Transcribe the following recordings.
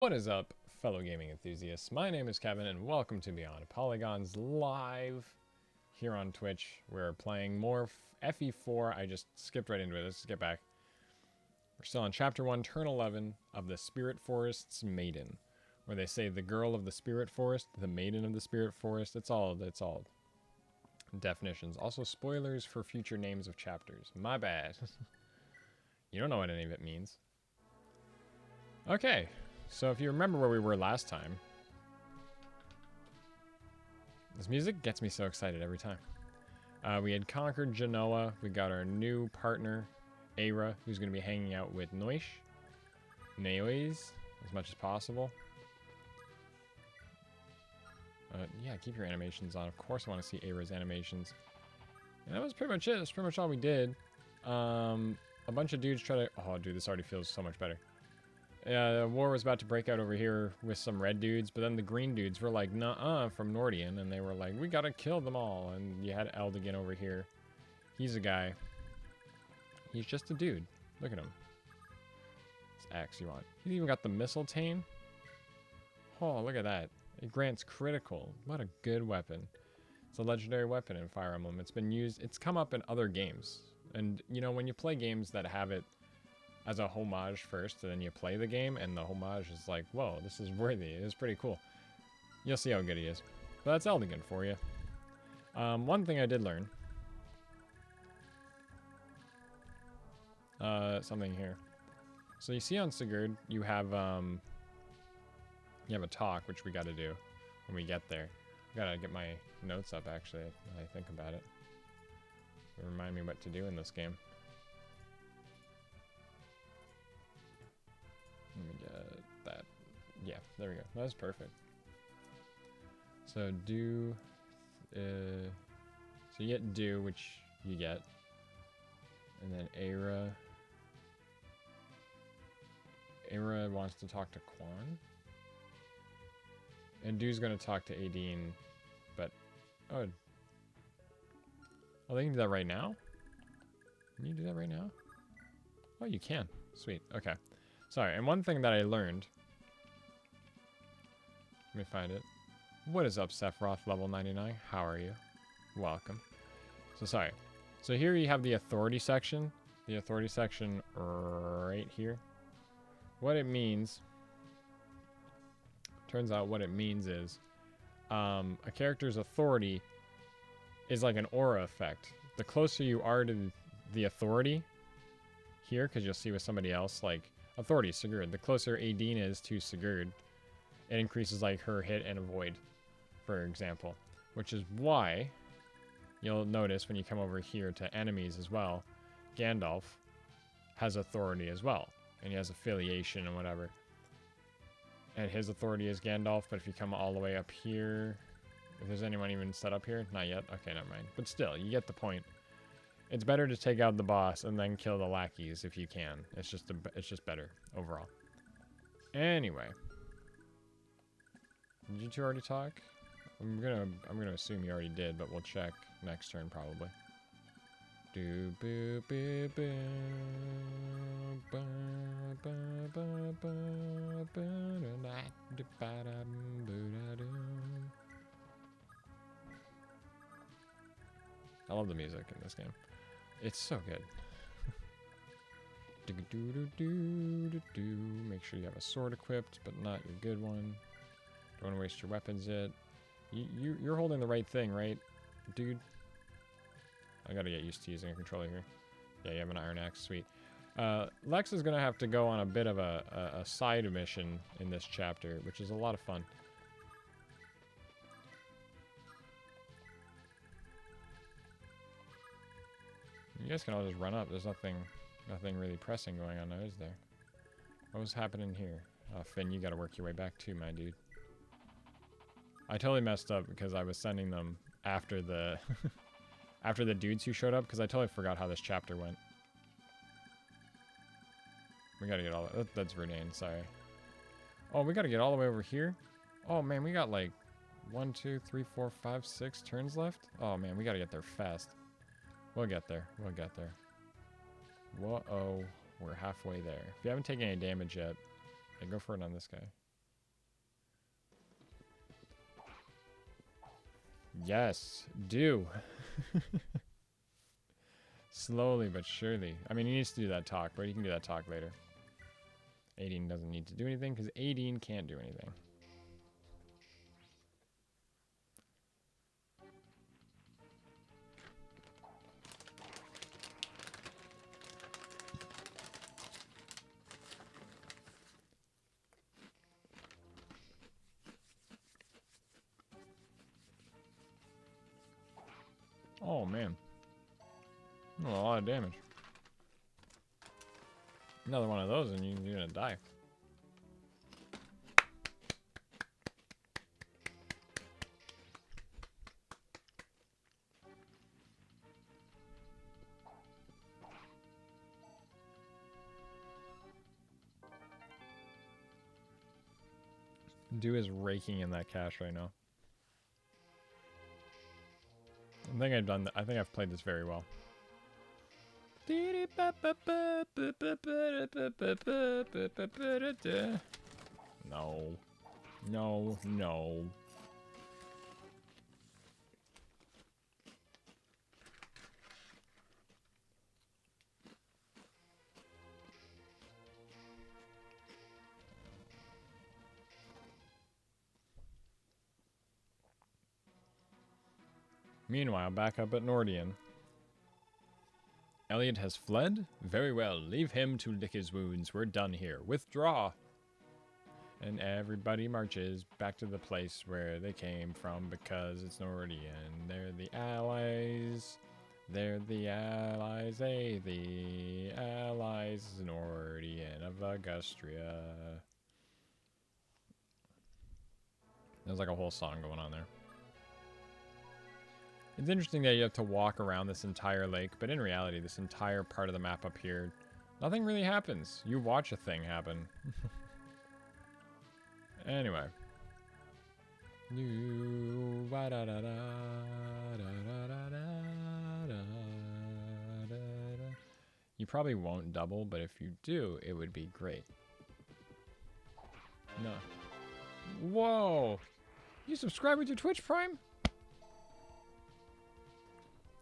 What is up, fellow gaming enthusiasts? My name is Kevin, and welcome to Beyond Polygons live here on Twitch. We're playing more FE4. I just skipped right into it. Let's get back. We're still on Chapter 1, Turn 11 of the Spirit Forest's Maiden, where they say the girl of the Spirit Forest, the maiden of the Spirit Forest. It's all definitions. Also, spoilers for future names of chapters. My bad. You don't know what any of it means. Okay. So if you remember where we were last time, this music gets me so excited every time. We had conquered Genoa. We got our new partner, Aira, who's going to be hanging out with Nois as much as possible. Yeah, keep your animations on. Of course I want to see Aira's animations. And that was pretty much it. That's pretty much all we did. A bunch of dudes try to... Oh, dude, this already feels so much better. War was about to break out over here with some red dudes, but then the green dudes were like, "Nuh-uh," from Nordian, and they were like, "We gotta kill them all." And you had Eldigan over here. He's a guy. He's just a dude. Look at him. It's X you want. He's even got the Mistletoe. Oh, look at that. It grants critical. What a good weapon. It's a legendary weapon in Fire Emblem. It's been used. It's come up in other games. And, you know, when you play games that have it as a homage first, and then you play the game, and the homage is like, whoa, this is worthy. It's pretty cool. You'll see how good he is. But that's Eldigan for you. One thing I did learn. Something here. So you see on Sigurd, you have a talk, which we got to do when we get there. I gotta get my notes up, actually, when I think about it. It'll remind me what to do in this game. Let me get that. Yeah, there we go. That was perfect. So do, so you get do, which you get, and then Aira wants to talk to Quan, and Do's going to talk to Adine, but oh, they can do that right now. Can you do that right now? Oh, you can. Sweet. Okay. Sorry, and one thing that I learned... Let me find it. What is up, Sephiroth, level 99? How are you? Welcome. So, sorry. So here you have the authority section. The authority section right here. What it means... Turns out what it means is... a character's authority is like an aura effect. The closer you are to the authority... Here, because you'll see with somebody else, like... Authority, Sigurd. The closer Adine is to Sigurd, it increases like her hit and avoid, for example. Which is why you'll notice when you come over here to enemies as well, Gandalf has authority as well. And he has affiliation and whatever. And his authority is Gandalf, but if you come all the way up here, if there's anyone even set up here, not yet. Okay, never mind. But still, you get the point. It's better to take out the boss and then kill the lackeys if you can. It's just better overall. Anyway, did you two already talk? I'm gonna assume you already did, but we'll check next turn probably. Do boo boo boo ba ba ba ba ba da ba da boo da doo. I love the music in this game. It's so good. Make sure you have a sword equipped, but not your good one. Don't want to waste your weapons yet. You're holding the right thing, right, dude? I gotta get used to using a controller here. Yeah, you have an iron axe. Sweet. Lex is gonna have to go on a bit of a side mission in this chapter, which is a lot of fun. You guys can all just run up. There's nothing really pressing going on now, is there? What was happening here? Oh, Finn, you gotta work your way back too, my dude. I totally messed up because I was sending them after the after the dudes who showed up, because I totally forgot how this chapter went. We gotta get all that. That's Renane, sorry. Oh, we gotta get all the way over here? Oh man, we got like 1, 2, 3, 4, 5, 6 turns left? Oh man, we gotta get there fast. We'll get there. We'll get there. Whoa-oh. We're halfway there. If you haven't taken any damage yet, go for it on this guy. Yes, do. Slowly but surely. I mean, he needs to do that talk, but he can do that talk later. 18 doesn't need to do anything because 18 can't do anything. Oh, man. A lot of damage. Another one of those and you're gonna die. Dew is raking in that cash right now. I think I've done that. I think I've played this very well. No. No, no. Meanwhile, back up at Nordian. Elliot has fled? Very well, leave him to lick his wounds. We're done here. Withdraw! And everybody marches back to the place where they came from because it's Nordian. They're the allies. They're the allies. The allies Nordian of Augustria. There's like a whole song going on there. It's interesting that you have to walk around this entire lake, but in reality, this entire part of the map up here, nothing really happens. You watch a thing happen. Anyway. You probably won't double, but if you do, it would be great. No. Whoa! You subscribe with your Twitch Prime?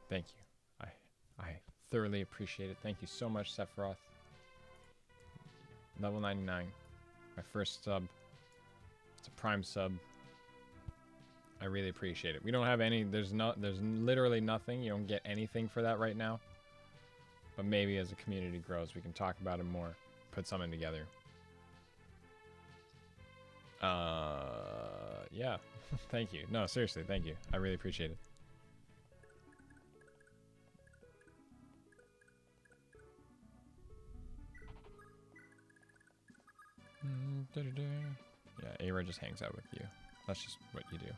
Thank you. I thoroughly appreciate it. Thank you so much, Sephiroth. Level 99. My first sub. It's a Prime sub. I really appreciate it. We don't have any, there's literally nothing. You don't get anything for that right now. But maybe as the community grows, we can talk about it more. Put something together. Yeah. Thank you. No, seriously, thank you. I really appreciate it. Yeah, Aira just hangs out with you. That's just what you do.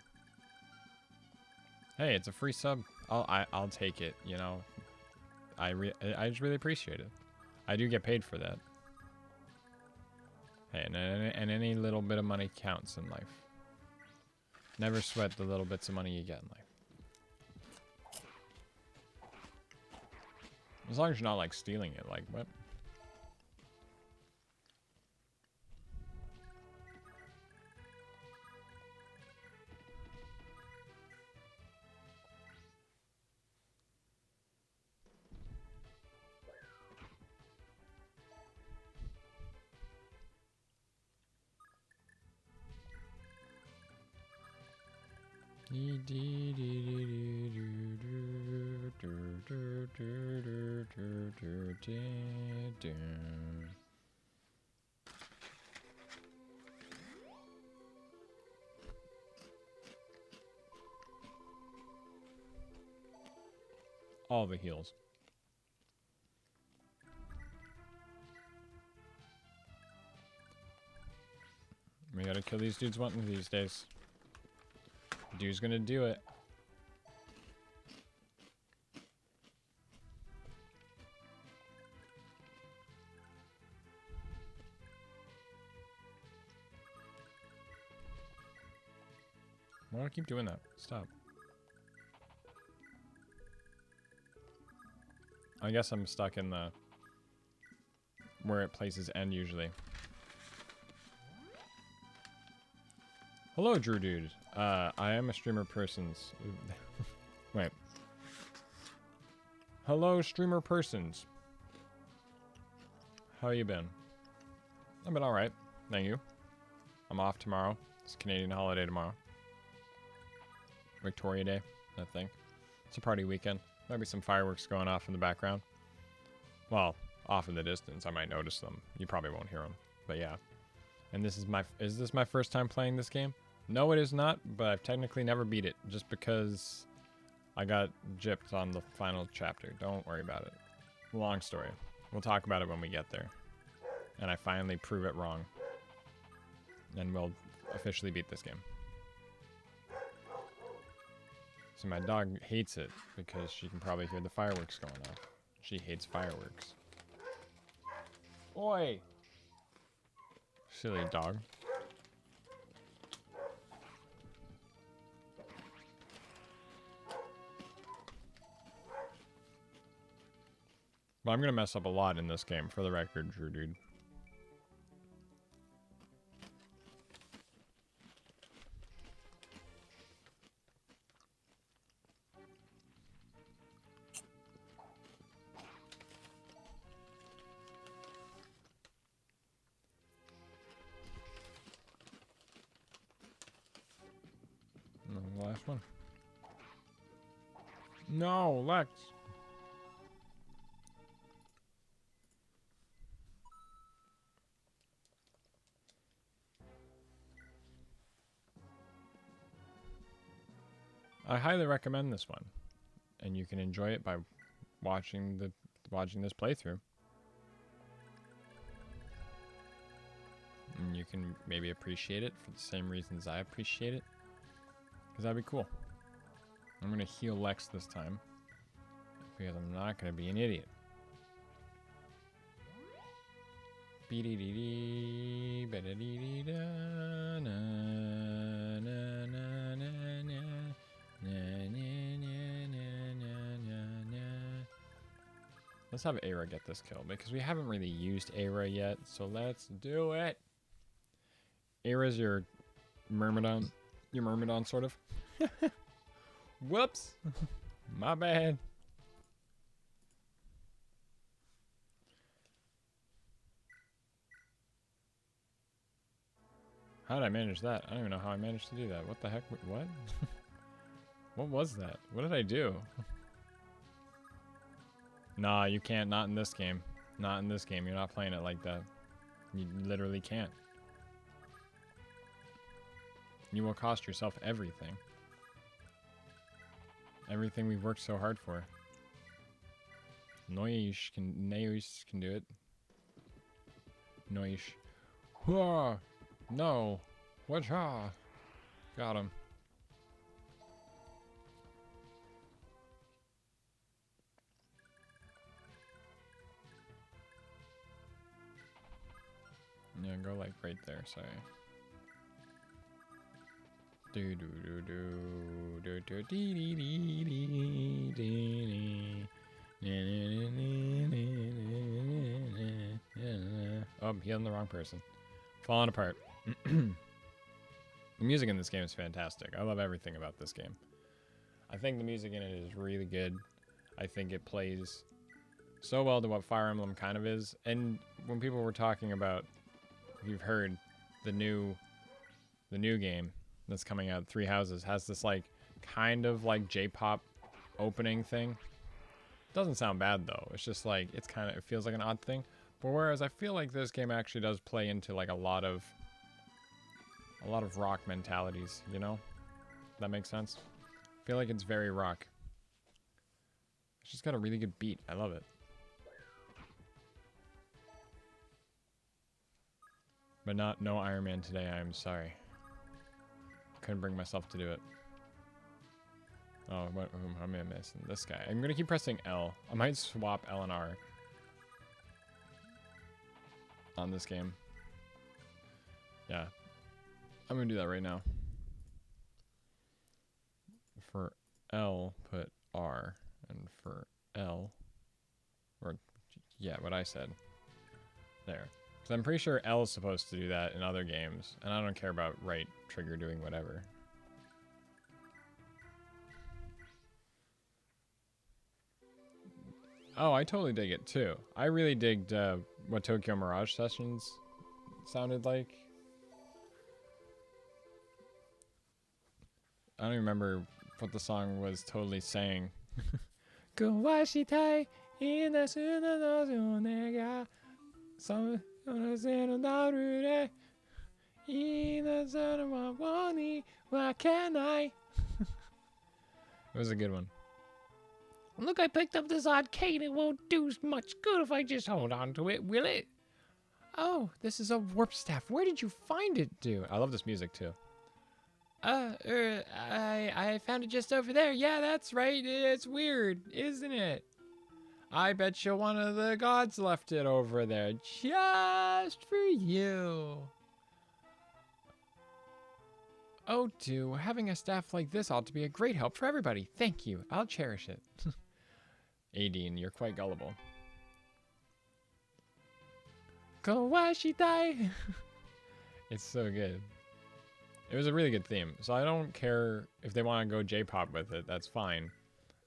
Hey, it's a free sub. I'll take it. You know, I just really appreciate it. I do get paid for that. Hey, and any little bit of money counts in life. Never sweat the little bits of money you get in life. As long as you're not like stealing it, like what? All the heals. We gotta kill these dudes one of these days. Dude's gonna do it. Why do I keep doing that? Stop. I guess I'm stuck in the where it places end usually. Hello, Drew Dude. I am a streamer persons. Wait. Hello, streamer persons. How you been? I've been alright. Thank you. I'm off tomorrow. It's a Canadian holiday tomorrow. Victoria Day, I think. It's a party weekend. Might be some fireworks going off in the background. Well, off in the distance. I might notice them. You probably won't hear them. But yeah. And is this my first time playing this game? No, it is not, but I've technically never beat it, just because I got gypped on the final chapter. Don't worry about it. Long story. We'll talk about it when we get there. And I finally prove it wrong. And we'll officially beat this game. So my dog hates it, because she can probably hear the fireworks going off. She hates fireworks. Oi! Silly dog. But I'm gonna mess up a lot in this game, for the record, Drew Dude. The last one. No, Lex. I highly recommend this one, and you can enjoy it by watching this playthrough. And you can maybe appreciate it for the same reasons I appreciate it, because that'd be cool. I'm gonna heal Lex this time, because I'm not gonna be an idiot. Let's have Aira get this kill, because we haven't really used Aira yet, so let's do it. Aira's your Myrmidon, sort of. Whoops. My bad. How did I manage that? I don't even know how I managed to do that. What the heck? What? What was that? What did I do? Nah, you can't. Not in this game. Not in this game. You're not playing it like that. You literally can't. You will cost yourself everything. Everything we've worked so hard for. Noish can do it. Noish. Whoa! No. Whatcha? Got him. Yeah, go like right there, sorry. Do do do do do do dee dee dee dee dee. Oh, I'm healing the wrong person. Falling apart. The music in this game is fantastic. I love everything about this game. I think the music in it is really good. I think it plays so well to what Fire Emblem kind of is. And when people were talking about, if you've heard, the new game that's coming out, Three Houses, has this like kind of like J-pop opening thing. Doesn't sound bad though. It's just like it feels like an odd thing. But whereas I feel like this game actually does play into like a lot of rock mentalities, you know? That makes sense? I feel like it's very rock. It's just got a really good beat. I love it. But no Iron Man today, I am sorry. Couldn't bring myself to do it. Oh, whom am I missing? This guy. I'm gonna keep pressing L. I might swap L and R on this game. Yeah. I'm gonna do that right now. For L, put R. And for L, or yeah, what I said. There. Because I'm pretty sure L is supposed to do that in other games. And I don't care about right trigger doing whatever. Oh, I totally dig it too. I really digged what Tokyo Mirage Sessions sounded like. I don't even remember what the song was totally saying. Kawashitai inasuna some it was a good one. Look, I picked up this arcade. It won't do much good if I just hold on to it, will it? Oh, this is a warp staff. Where did you find it, dude? I love this music, too. I found it just over there. Yeah, that's right. It's weird, isn't it? I bet you one of the gods left it over there just for you. Oh, do. Having a staff like this ought to be a great help for everybody. Thank you. I'll cherish it. Aideen, you're quite gullible. Kawashitai. It's so good. It was a really good theme. So I don't care if they want to go J-pop with it. That's fine.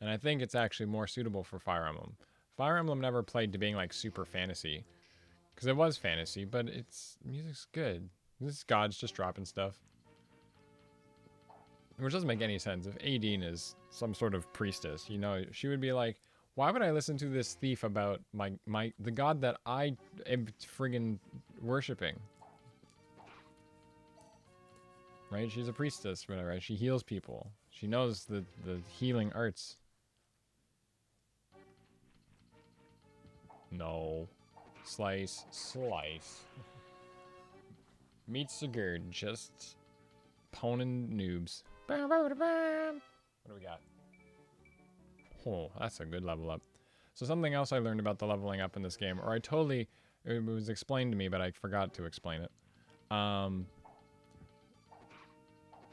And I think it's actually more suitable for Fire Emblem. Fire Emblem never played to being like super fantasy. Because it was fantasy, but its music's good. This god's just dropping stuff. Which doesn't make any sense. If Aideen is some sort of priestess, you know, she would be like, why would I listen to this thief about the god that I am friggin' worshipping? Right? She's a priestess, whatever. Right? She heals people. She knows the healing arts. No. Slice. Slice. Meet Sigurd. Just poning noobs. What do we got? Oh, that's a good level up. So something else I learned about the leveling up in this game, or it was explained to me, but I forgot to explain it.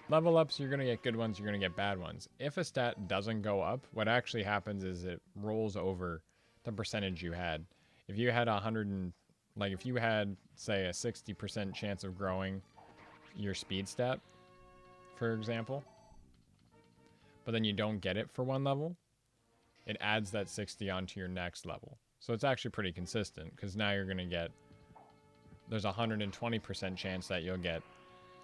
Level ups, you're going to get good ones, you're going to get bad ones. If a stat doesn't go up, what actually happens is it rolls over the percentage you had. If you had if you had, say, a 60% chance of growing your speed stat, for example, but then you don't get it for one level, it adds that 60 onto your next level. So it's actually pretty consistent, because now you're going to get, there's a 120% chance that you'll get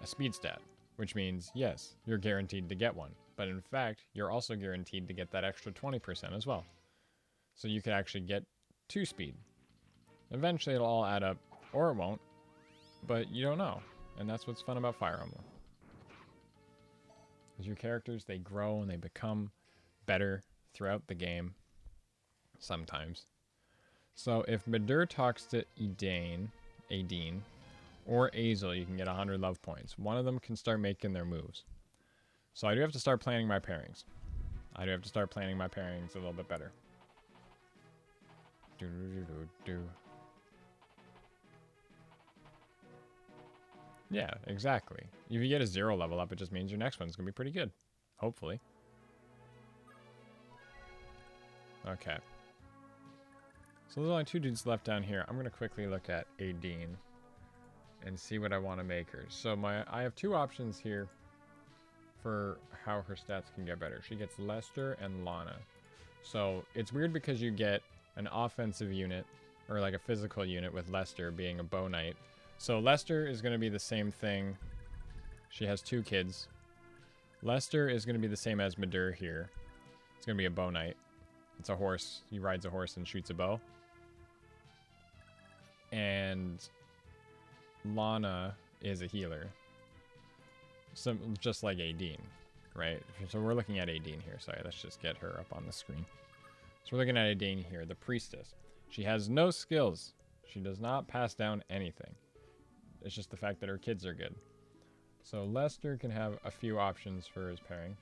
a speed stat, which means, yes, you're guaranteed to get one. But in fact, you're also guaranteed to get that extra 20% as well. So you could actually get 2 speed. Eventually it'll all add up, or it won't, but you don't know. And that's what's fun about Fire Emblem. As your characters, they grow and they become better throughout the game. Sometimes. So if Midir talks to Aideen, or Azel, you can get 100 love points. One of them can start making their moves. So I do have to start planning my pairings. a little bit better. Yeah, exactly. If you get a 0 level up, it just means your next one's going to be pretty good. Hopefully. Okay. So there's only 2 dudes left down here. I'm going to quickly look at Aideen and see what I want to make her. So I have 2 options here for how her stats can get better. She gets Lester and Lana. So it's weird because you get an offensive unit, or like a physical unit with Lester being a bow knight. So Lester is going to be the same thing. She has 2 kids. Lester is going to be the same as Midir here. It's going to be a bow knight. It's a horse. He rides a horse and shoots a bow. And Lana is a healer. So just like Aideen, right? So we're looking at Aideen here. Sorry, let's just get her up on the screen. So we're looking at Aideen here, the priestess. She has no skills. She does not pass down anything. It's just the fact that her kids are good. So Lester can have a few options for his pairing.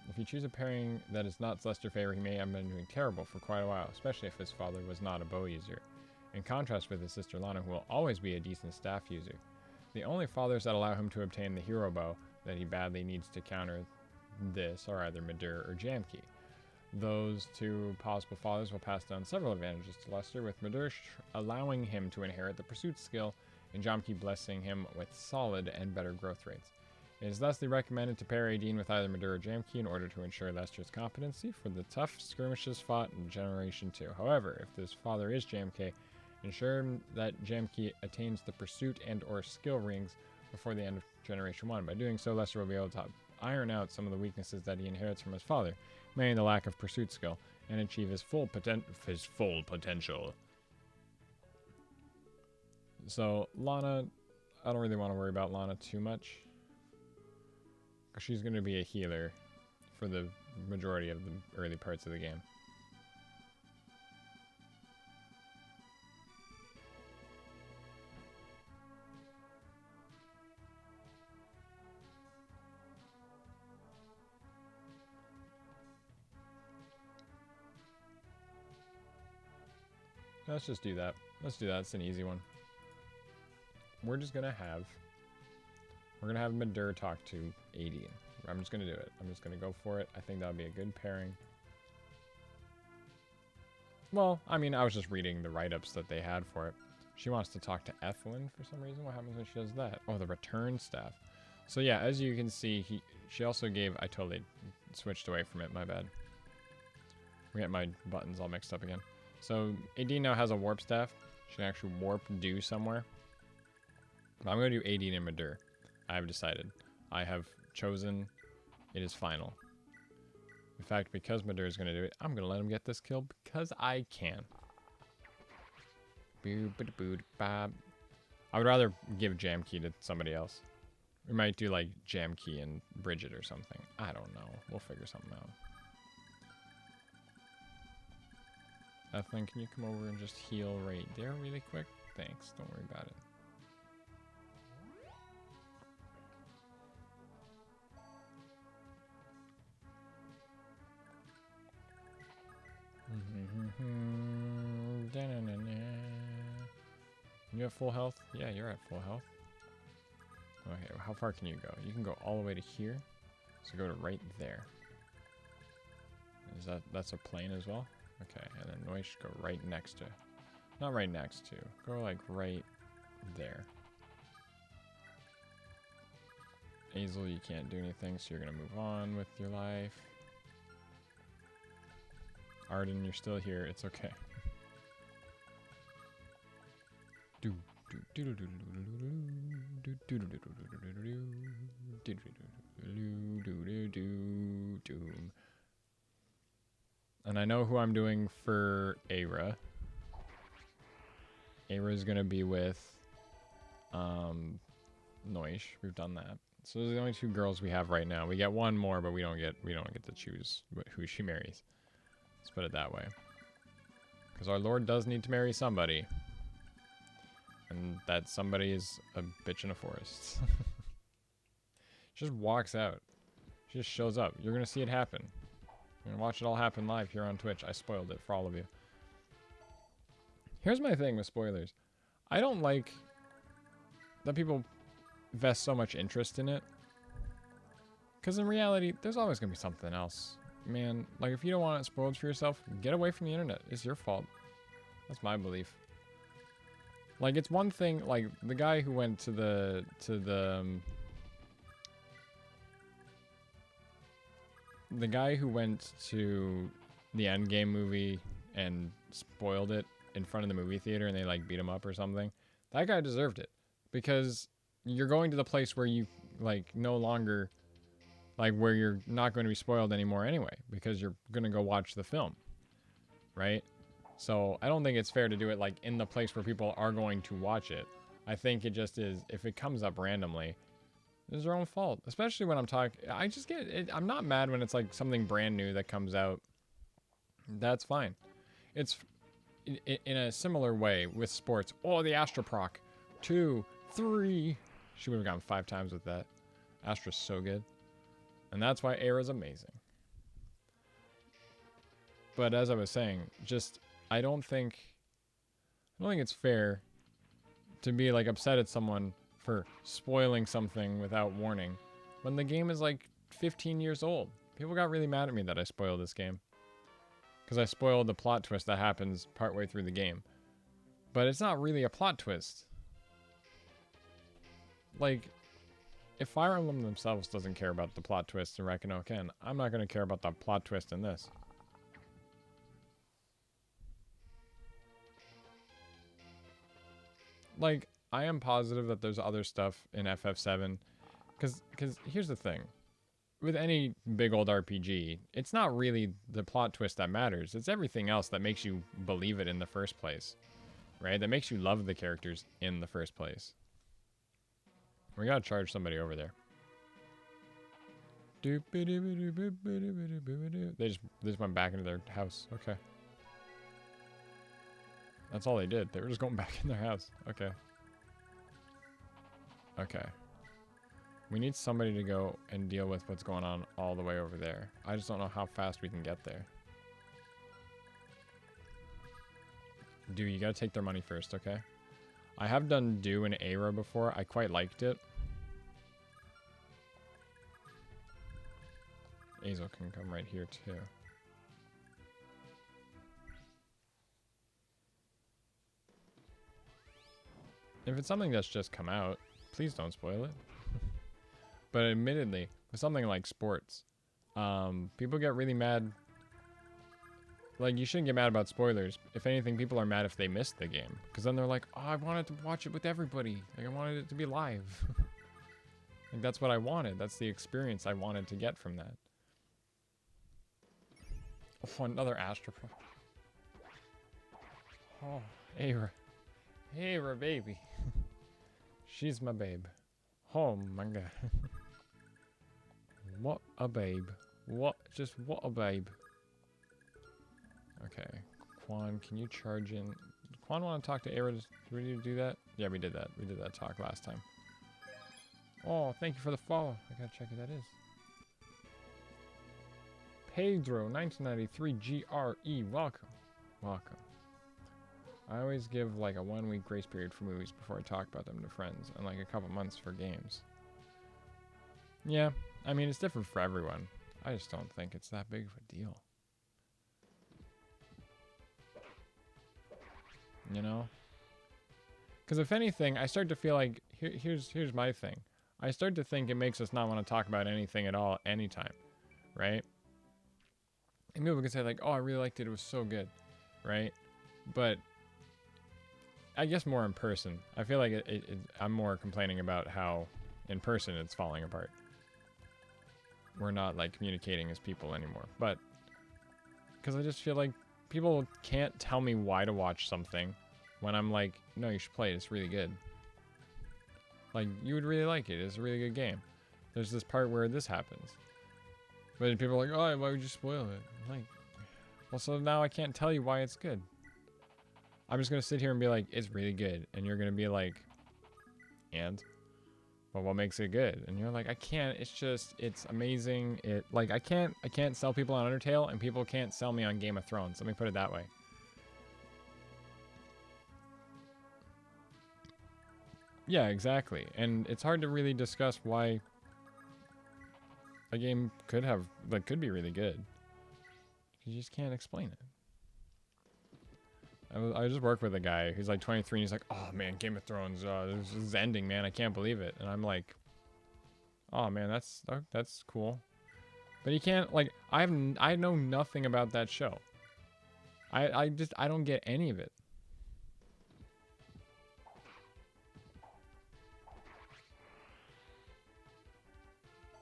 If you choose a pairing that is not Lester's favor, he may have been doing terrible for quite a while, especially if his father was not a bow user. In contrast with his sister Lana, who will always be a decent staff user. The only fathers that allow him to obtain the hero bow that he badly needs to counter this are either Midir or Jamkey. Those two possible fathers will pass down several advantages to Lester, with Madur allowing him to inherit the pursuit skill, and Jamki blessing him with solid and better growth rates. It is thusly recommended to pair Aideen with either Madur or Jamki in order to ensure Lester's competency for the tough skirmishes fought in Generation 2. However, if this father is Jamki, ensure that Jamki attains the pursuit and or skill rings before the end of Generation 1. By doing so, Lester will be able to iron out some of the weaknesses that he inherits from his father, mainly the lack of pursuit skill, and achieve his full potential. So, Lana, I don't really want to worry about Lana too much. She's going to be a healer for the majority of the early parts of the game. Let's just do that. Let's do that. It's an easy one. We're going to have Madur talk to Aideen. I'm just going to do it. I'm just going to go for it. I think that would be a good pairing. Well, I mean, I was just reading the write-ups that they had for it. She wants to talk to Ethelyn for some reason. What happens when she does that? Oh, the return staff. So yeah, as you can see, she also gave... I totally switched away from it. My bad. We got my buttons all mixed up again. So Aideen now has a warp staff. She can actually warp due somewhere. But I'm going to do Aideen and Madur. I have decided. I have chosen. It is final. In fact, because Madur is going to do it, I'm going to let him get this kill because I can. I would rather give Jamki to somebody else. We might do like Jamki and Bridget or something. I don't know. We'll figure something out. Ethelyn, can you come over and just heal right there really quick? Thanks. Don't worry about it. You have full health? Yeah, you're at full health. Okay, how far can you go? You can go all the way to here. So go to right there. That's a plane as well? Okay, and then Noish go right next to... Not right next to. Go like right there. Hazel, you can't do anything, so you're going to move on with your life. Arden, you're still here. It's okay. And I know who I'm doing for Aira. Aira is gonna be with Noish. We've done that. So those are the only two girls we have right now. We get one more, but we don't get to choose who she marries. Let's put it that way. Because our Lord does need to marry somebody. And that somebody is a bitch in a forest. She just walks out. She just shows up. You're going to see it happen. You're going to watch it all happen live here on Twitch. I spoiled it for all of you. Here's my thing with spoilers. I don't like that people invest so much interest in it. Because in reality, there's always going to be something else. Man, like if you don't want it spoiled for yourself, get away from the internet. It's your fault. That's my belief. Like it's one thing, like the guy who went to the guy who went to the Endgame movie and spoiled it in front of the movie theater and they like beat him up or something. That guy deserved it because you're going to the place where you like no longer like where you're not going to be spoiled anymore anyway because you're going to go watch the film. Right? So I don't think it's fair to do it like in the place where people are going to watch it. I think it just is, if it comes up randomly, it's their own fault. Especially when I'm talking, I just get it. I'm not mad when it's like something brand new that comes out. That's fine. It's in a similar way with sports. Oh, the Astra proc. 2, 3. She would have gone 5 times with that. Astra's so good. And that's why Aira's amazing. But as I was saying, just... I don't think it's fair to be like upset at someone for spoiling something without warning when the game is like 15 years old. People got really mad at me that I spoiled this game. because I spoiled the plot twist that happens partway through the game. But it's not really a plot twist. Like, if Fire Emblem themselves doesn't care about the plot twist in Rekino Ken, I'm not going to care about the plot twist in this. Like, I am positive that there's other stuff in FF7. Because here's the thing. With any big old RPG, it's not really the plot twist that matters. It's everything else that makes you believe it in the first place. Right? That makes you love the characters in the first place. We gotta charge somebody over there. They just went back into their house. Okay. That's all they did. They were just going back in their house. Okay. Okay. We need somebody to go and deal with what's going on all the way over there. I just don't know how fast we can get there. Dude, you gotta take their money first, okay? I have done Do and Aira before. I quite liked it. Azo can come right here too. If it's something that's just come out, please don't spoil it. But admittedly, with something like sports, people get really mad. Like, you shouldn't get mad about spoilers. If anything, people are mad if they missed the game. Because then they're like, oh, I wanted to watch it with everybody. Like, I wanted it to be live. Like, that's what I wanted. That's the experience I wanted to get from that. Oh, another Astropro. Oh, Aira. Aira, baby. She's my babe. Oh, my God. What a babe. What a babe. Okay. Quan, can you charge in? Quan want to talk to Aira? Did we need to do that? Yeah, we did that. We did that talk last time. Oh, thank you for the follow. I gotta check who that is. Pedro, 1993 GRE. Welcome. Welcome. I always give like a 1 week grace period for movies before I talk about them to friends, and like a couple months for games. Yeah, I mean, it's different for everyone. I just don't think it's that big of a deal. You know? Because if anything, I start to feel like, here's my thing. I start to think it makes us not want to talk about anything at all, anytime. Right? And people can say like, oh, I really liked it, it was so good. Right? But I guess more in person. I feel like I'm more complaining about how in person it's falling apart. We're not like communicating as people anymore. But because I just feel like people can't tell me why to watch something when I'm like, no, you should play it. It's really good. Like, you would really like it. It's a really good game. There's this part where this happens. But people are like, oh, why would you spoil it? I'm like, well, so now I can't tell you why it's good. I'm just going to sit here and be like, it's really good. And you're going to be like, and? Well, what makes it good? And you're like, I can't. It's just, it's amazing. It, like, I can't sell people on Undertale, and people can't sell me on Game of Thrones. Let me put it that way. Yeah, exactly. And it's hard to really discuss why a game could be really good. You just can't explain it. I just worked with a guy who's like 23 and he's like, oh man, Game of Thrones, this is ending, man. I can't believe it. And I'm like, oh man, that's cool. But you can't, like, I know nothing about that show. I don't get any of it.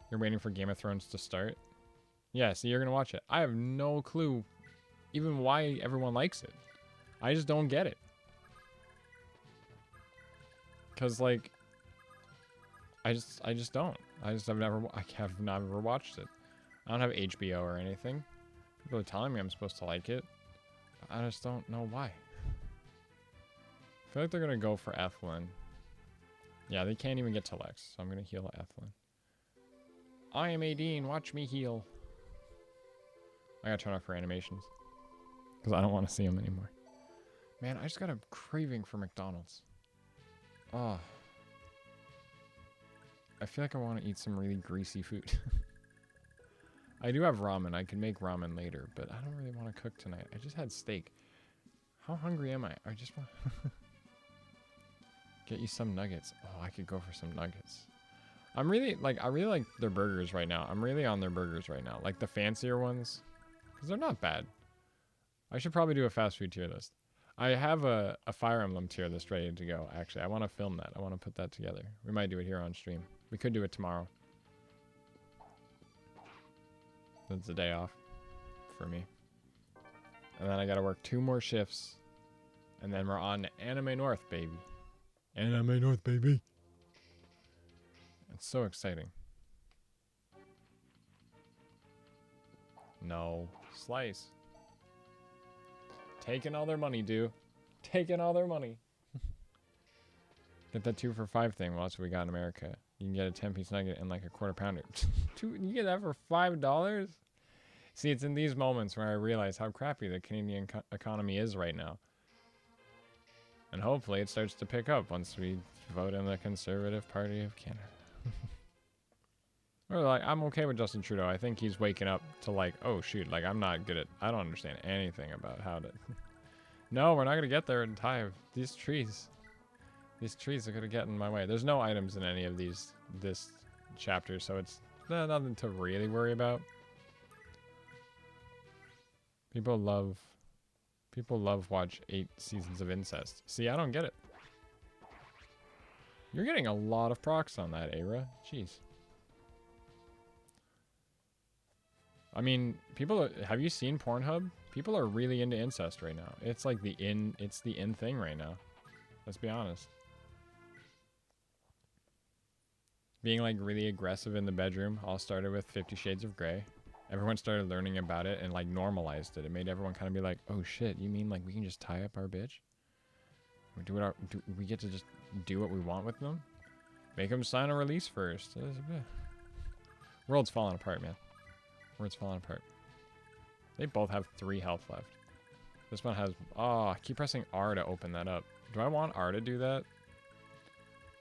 You're waiting for Game of Thrones to start? Yeah, so you're gonna watch it. I have no clue even why everyone likes it. I just don't get it. Cause like, I just don't. I have never watched it. I don't have HBO or anything. People are telling me I'm supposed to like it. I just don't know why. I feel like they're gonna go for Ethlyn. Yeah, they can't even get to Lex, so I'm gonna heal Ethlyn. I am Aideen, watch me heal. I gotta turn off her animations. Because I don't want to see them anymore. Man, I just got a craving for McDonald's. Oh. I feel like I want to eat some really greasy food. I do have ramen. I can make ramen later, but I don't really want to cook tonight. I just had steak. How hungry am I? I just want get you some nuggets. Oh, I could go for some nuggets. I really like their burgers right now. I'm really on their burgers right now. Like the fancier ones, because they're not bad. I should probably do a fast food tier list. I have a Fire Emblem tier list ready to go, actually. I want to film that. I want to put that together. We might do it here on stream. We could do it tomorrow. That's the day off for me. And then I gotta work 2 more shifts. And then we're on to Anime North, baby. Anime North, baby. It's so exciting. No. Slice. Taking all their money, dude. Taking all their money. Get that 2 for $5 thing. Well, that's what we got in America. You can get a 10-piece nugget and like a quarter pounder. You get that for $5? See, it's in these moments where I realize how crappy the Canadian economy is right now. And hopefully it starts to pick up once we vote in the Conservative Party of Canada. Or like, I'm okay with Justin Trudeau. I think he's waking up to like, oh shoot, like I'm not good at, I don't understand anything about how to. No, we're not going to get there in time. These trees are going to get in my way. There's no items in any of this chapter, so it's nothing to really worry about. People love watch 8 seasons of incest. See, I don't get it. You're getting a lot of procs on that, Era. Jeez. I mean, have you seen Pornhub? People are really into incest right now. It's like it's the in thing right now. Let's be honest. Being like really aggressive in the bedroom all started with 50 Shades of Grey. Everyone started learning about it and like normalized it. It made everyone kind of be like, oh shit, you mean like we can just tie up our bitch? We get to just do what we want with them? Make them sign a release first. World's falling apart, man. World's falling apart. They both have 3 health left. This one has... Oh, I keep pressing R to open that up. Do I want R to do that?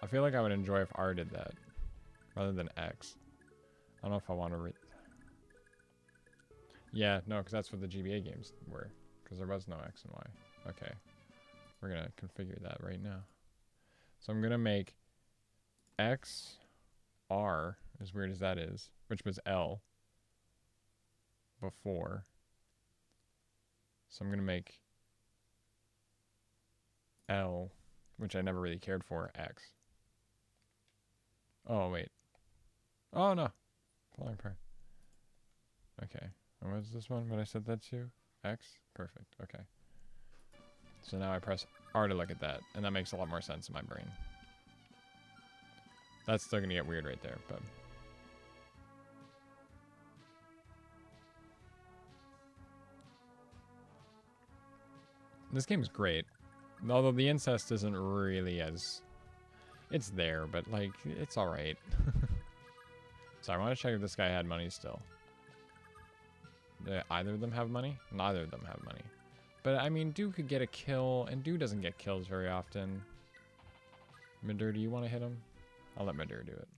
I feel like I would enjoy if R did that. Rather than X. I don't know if I want to... Yeah, no, because that's what the GBA games were. Because there was no X and Y. Okay. We're going to configure that right now. So I'm going to make X, R, as weird as that is, which was L before. So I'm going to make L, which I never really cared for, X. Oh, wait. Oh, no. Falling apart. Okay. And what's this one? What I set that to? X? Perfect. Okay. So now I press R to look at that, and that makes a lot more sense in my brain. That's still going to get weird right there, but... This game is great. Although the incest isn't really as... It's there, but, like, it's alright. So I want to check if this guy had money still. Do either of them have money? Neither of them have money. But, I mean, Dew could get a kill, and Dew doesn't get kills very often. Midur, do you want to hit him? I'll let Midur do it.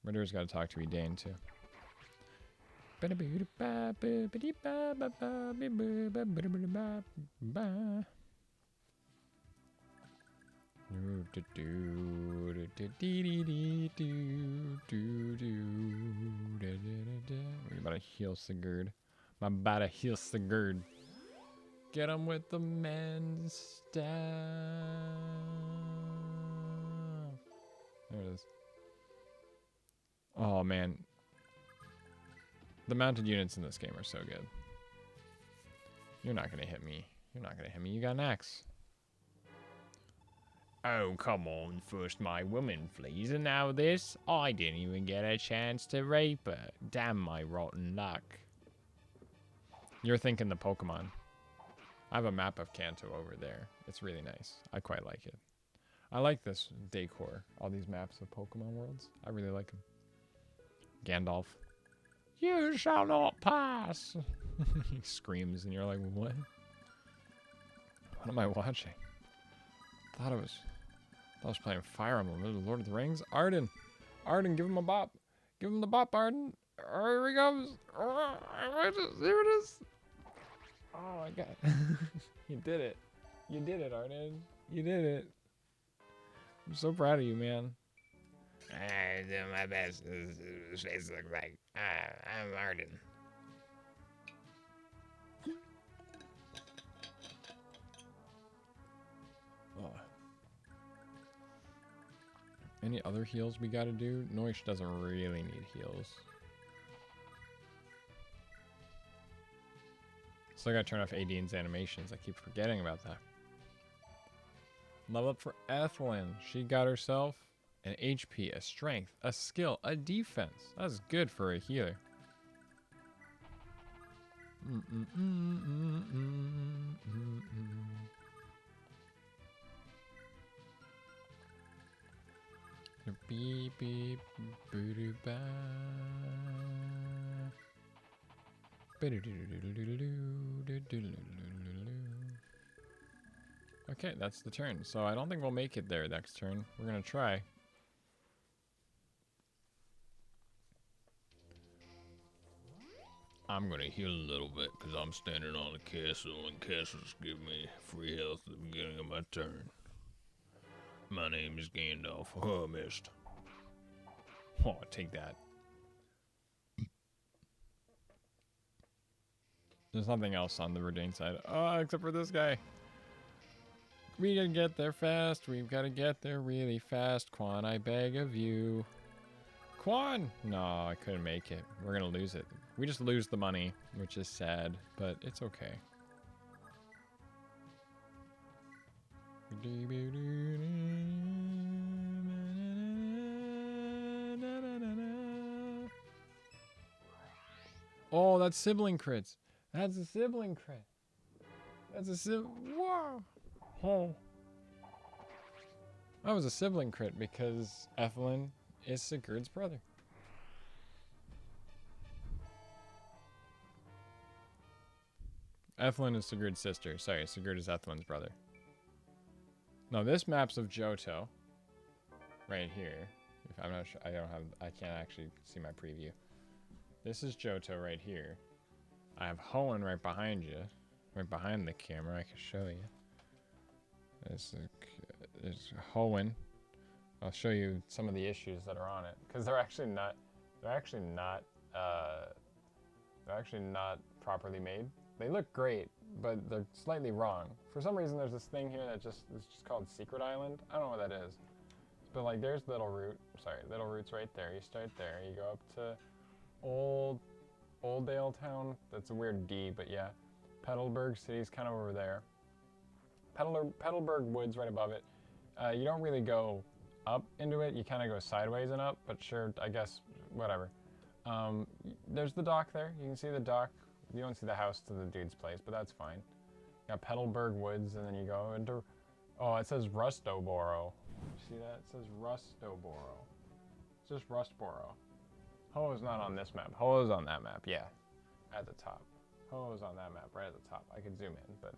Midur's got to talk to Edane, too. We about to heal Sigurd. I'm about to heal Sigurd. Get him with the men's staff. There it is. Oh man. The mounted units in this game are so good. You're not gonna hit me. You're not gonna hit me. You got an axe. Oh, come on. First my woman, please. And now this? I didn't even get a chance to rape her. Damn my rotten luck. You're thinking the Pokemon. I have a map of Kanto over there. It's really nice. I quite like it. I like this decor. All these maps of Pokemon worlds. I really like them. Gandalf. You shall not pass. He screams and you're like, what? What am I watching? I thought I was playing Fire Emblem. Lord of the Rings. Arden, give him a bop. Give him the bop, Arden. Oh, here he comes. Oh, here it is. Oh my god. You did it. You did it, Arden. You did it. I'm so proud of you, man. I did my best. His face looks like I'm Arden. Oh. Any other heals we gotta do? Noish doesn't really need heals. Still gotta turn off Adine's animations. I keep forgetting about that. Level up for Ethelyn. She got herself an HP, a strength, a skill, a defense. That's good for a healer. Beep beep boo ba. Okay, that's the turn. So I don't think we'll make it there next turn. We're gonna try. I'm gonna heal a little bit because I'm standing on a castle and castles give me free health at the beginning of my turn. My name is Gandalf. Oh, I missed. Oh, take that. There's nothing else on the Verdane side. Oh, except for this guy. We gotta get there fast. We've gotta get there really fast. Quan, I beg of you. Quan! No, I couldn't make it. We're gonna lose it. We just lose the money, which is sad, but it's okay. Oh, that's sibling crits. That's a sibling crit. That's a sibling. Whoa. Oh. That was a sibling crit because Ethelyn is Sigurd's brother. Ethelyn is Sigurd's sister. Sorry, Sigurd is Ethelyn's brother. No, this map's of Johto. Right here. If I'm not sure, I can't actually see my preview. This is Johto right here. I have Hoenn right behind you. Right behind the camera, I can show you. This is Hoenn. I'll show you some of the issues that are on it. Because they're actually not properly made. They look great, but they're slightly wrong. For some reason, there's this thing here that it's just called Secret Island. I don't know what that is. But like, there's Little Root's right there. You start there, you go up to Oldale Town. That's a weird D, but yeah. Petalburg City's kind of over there. Petalburg Woods right above it. You don't really go up into it. You kind of go sideways and up, but sure, I guess, whatever. There's the dock there. You can see the dock. You don't see the house to the dude's place, but that's fine. You got Petalburg Woods, and then you go into... Oh, it says Rustoboro. See that? It says Rustoboro. It's just Rustboro. Ho's not on this map. Ho's on that map, yeah. At the top. Ho's on that map, right at the top. I could zoom in, but...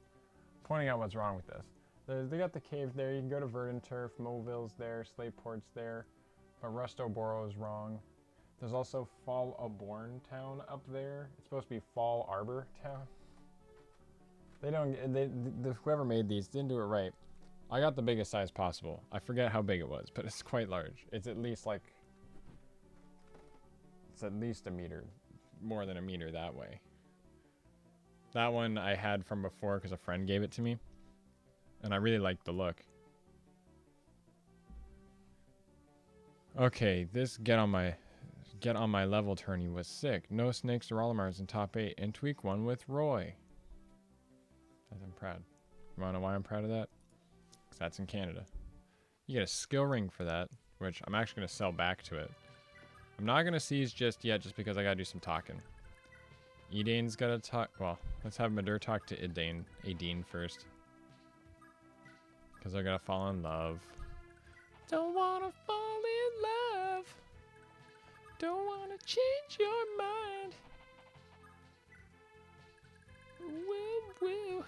Pointing out what's wrong with this. They got the cave there. You can go to Verdant-Turf. Moville's there. Slateport's there. But Rustoboro is wrong. There's also Fall Aborn Town up there. It's supposed to be Fall Arbor Town. Whoever made these didn't do it right. I got the biggest size possible. I forget how big it was, but it's quite large. It's at least like... It's at least a meter. More than a meter that way. That one I had from before because a friend gave it to me. And I really liked the look. Okay, this get on my level tourney was sick. No snakes or Olimars in top 8 and tweak 1 with Roy. I'm proud. You wanna know why I'm proud of that? Because that's in Canada. You get a skill ring for that, which I'm actually gonna sell back to it. I'm not gonna seize just yet just because I gotta do some talking. Edane's gotta talk. Well, let's have Madur talk to Adine first. Because they're gonna fall in love. Don't wanna fall in love. Don't wanna change your mind. Woo woo.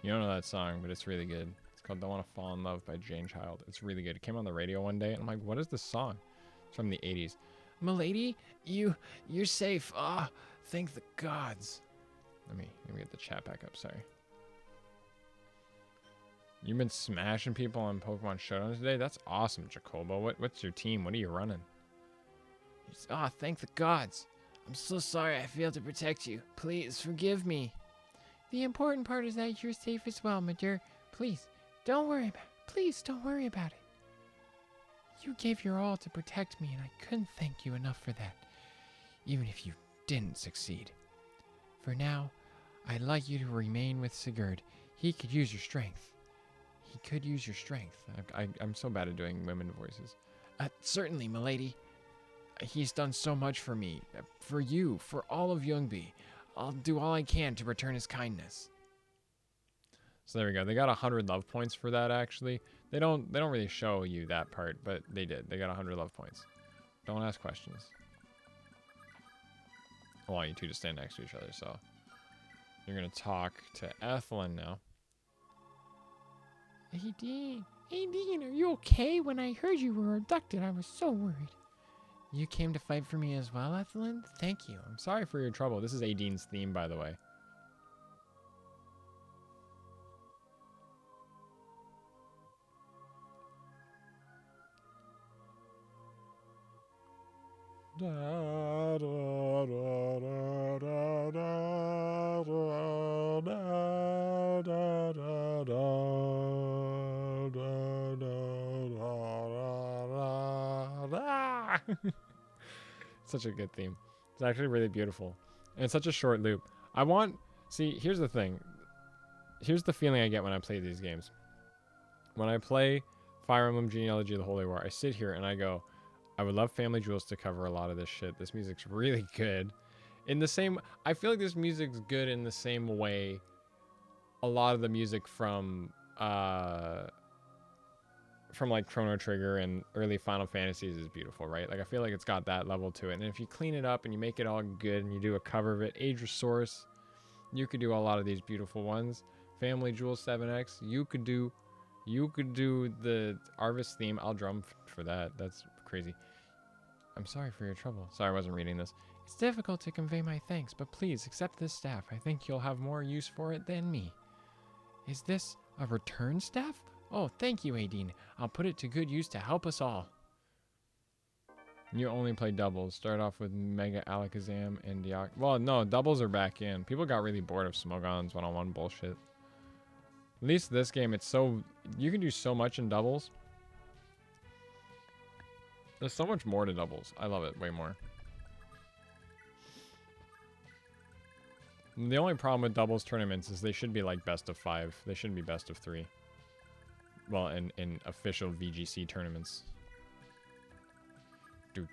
You don't know that song, but it's really good. It's called Don't Wanna Fall in Love by Jane Child. It's really good. It came on the radio one day, and I'm like, what is this song? It's from the 80s. Milady, you're safe. Ah, thank the gods. Let me get the chat back up. Sorry. You've been smashing people on Pokemon Showdown today? That's awesome, Jacobo. What's your team? What are you running? Ah, thank the gods. I'm so sorry I failed to protect you. Please, forgive me. The important part is that you're safe as well, my dear. Please, don't worry about it. Please, don't worry about it. You gave your all to protect me, and I couldn't thank you enough for that, even if you didn't succeed. For now, I'd like you to remain with Sigurd. He could use your strength. He could use your strength. I'm so bad at doing women voices. Certainly, milady. He's done so much for me, for you, for all of Ljungby. I'll do all I can to return his kindness. So there we go. They got 100 love points for that, actually. They don't really show you that part, but they did. They got 100 love points. Don't ask questions. I want you two to stand next to each other, so you're going to talk to Ethelyn now. Hey, Dean, are you okay? When I heard you were abducted, I was so worried. You came to fight for me as well, Ethelyn? Thank you. I'm sorry for your trouble. This is Adine's theme, by the way. Such a good theme. It's actually really beautiful. And it's such a short loop. See, here's the thing. Here's the feeling I get when I play these games. When I play Fire Emblem Genealogy of the Holy War, I sit here and I go, I would love Family Jewels to cover a lot of this shit. This music's really good. I feel like this music's good in the same way a lot of the music from like Chrono Trigger and early Final Fantasies is beautiful, right? Like I feel like it's got that level to it. And if you clean it up and you make it all good and you do a cover of it, Age Resource, you could do a lot of these beautiful ones. Family Jewels 7X, you could do the Arvis theme. I'll drum for that. That's crazy. I'm sorry for your trouble. Sorry, I wasn't reading this. It's difficult to convey my thanks, but please accept this staff. I think you'll have more use for it than me. Is this a return staff? Oh, thank you, Adine. I'll put it to good use to help us all. You only play doubles. Start off with Mega Alakazam and Deoxys. Well, no, doubles are back in. People got really bored of Smogon's one-on-one bullshit. At least this game, you can do so much in doubles. There's so much more to doubles. I love it way more. The only problem with doubles tournaments is they should be like best of 5. They shouldn't be best of 3. Well, in official VGC tournaments. So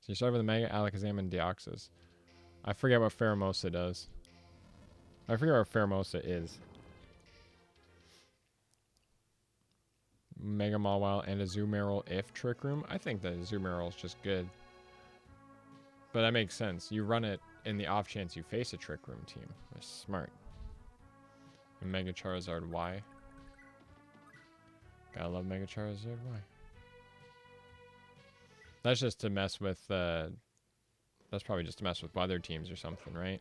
you start with the Mega Alakazam and Deoxys. I forget what Pheromosa does. I forget what Pheromosa is. Mega Mawile and a Azumarill if Trick Room. I think that Azumarill is just good. But that makes sense. You run it in the off chance you face a Trick Room team. That's smart. And Mega Charizard Y. Gotta love Mega Charizard Y. That's just to mess with, that's probably just to mess with weather teams or something, right?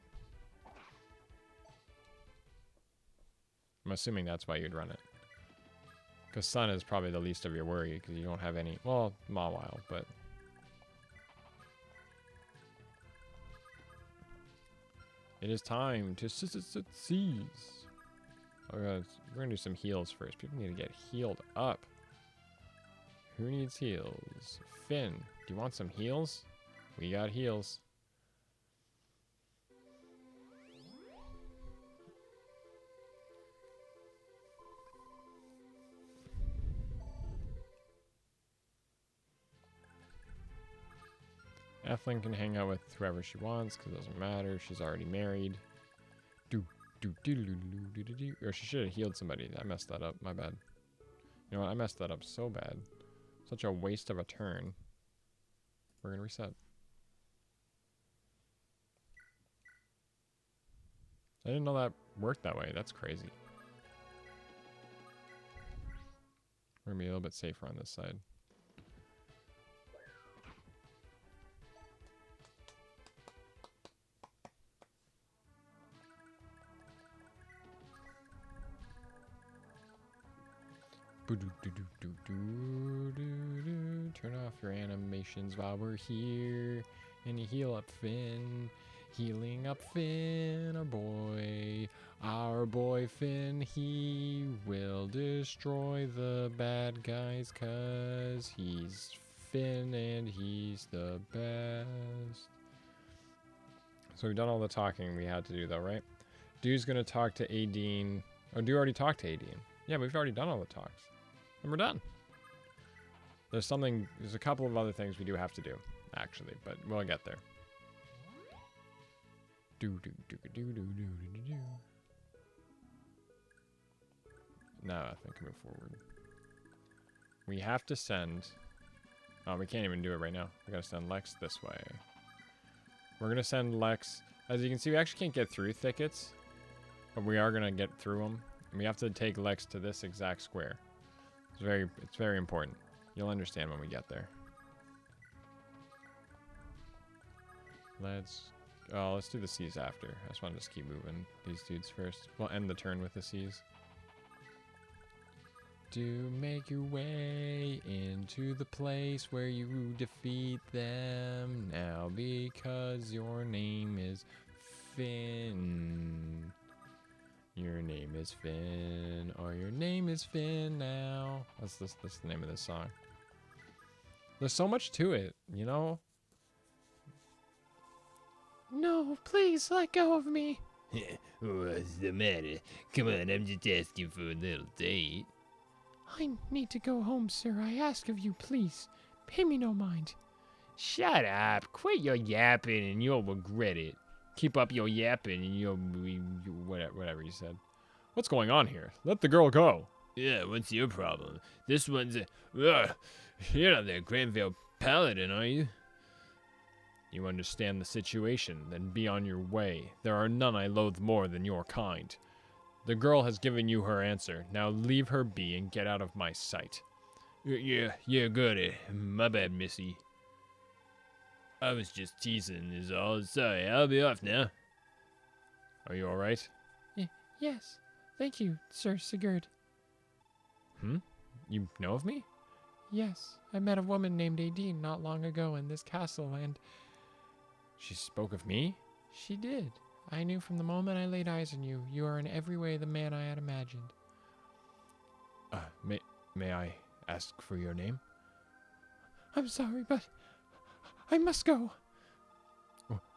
I'm assuming that's why you'd run it. Because Sun is probably the least of your worry, because you don't have any, well, Mawile, but... It is time to seize. Oh, God, we're going to do some heals first. People need to get healed up. Who needs heals? Finn, do you want some heals? We got heals. Ethelyn can hang out with whoever she wants because it doesn't matter. She's already married. Or she should have healed somebody. I messed that up. My bad. You know what? I messed that up so bad. Such a waste of a turn. We're going to reset. I didn't know that worked that way. That's crazy. We're going to be a little bit safer on this side. Turn off your animations while we're here. And you heal up Finn. Healing up Finn, our boy Finn, he will destroy the bad guys 'cause he's Finn and he's the best. So we've done all the talking we had to do though, right? Dude's gonna talk to Adine. Oh, Dude already talked to Adine. Yeah, we've already done all the talks. And we're done. There's a couple of other things we do have to do, actually, but we'll get there. Now I think move forward. We have to send... Oh, we can't even do it right now. We gotta send Lex this way. We're gonna send Lex... As you can see, we actually can't get through thickets. But we are gonna get through them. And we have to take Lex to this exact square. It's very important. You'll understand when we get there. Let's do the C's after. I just want to just keep moving these dudes first. We'll end the turn with the C's. Do make your way into the place where you defeat them now because your name is Finn. Your name is Finn, or your name is Finn now. That's the name of this song. There's so much to it, you know? No, please let go of me. What's the matter? Come on, I'm just asking for a little date. I need to go home, sir. I ask of you, please. Pay me no mind. Shut up. Quit your yapping and you'll regret it. Keep up your yapping and you'll... Whatever you said. What's going on here? Let the girl go. Yeah, what's your problem? This one's a... You're not the Granville Paladin, are you? You understand the situation, then be on your way. There are none I loathe more than your kind. The girl has given you her answer. Now leave her be and get out of my sight. Yeah, got it. My bad, missy. I was just teasing is all. Sorry, I'll be off now. Are you alright? Yes. Thank you, Sir Sigurd. You know of me? Yes. I met a woman named Adine not long ago in this castle, and... She spoke of me? She did. I knew from the moment I laid eyes on you, you are in every way the man I had imagined. May I ask for your name? I'm sorry, but I must go.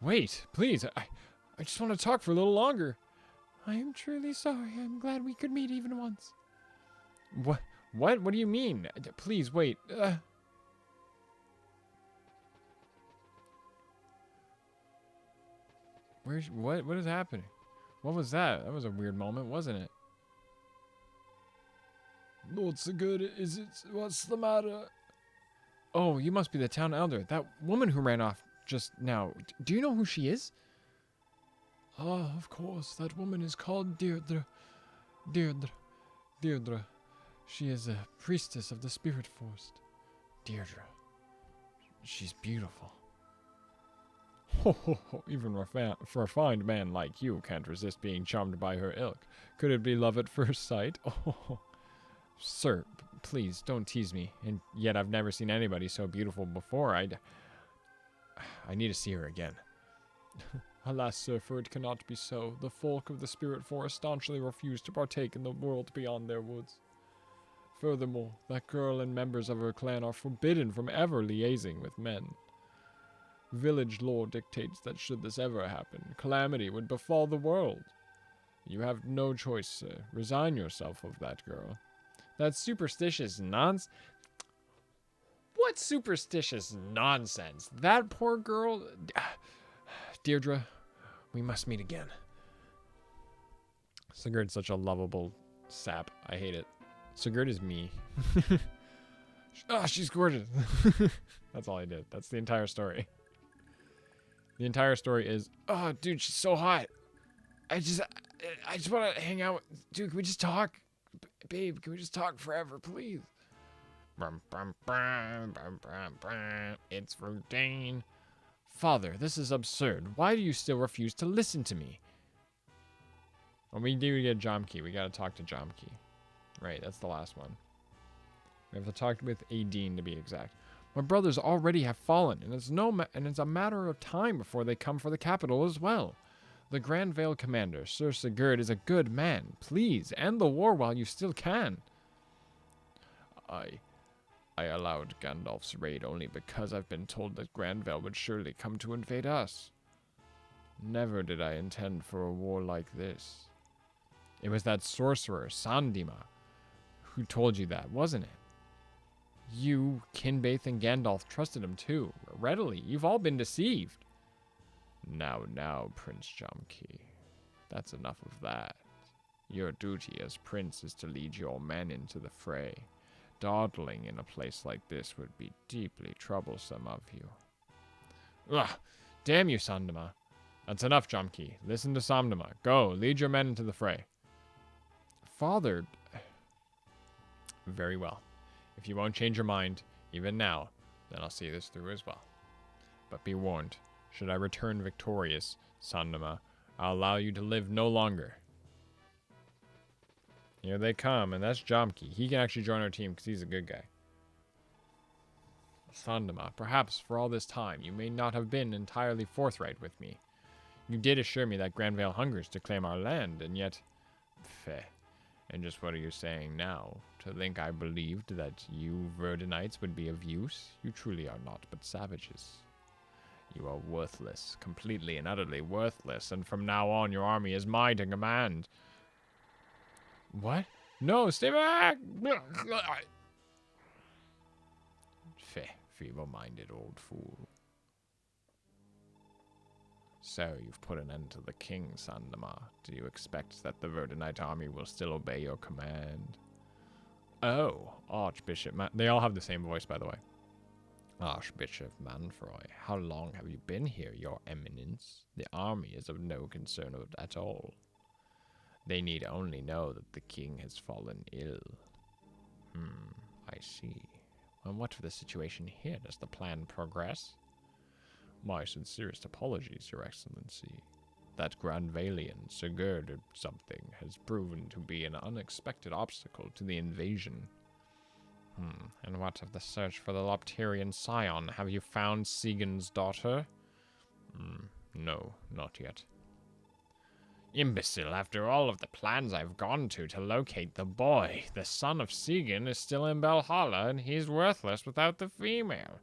Wait, please. I just want to talk for a little longer. I am truly sorry. I'm glad we could meet even once. What? What do you mean? Please, wait. What is happening? What was that? That was a weird moment, wasn't it? Lord Sigurd, is it... What's the matter? Oh, you must be the town elder. That woman who ran off just now. Do you know who she is? Ah, of course. That woman is called Deirdre. Deirdre. She is a priestess of the Spirit Forest. Deirdre. She's beautiful. Ho, even a refined man like you can't resist being charmed by her ilk. Could it be love at first sight? Oh, sir, please don't tease me. And yet I've never seen anybody so beautiful before. I need to see her again. Alas, sir, for it cannot be so. The folk of the Spirit Forest staunchly refuse to partake in the world beyond their woods. Furthermore, that girl and members of her clan are forbidden from ever liaising with men. Village lore dictates that should this ever happen, calamity would befall the world. You have no choice, sir. Resign yourself of that girl. That's superstitious nonsense. What superstitious nonsense? That poor girl... Deirdre, we must meet again. Sigurd's such a lovable sap. I hate it. Sigurd is me. Oh, she's gorgeous. That's all I did. That's the entire story. The entire story is, oh, dude, she's so hot. I just want to hang out. Dude, can we just talk? Babe, can we just talk forever, please? It's routine. Father, this is absurd. Why do you still refuse to listen to me? When we do get Jomki, we gotta talk to Jomki. Right, that's the last one. We have to talk with Adine to be exact. My brothers already have fallen, and it's a matter of time before they come for the capital as well. The Grand Vale commander, Sir Sigurd, is a good man. Please, end the war while you still can. I allowed Gandalf's raid only because I've been told that Grand Vale would surely come to invade us. Never did I intend for a war like this. It was that sorcerer, Sandima, who told you that, wasn't it? You, Kinbaith, and Gandalf trusted him too. Readily. You've all been deceived. Now, Prince Jomki. That's enough of that. Your duty as prince is to lead your men into the fray. Dawdling in a place like this would be deeply troublesome of you. Ugh! Damn you, Sandima. That's enough, Jomki. Listen to Samdama. Go, lead your men into the fray. Father... Very well. If you won't change your mind, even now, then I'll see this through as well. But be warned, should I return victorious, Sandama, I'll allow you to live no longer. Here they come, and that's Jomki. He can actually join our team because he's a good guy. Sandama, perhaps for all this time, you may not have been entirely forthright with me. You did assure me that Grand Vale hungers to claim our land, and yet... Feh. And just what are you saying now? To think I believed that you Verdanites would be of use? You truly are not but savages. You are worthless, completely and utterly worthless, and from now on your army is mine to command. What? No, stay back! Feh, feeble-minded old fool. So, you've put an end to the king, Sandama. Do you expect that the Verdanite army will still obey your command? Oh, Archbishop they all have the same voice, by the way. Archbishop Manfroy, how long have you been here, your eminence? The army is of no concern at all. They need only know that the king has fallen ill. I see. And what of the situation here? Does the plan progress? My sincerest apologies, Your Excellency. That Grand Valian, Sigurd or something, has proven to be an unexpected obstacle to the invasion. And what of the search for the Loptirian scion? Have you found Sigen's daughter? No, not yet. Imbecile, after all of the plans I've gone to locate the boy. The son of Sigen is still in Valhalla, and he's worthless without the female.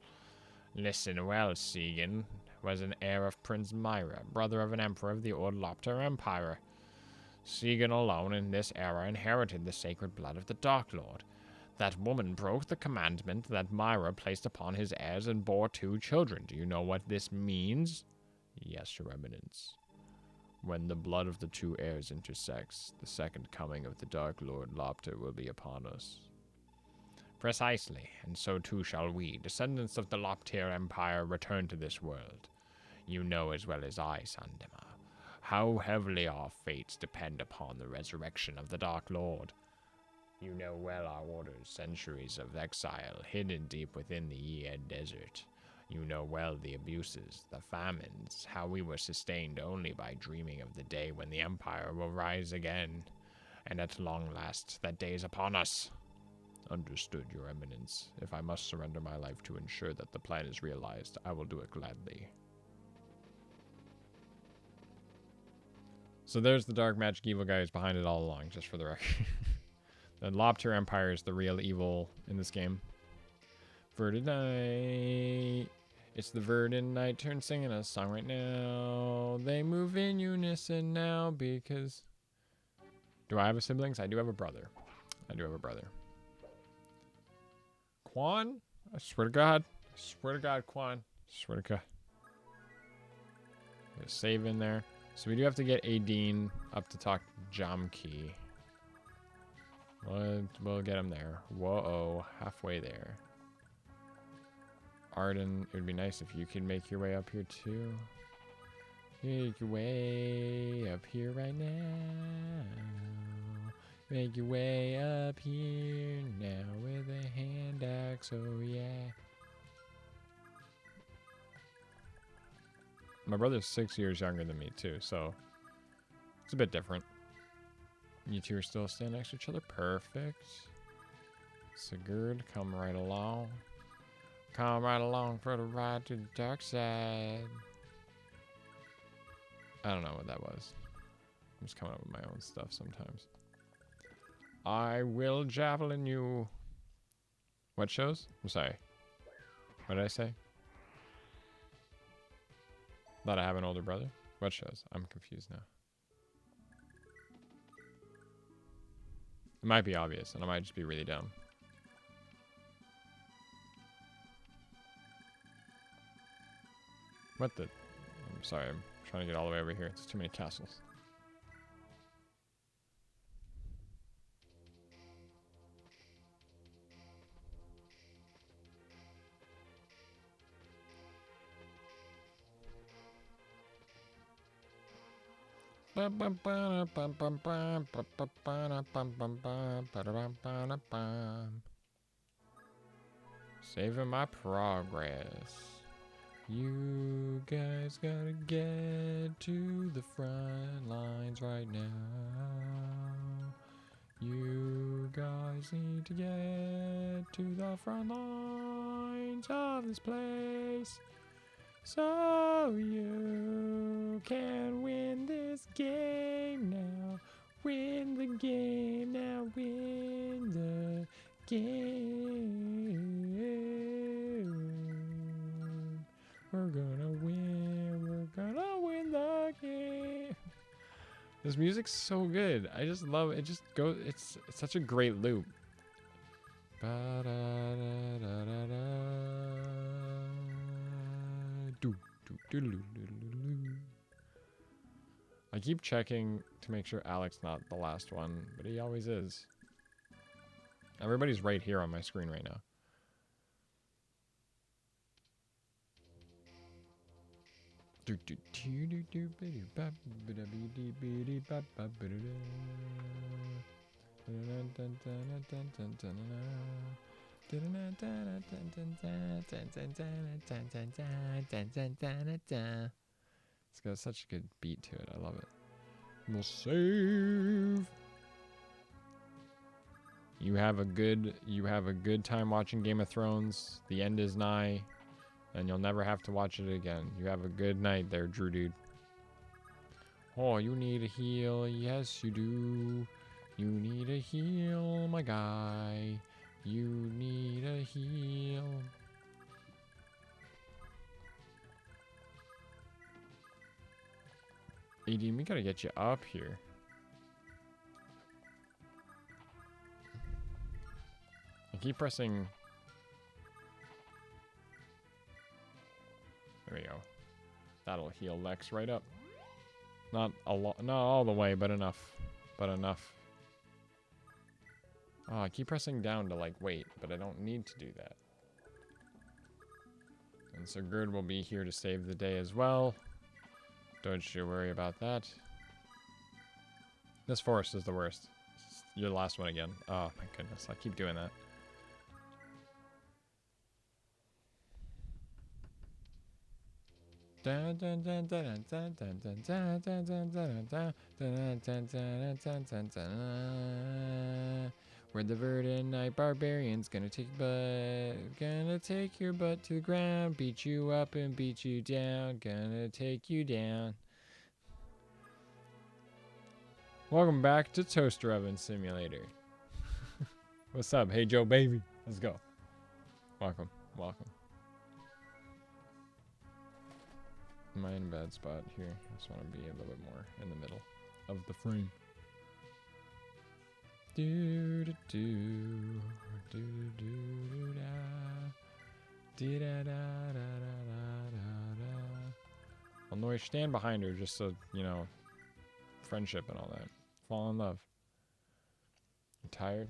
Listen well, Sigen was an heir of Prince Myra, brother of an emperor of the old Lopter Empire. Sigen alone in this era inherited the sacred blood of the Dark Lord. That woman broke the commandment that Myra placed upon his heirs and bore 2 children. Do you know what this means? Yes, Your Eminence. When the blood of the 2 heirs intersects, the second coming of the Dark Lord Lopter will be upon us. Precisely, and so too shall we, descendants of the Loptir Empire, return to this world. You know as well as I, Sandema, how heavily our fates depend upon the resurrection of the Dark Lord. You know well our order's centuries of exile hidden deep within the Yead Desert. You know well the abuses, the famines, how we were sustained only by dreaming of the day when the Empire will rise again. And at long last, that day is upon us. Understood, Your Eminence. If I must surrender my life to ensure that the plan is realized, I will do it gladly. So there's the dark magic evil guy who's behind it all along, just for the record. The Lopter Empire is the real evil in this game. Verdant. It's the Verdant turn singing a song right now. They move in unison now because... Do I have a siblings? I do have a brother. Quan? I swear to God. Quan. Swear to God. There's a save in there. So we do have to get Adine up to talk to Jomki. We'll get him there. Whoa, halfway there. Arden, it would be nice if you could make your way up here too. Make your way up here right now. Make your way up here now with a hand axe, oh yeah. My brother's 6 years younger than me too, so it's a bit different. You two are still standing next to each other. Perfect. Sigurd, come right along. Come right along for the ride to the dark side. I don't know what that was. I'm just coming up with my own stuff sometimes. I will javelin you. What shows? I'm sorry. What did I say? Thought I have an older brother? What shows? I'm confused now. It might be obvious, and I might just be really dumb. What the? I'm sorry, I'm trying to get all the way over here. It's too many castles. Saving my progress. You guys gotta get to the front lines right now. You guys need to get to the front lines of this place, so you can win this game now. Win the game now. Win the game. We're gonna win. We're gonna win the game. This music's so good. I just love it. It just goes. It's such a great loop. I keep checking to make sure Alec's not the last one, but he always is. Everybody's right here on my screen right now. It's got such a good beat to it. I love it. We'll save. You have a good time watching Game of Thrones. The end is nigh, and you'll never have to watch it again. You have a good night there, Drew Dude. Oh, you need a heal. Yes, you do. You need a heal, my guy. You need a heal. Aideen, we gotta get you up here. I keep pressing. There we go. That'll heal Lex right up. Not a lot, not all the way, but enough. But enough. Oh, I keep pressing down to like wait, but I don't need to do that. And Sigurd will be here to save the day as well. Don't you worry about that. This forest is the worst. You're the last one again. Oh my goodness, I keep doing that. We're the Verdant Knight Barbarians, gonna take your butt to the ground, beat you up and beat you down, gonna take you down. Welcome back to Toaster Oven Simulator. What's up? Hey Joe baby, let's go. Welcome, welcome. Am I in a bad spot here? I just want to be a little bit more in the middle of the frame. Do do do do do do da da da da da da. Well, Noy, stand behind her just so you know, friendship and all that. Fall in love. You tired?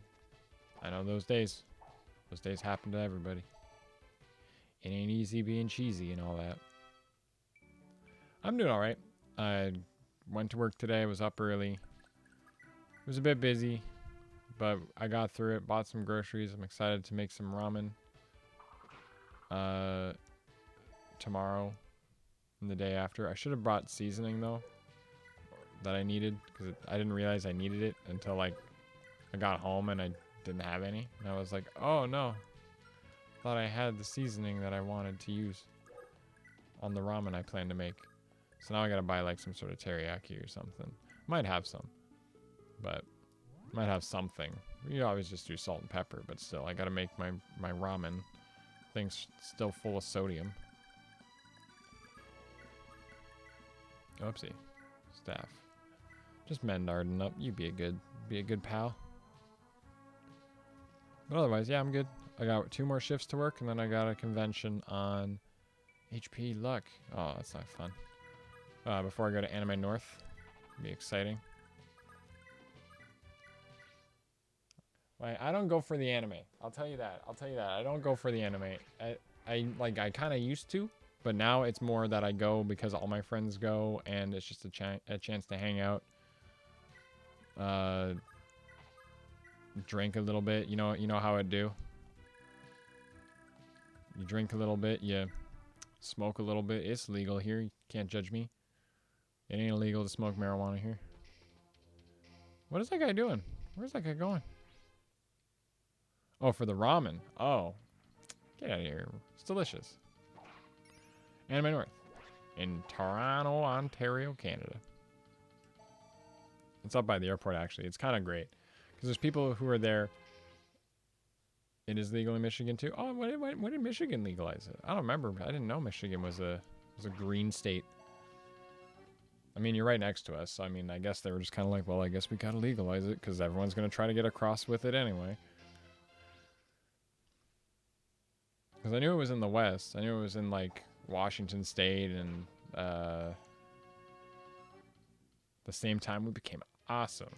I know those days. Those days happen to everybody. It ain't easy being cheesy and all that. I'm doing all right. I went to work today. I was up early. It was a bit busy, but I got through it. Bought some groceries. I'm excited to make some ramen tomorrow and the day after. I should have brought seasoning though that I needed because I didn't realize I needed it until like I got home and I didn't have any. And I was like, oh no. Thought I had the seasoning that I wanted to use on the ramen I plan to make. So now I gotta buy like some sort of teriyaki or something. Might have some, but might have something. You always just do salt and pepper, but still, I gotta make my ramen. Thing's still full of sodium. Oopsie, staff. Just mend Arden up. You be a good pal. But otherwise, yeah, I'm good. I got 2 more shifts to work, and then I got a convention on HP Luck. Oh, that's not fun. Before I go to Anime North. It'll be exciting. I don't go for the anime. I'll tell you that. I don't go for the anime. I kind of used to, but now it's more that I go because all my friends go, and it's just a chance to hang out. Drink a little bit. You know how I do. You drink a little bit, you smoke a little bit. It's legal here. You can't judge me. It ain't illegal to smoke marijuana here. What is that guy doing? Where's that guy going? Oh, for the ramen. Oh. Get out of here. It's delicious. Anime North. In Toronto, Ontario, Canada. It's up by the airport, actually. It's kind of great. Because there's people who are there. It is legal in Michigan too. Oh, when did Michigan legalize it? I don't remember. I didn't know Michigan was a green state. I mean, you're right next to us. So, I mean, I guess they were just kind of like, well, I guess we gotta legalize it because everyone's gonna try to get across with it anyway. Because I knew it was in the West. I knew it was in like Washington State and the same time we became awesome.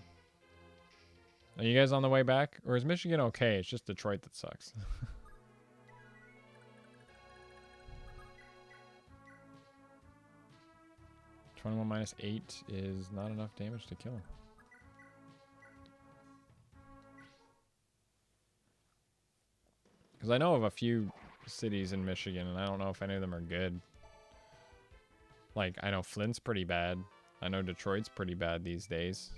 Are you guys on the way back? Or is Michigan okay? It's just Detroit that sucks. 21 minus 8 is not enough damage to kill him. Because I know of a few cities in Michigan, and I don't know if any of them are good. Like, I know Flint's pretty bad. I know Detroit's pretty bad these days.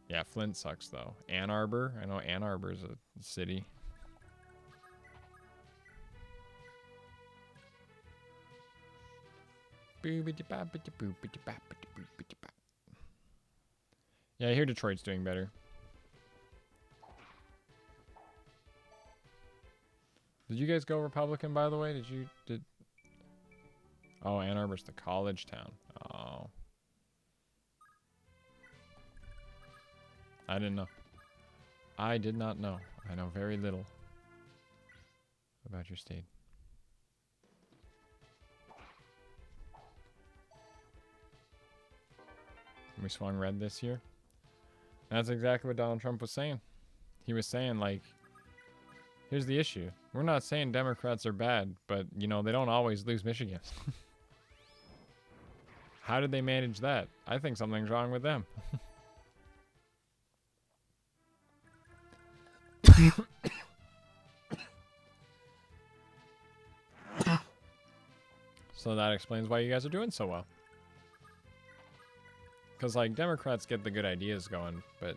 Yeah, Flint sucks, though. Ann Arbor. I know Ann Arbor's a city. Yeah, I hear Detroit's doing better. Did you guys go Republican, by the way? Did... Oh, Ann Arbor's the college town. Oh. I didn't know. I did not know. I know very little about your state. We swung red this year. That's exactly what Donald Trump was saying. He was saying, like, here's the issue. We're not saying Democrats are bad, but, you know, they don't always lose Michigan. How did they manage that? I think something's wrong with them. So that explains why you guys are doing so well. Because, like, Democrats get the good ideas going, but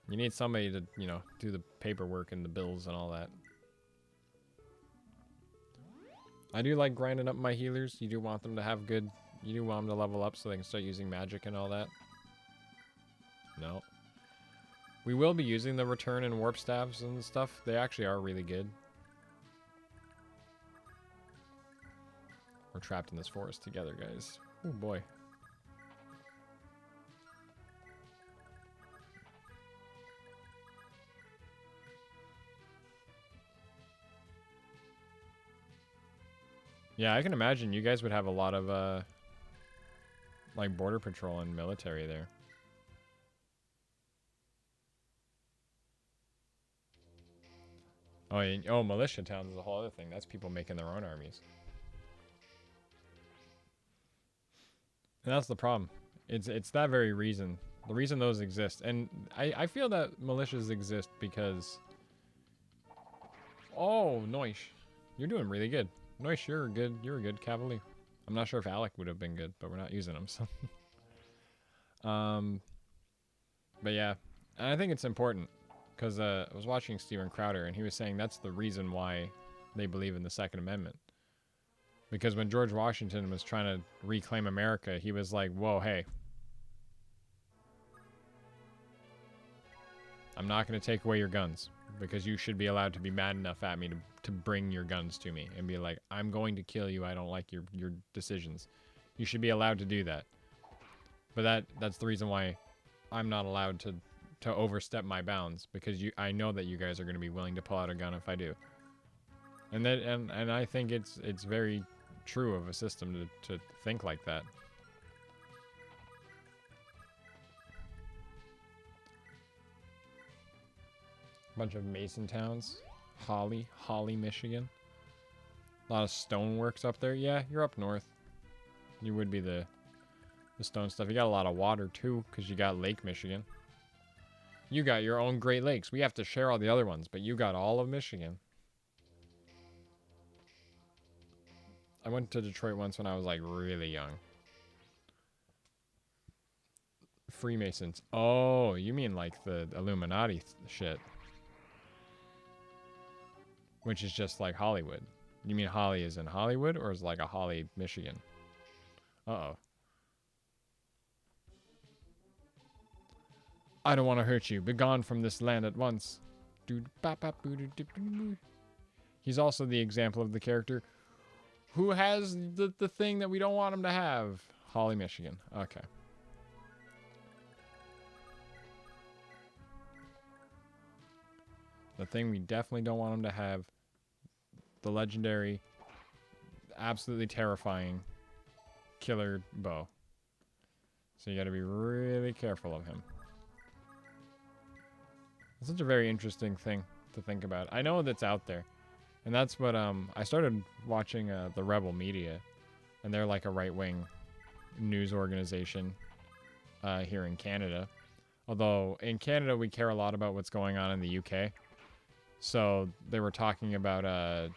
you need somebody to, you know, do the paperwork and the bills and all that. I do like grinding up my healers. You do want them to have good... You do want them to level up so they can start using magic and all that. No. We will be using the return and warp staves and stuff. They actually are really good. We're trapped in this forest together, guys. Oh boy. Yeah, I can imagine you guys would have a lot of, like, border patrol and military there. Oh, and, oh, militia towns is a whole other thing. That's people making their own armies. And that's the problem. It's that very reason. The reason those exist. And I feel that militias exist because... Oh, Noish. You're doing really good. Noish, you're a good cavalier. I'm not sure if Alec would have been good, but we're not using him, so... But yeah. And I think it's important. Because I was watching Steven Crowder, and he was saying that's the reason why they believe in the Second Amendment. Because when George Washington was trying to reclaim America, he was like, whoa, hey. I'm not going to take away your guns. Because you should be allowed to be mad enough at me to bring your guns to me. And be like, I'm going to kill you. I don't like your decisions. You should be allowed to do that. But that's the reason why I'm not allowed to overstep my bounds, because I know that you guys are going to be willing to pull out a gun if I do. And I think it's very true of a system to think like that. Bunch of Mason towns. Holly, Michigan. A lot of stoneworks up there. Yeah, you're up north. You would be the stone stuff. You got a lot of water too, because you got Lake Michigan. You got your own Great Lakes. We have to share all the other ones, but you got all of Michigan. I went to Detroit once when I was like really young. Freemasons. Oh, you mean like the Illuminati shit. Which is just like Hollywood. You mean Holly is in Hollywood, or is like a Holly, Michigan? Uh-oh. I don't want to hurt you. Begone from this land at once. He's also the example of the character who has the thing that we don't want him to have. Holly, Michigan. Okay. The thing we definitely don't want him to have. The legendary, absolutely terrifying killer bow. So you got to be really careful of him. It's such a very interesting thing to think about. I know that's out there. And that's what, I started watching the Rebel Media. And they're like a right-wing news organization here in Canada. Although, in Canada, we care a lot about what's going on in the UK. So, they were talking about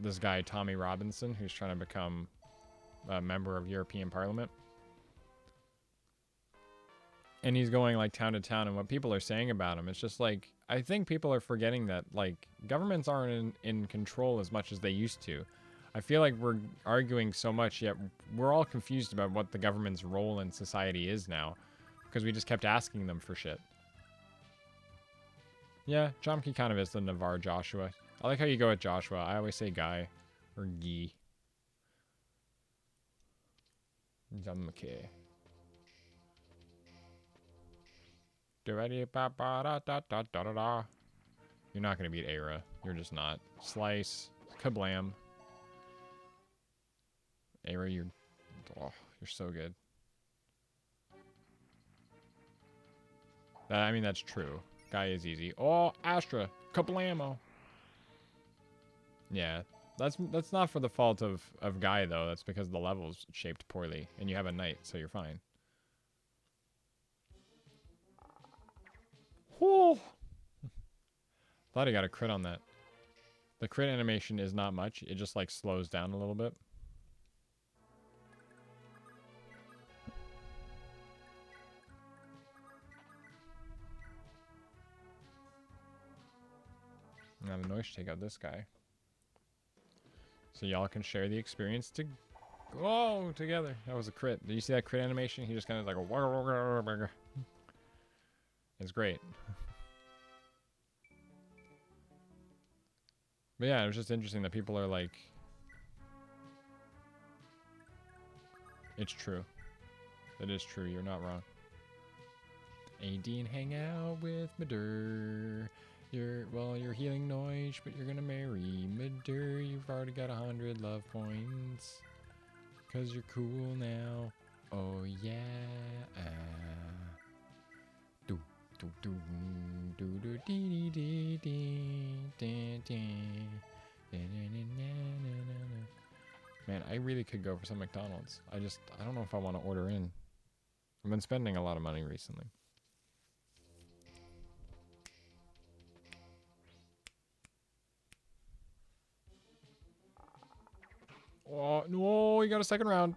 this guy, Tommy Robinson, who's trying to become a member of European Parliament. And he's going like town to town, and what people are saying about him, it's just like, I think people are forgetting that like governments aren't in control as much as they used to. I feel like we're arguing so much, yet we're all confused about what the government's role in society is now, because we just kept asking them for shit. Yeah, Chomsky kind of is the Navarre Joshua. I like how you go with Joshua. I always say Guy or Guy. Chomsky. You're not going to beat Era. You're just not. Slice. Kablam. Era, you're so good. I mean, that's true. Guy is easy. Oh, Astra. Kablamo. Yeah. That's not for the fault of Guy, though. That's because the level's shaped poorly. And you have a knight, so you're fine. Whew. Thought I got a crit on that. The crit animation is not much. It just like slows down a little bit. Now the noise take out this guy. So y'all can share the experience to go together. That was a crit. Did you see that crit animation? He just kind of like a... It's great. But yeah, it was just interesting that people are like... It's true. It is true. You're not wrong. Aideen, hang out with Madur. You're healing noise, but you're gonna marry Madur. You've already got 100 love points. 'Cause you're cool now. Oh yeah. Man, I really could go for some McDonald's. I don't know if I want to order in. I've been spending a lot of money recently. Oh, no, you got a second round.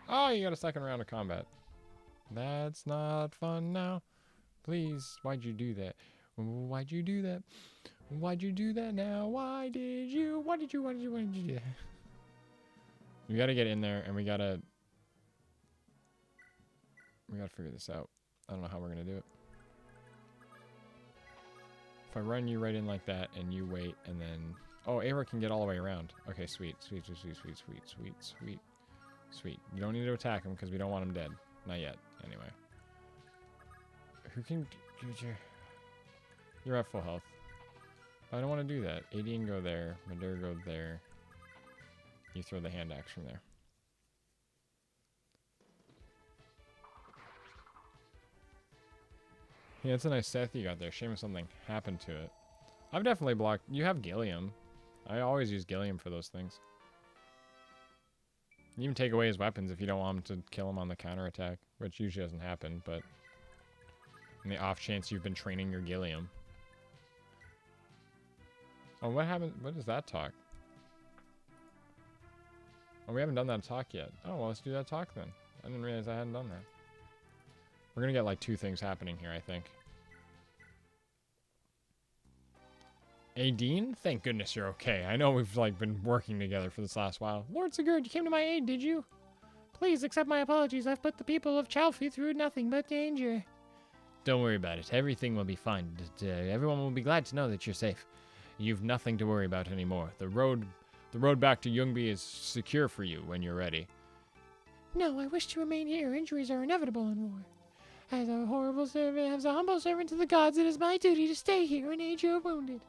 Oh, you got a second round of combat. That's not fun now. Please, why'd you do that? Why'd you do that? Why'd you do that now? Why did you do that? We gotta get in there and we gotta figure this out. I don't know how we're gonna do it. If I run you right in like that and you wait and then... Oh, Ava can get all the way around. Okay, sweet. Sweet. You don't need to attack him because we don't want him dead. Not yet, anyway. Who can... You're at full health. I don't want to do that. Adian go there. Madur go there. You throw the hand axe from there. Yeah, it's a nice Seth you got there. Shame if something happened to it. I've definitely blocked... You have Gilliam. I always use Gilliam for those things. You even take away his weapons if you don't want him to kill him on the counterattack, which usually doesn't happen, but in the off chance you've been training your Gilliam. Oh, what happened? What is that talk? Oh, we haven't done that talk yet. Oh, well, let's do that talk then. I didn't realize I hadn't done that. We're gonna get like 2 things happening here, I think. Aideen? Thank goodness you're okay. I know we've like been working together for this last while. Lord Sigurd, you came to my aid, did you? Please accept my apologies. I've put the people of Chalfie through nothing but danger. Don't worry about it. Everything will be fine. Everyone will be glad to know that you're safe. You've nothing to worry about anymore. The road back to Ljungby is secure for you when you're ready. No, I wish to remain here. Injuries are inevitable in war. As a humble servant to the gods, it is my duty to stay here and aid your wounded.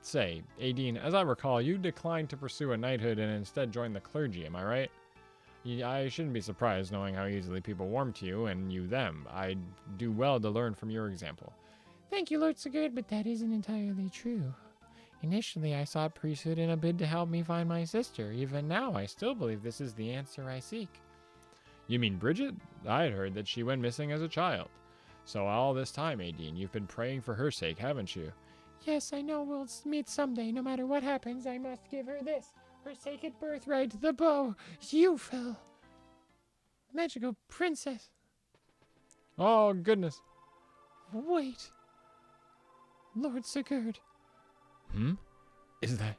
Say, Aideen, as I recall, you declined to pursue a knighthood and instead joined the clergy, am I right? I shouldn't be surprised knowing how easily people warm to you and you them. I'd do well to learn from your example. Thank you, Lord Sigurd, but that isn't entirely true. Initially, I sought priesthood in a bid to help me find my sister. Even now, I still believe this is the answer I seek. You mean Bridget? I had heard that she went missing as a child. So all this time, Aideen, you've been praying for her sake, haven't you? Yes, I know we'll meet someday. No matter what happens, I must give her this. Her sacred birthright, the bow. You fell. Magical princess. Oh, goodness. Wait. Lord Sigurd. Is that...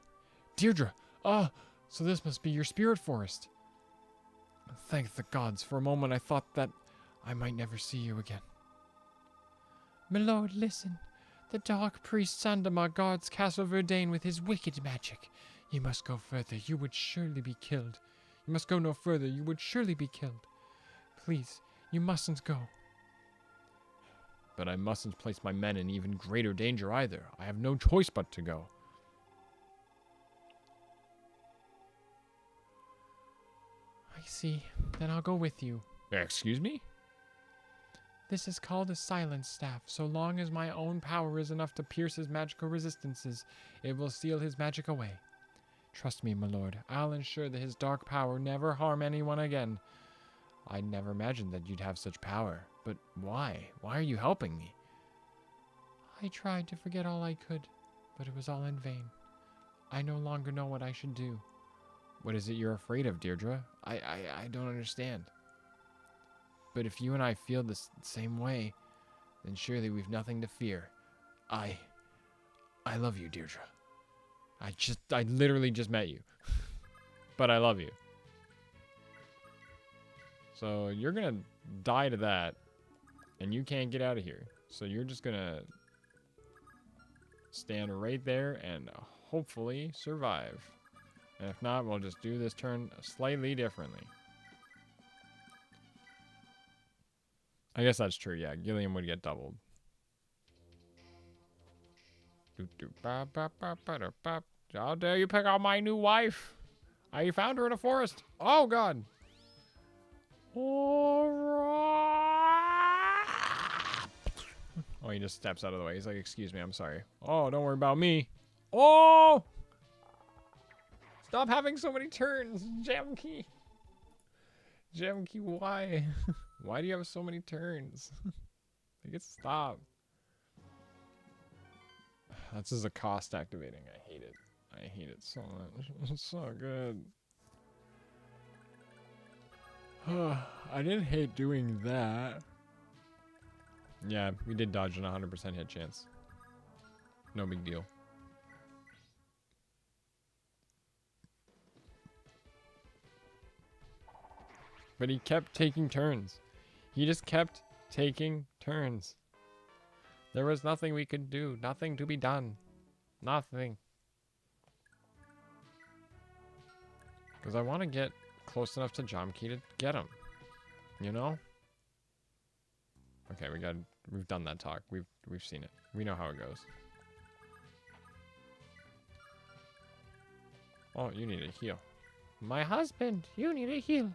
Deirdre! Ah, so this must be your spirit forest. Thank the gods. For a moment I thought that I might never see you again. My lord, listen. The dark priest Sandamar guards Castle Verdane with his wicked magic. You must go further. You would surely be killed. You must go no further. You would surely be killed. Please, you mustn't go. But I mustn't place my men in even greater danger either. I have no choice but to go. I see. Then I'll go with you. Excuse me? This is called a silence staff. So long as my own power is enough to pierce his magical resistances, it will steal his magic away. Trust me, my lord. I'll ensure that his dark power never harm anyone again. I never imagined that you'd have such power. But why? Why are you helping me? I tried to forget all I could, but it was all in vain. I no longer know what I should do. What is it you're afraid of, Deirdre? I don't understand. But if you and I feel the same way, then surely we've nothing to fear. I love you, Deirdre. I literally just met you. But I love you. So you're gonna die to that, and you can't get out of here. So you're just gonna stand right there and hopefully survive. And if not, we'll just do this turn slightly differently. I guess that's true, yeah. Gilliam would get doubled. How dare you pick out my new wife? I found her in a forest. Oh, God. Oh, he just steps out of the way. He's like, excuse me, I'm sorry. Oh, don't worry about me. Oh! Stop having so many turns, Gem Key. Gem Key, why? Why do you have so many turns? Make it stop. This is a cost activating. I hate it. I hate it so much. It's so good. I didn't hate doing that. Yeah, we did dodge an 100% hit chance. No big deal. But he kept taking turns. He just kept taking turns. There was nothing we could do. Nothing to be done. Nothing. Because I want to get close enough to Jomkey to get him. You know? Okay, we've done that talk. We've seen it. We know how it goes. Oh, you need a heal. My husband, you need a heal.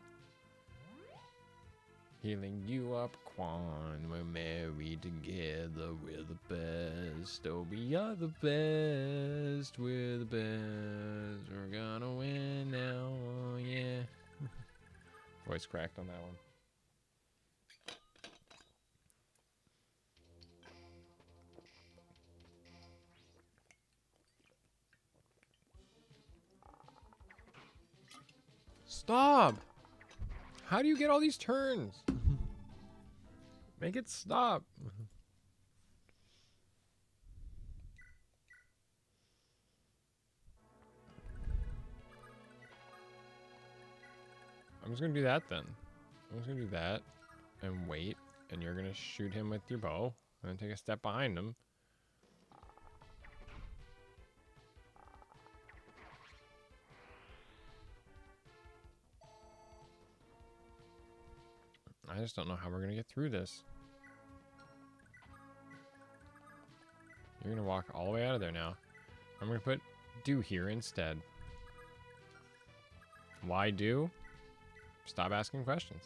Healing you up, Quan. We're married together. We're the best. Oh, we are the best. We're the best. We're gonna win now. Oh, yeah. Voice cracked on that one. Stop! How do you get all these turns? Make it stop. I'm just gonna do that then. I'm just gonna do that and wait, and you're gonna shoot him with your bow and then take a step behind him. I just don't know how we're gonna get through this. You're gonna walk all the way out of there now. I'm gonna put do here instead. Why do? Stop asking questions.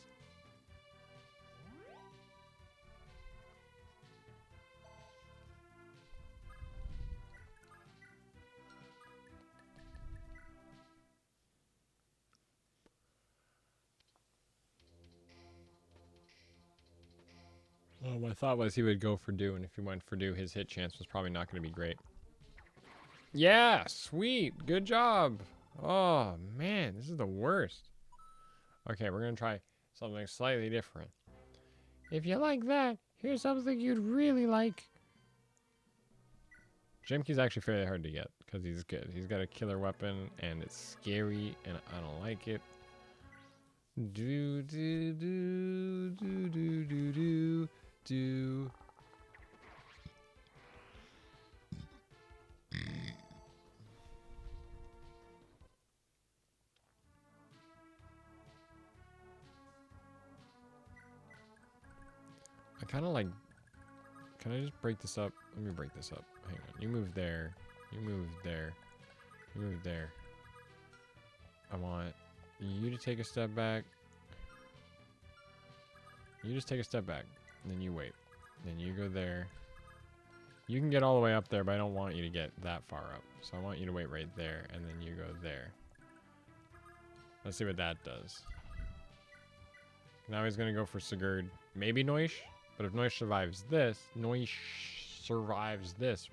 Oh, my thought was he would go for do, and if he went for do, his hit chance was probably not going to be great. Yeah, sweet. Good job. Oh, man, this is the worst. Okay, we're going to try something slightly different. If you like that, here's something you'd really like. Jimkey's actually fairly hard to get, because he's good. He's got a killer weapon, and it's scary, and I don't like it. Do, do, do, do, do, do, do. Do I kind of like, can I just break this up? Let me break this up. Hang on. You move there. You move there. You move there. I want you to take a step back. You just take a step back. And then you wait. Then you go there. You can get all the way up there, but I don't want you to get that far up. So I want you to wait right there, and then you go there. Let's see what that does. Now he's going to go for Sigurd. Maybe Noish, but if Noish survives this,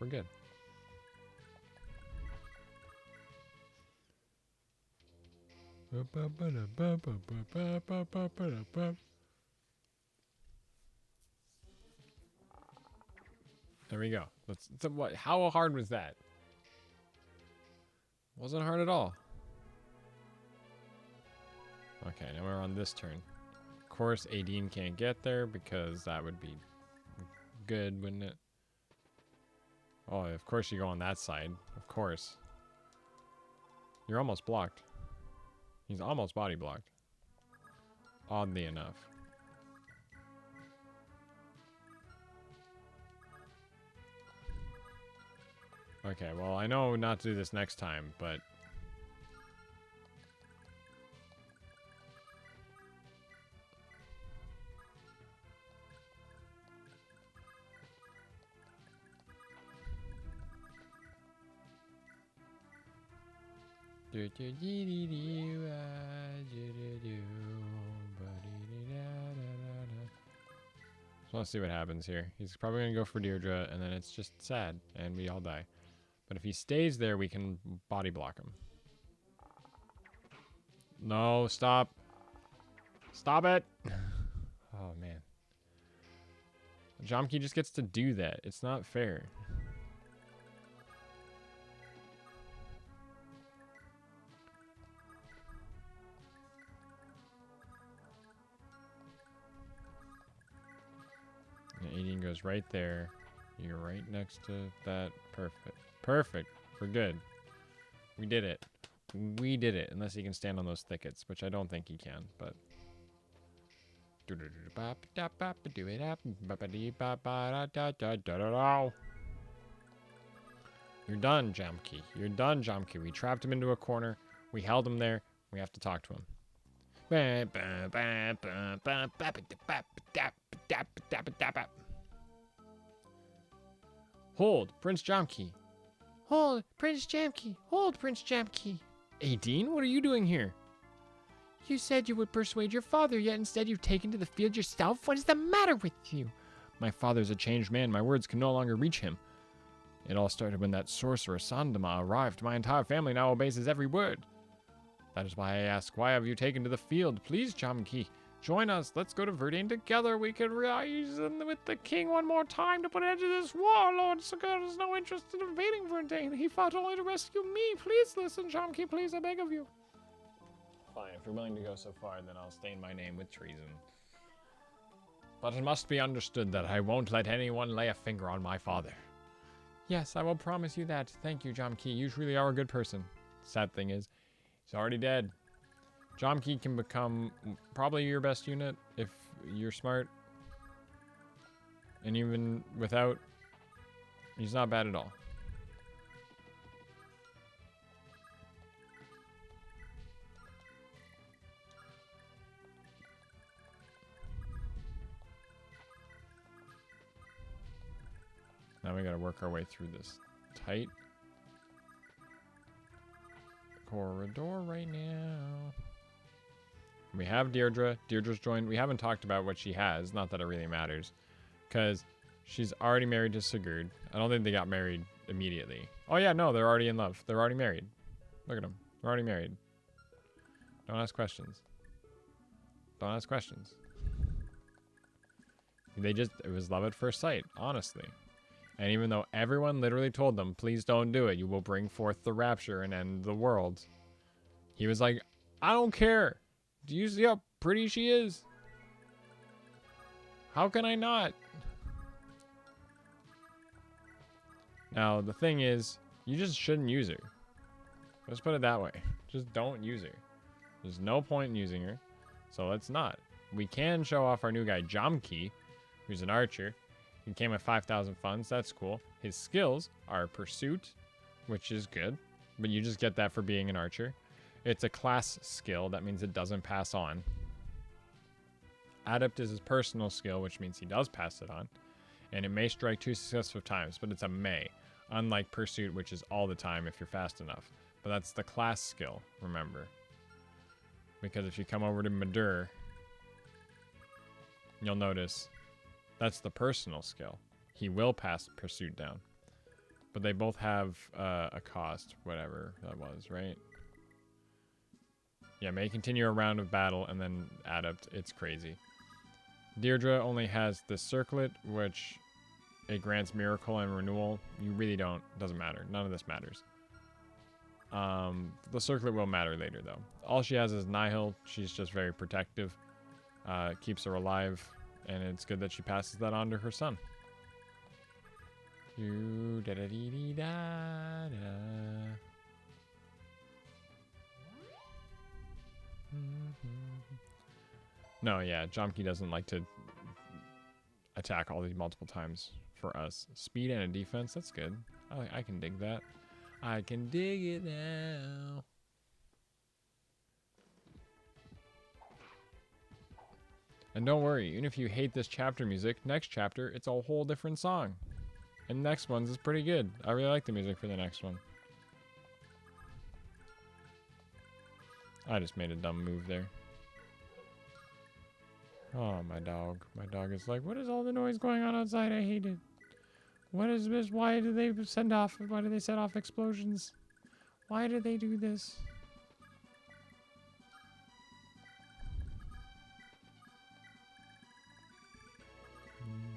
we're good. There we go. So what? How hard was that? Wasn't hard at all. Okay, now we're on this turn. Of course, Adine can't get there because that would be good, wouldn't it? Oh, of course you go on that side. Of course. You're almost blocked. He's almost body blocked. Oddly enough. Okay, well, I know not to do this next time, but... Just want to see what happens here. He's probably going to go for Deirdre, and then it's just sad, and we all die. But if he stays there, we can body block him. No, stop. Stop it. Oh, man. Jomki just gets to do that. It's not fair. And 18 goes right there. You're right next to that. Perfect. Perfect. We're good. We did it. We did it. Unless he can stand on those thickets, which I don't think he can, but... You're done, Jomki. You're done, Jomki. We trapped him into a corner. We held him there. We have to talk to him. Hold, Prince Jomki. Hold, Prince Jamke. Hold, Prince Jamke. 18? What are you doing here? You said you would persuade your father, yet instead you've taken to the field yourself? What is the matter with you? My father's a changed man. My words can no longer reach him. It all started when that sorcerer Sandama arrived. My entire family now obeys his every word. That is why I ask, why have you taken to the field? Please, Jomki, join us. Let's go to Verdane together. We can rise with the king one more time to put an end to this war. Lord Sagar has no interest in invading Verdane. He fought only to rescue me. Please listen, Jomki, please, I beg of you. Fine, if you're willing to go so far, then I'll stain my name with treason. But it must be understood that I won't let anyone lay a finger on my father. Yes, I will promise you that. Thank you, Jomki. You truly are a good person. Sad thing is, he's already dead. Jomki can become probably your best unit if you're smart. And even without, he's not bad at all. Now we gotta work our way through this tight corridor right now. We have Deirdre. Deirdre's joined. We haven't talked about what she has. Not that it really matters. Because she's already married to Sigurd. I don't think they got married immediately. Oh yeah, no, they're already in love. They're already married. Look at them. They're already married. Don't ask questions. Don't ask questions. It was love at first sight, honestly. And even though everyone literally told them, please don't do it, you will bring forth the rapture and end the world. He was like, I don't care. Do you see how pretty she is? How can I not? Now, the thing is, you just shouldn't use her. Let's put it that way. Just don't use her. There's no point in using her. So let's not. We can show off our new guy, Jomki, who's an archer. He came with 5,000 funds. That's cool. His skills are Pursuit, which is good. But you just get that for being an archer. It's a class skill. That means it doesn't pass on. Adept is his personal skill, which means he does pass it on. And it may strike 2 successive times, but it's a may. Unlike Pursuit, which is all the time if you're fast enough. But that's the class skill, remember. Because if you come over to Madur, you'll notice that's the personal skill. He will pass Pursuit down. But they both have a cost, whatever that was, right? Yeah, may continue a round of battle and then Adept. It's crazy. Deirdre only has the Circlet, which it grants Miracle and Renewal. You really don't. Doesn't matter. None of this matters. The Circlet will matter later, though. All she has is Nihil. She's just very protective. Keeps her alive. And it's good that she passes that on to her son. No, yeah, Jomki doesn't like to attack all these multiple times for us. Speed and a defense, that's good. I can dig that. I can dig it now. And don't worry, even if you hate this chapter music, next chapter, it's a whole different song. And the next one's is pretty good. I really like the music for the next one. I just made a dumb move there. Oh, my dog. My dog is like, what is all the noise going on outside? I hate it. What is this? Why do they set off explosions? Why did they do this?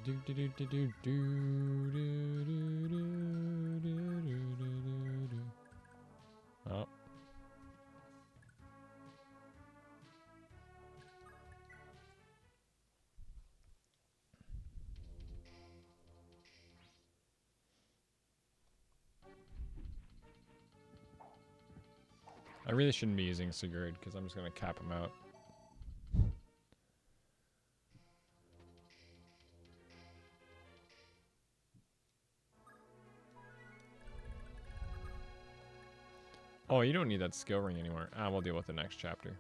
Do do do do do do do do do do do do do. Oh. I really shouldn't be using Sigurd because I'm just going to cap him out. Oh, you don't need that skill ring anymore. Ah, we'll deal with the next chapter.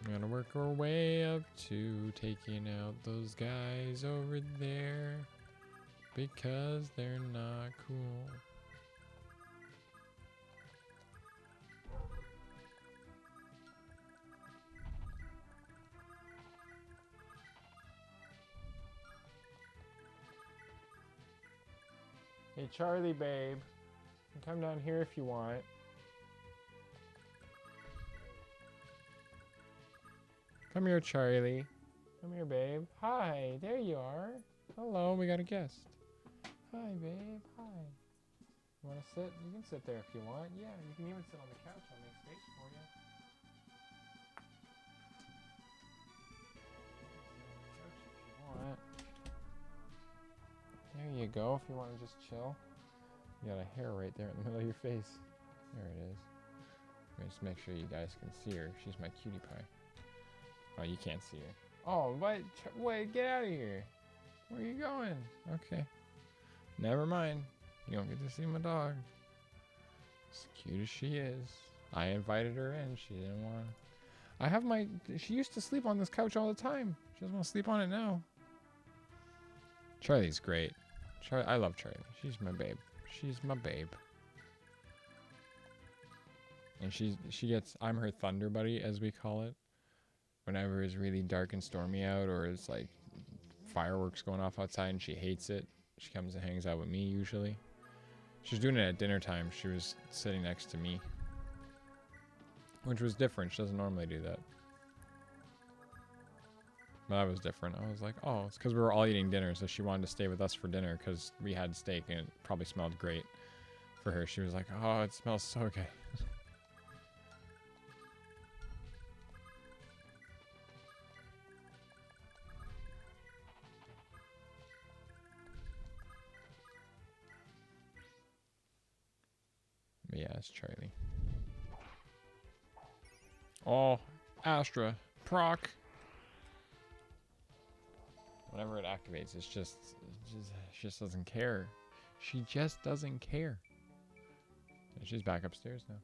We're gonna work our way up to taking out those guys over there because they're not cool. Hey, Charlie, babe. You can come down here if you want. Come here, Charlie. Come here, babe. Hi, there you are. Hello, we got a guest. Hi, babe. Hi. You want to sit? You can sit there if you want. Yeah, you can even sit on the couch. I'll make space for you. Couch if you want. There you go, if you want to just chill. You got a hair right there in the middle of your face. There it is. Let me just make sure you guys can see her. She's my cutie pie. Oh, you can't see her. Oh, what? Wait, get out of here. Where are you going? Okay. Never mind. You don't get to see my dog. As cute as she is. I invited her in. She didn't want to. I have my... She used to sleep on this couch all the time. She doesn't want to sleep on it now. Charlie's great. I love Charlie. She's my babe. She's my babe. And she gets... I'm her thunder buddy, as we call it. Whenever it's really dark and stormy out, or it's like fireworks going off outside and she hates it, she comes and hangs out with me usually. She was doing it at dinner time. She was sitting next to me, which was different. She doesn't normally do that. But that was different. I was like, oh, it's because we were all eating dinner, so she wanted to stay with us for dinner because we had steak and it probably smelled great for her. She was like, oh, it smells so good. Yeah, it's Charlie. Oh, Astra, proc. Whenever it activates, it just doesn't care. She just doesn't care. And she's back upstairs now.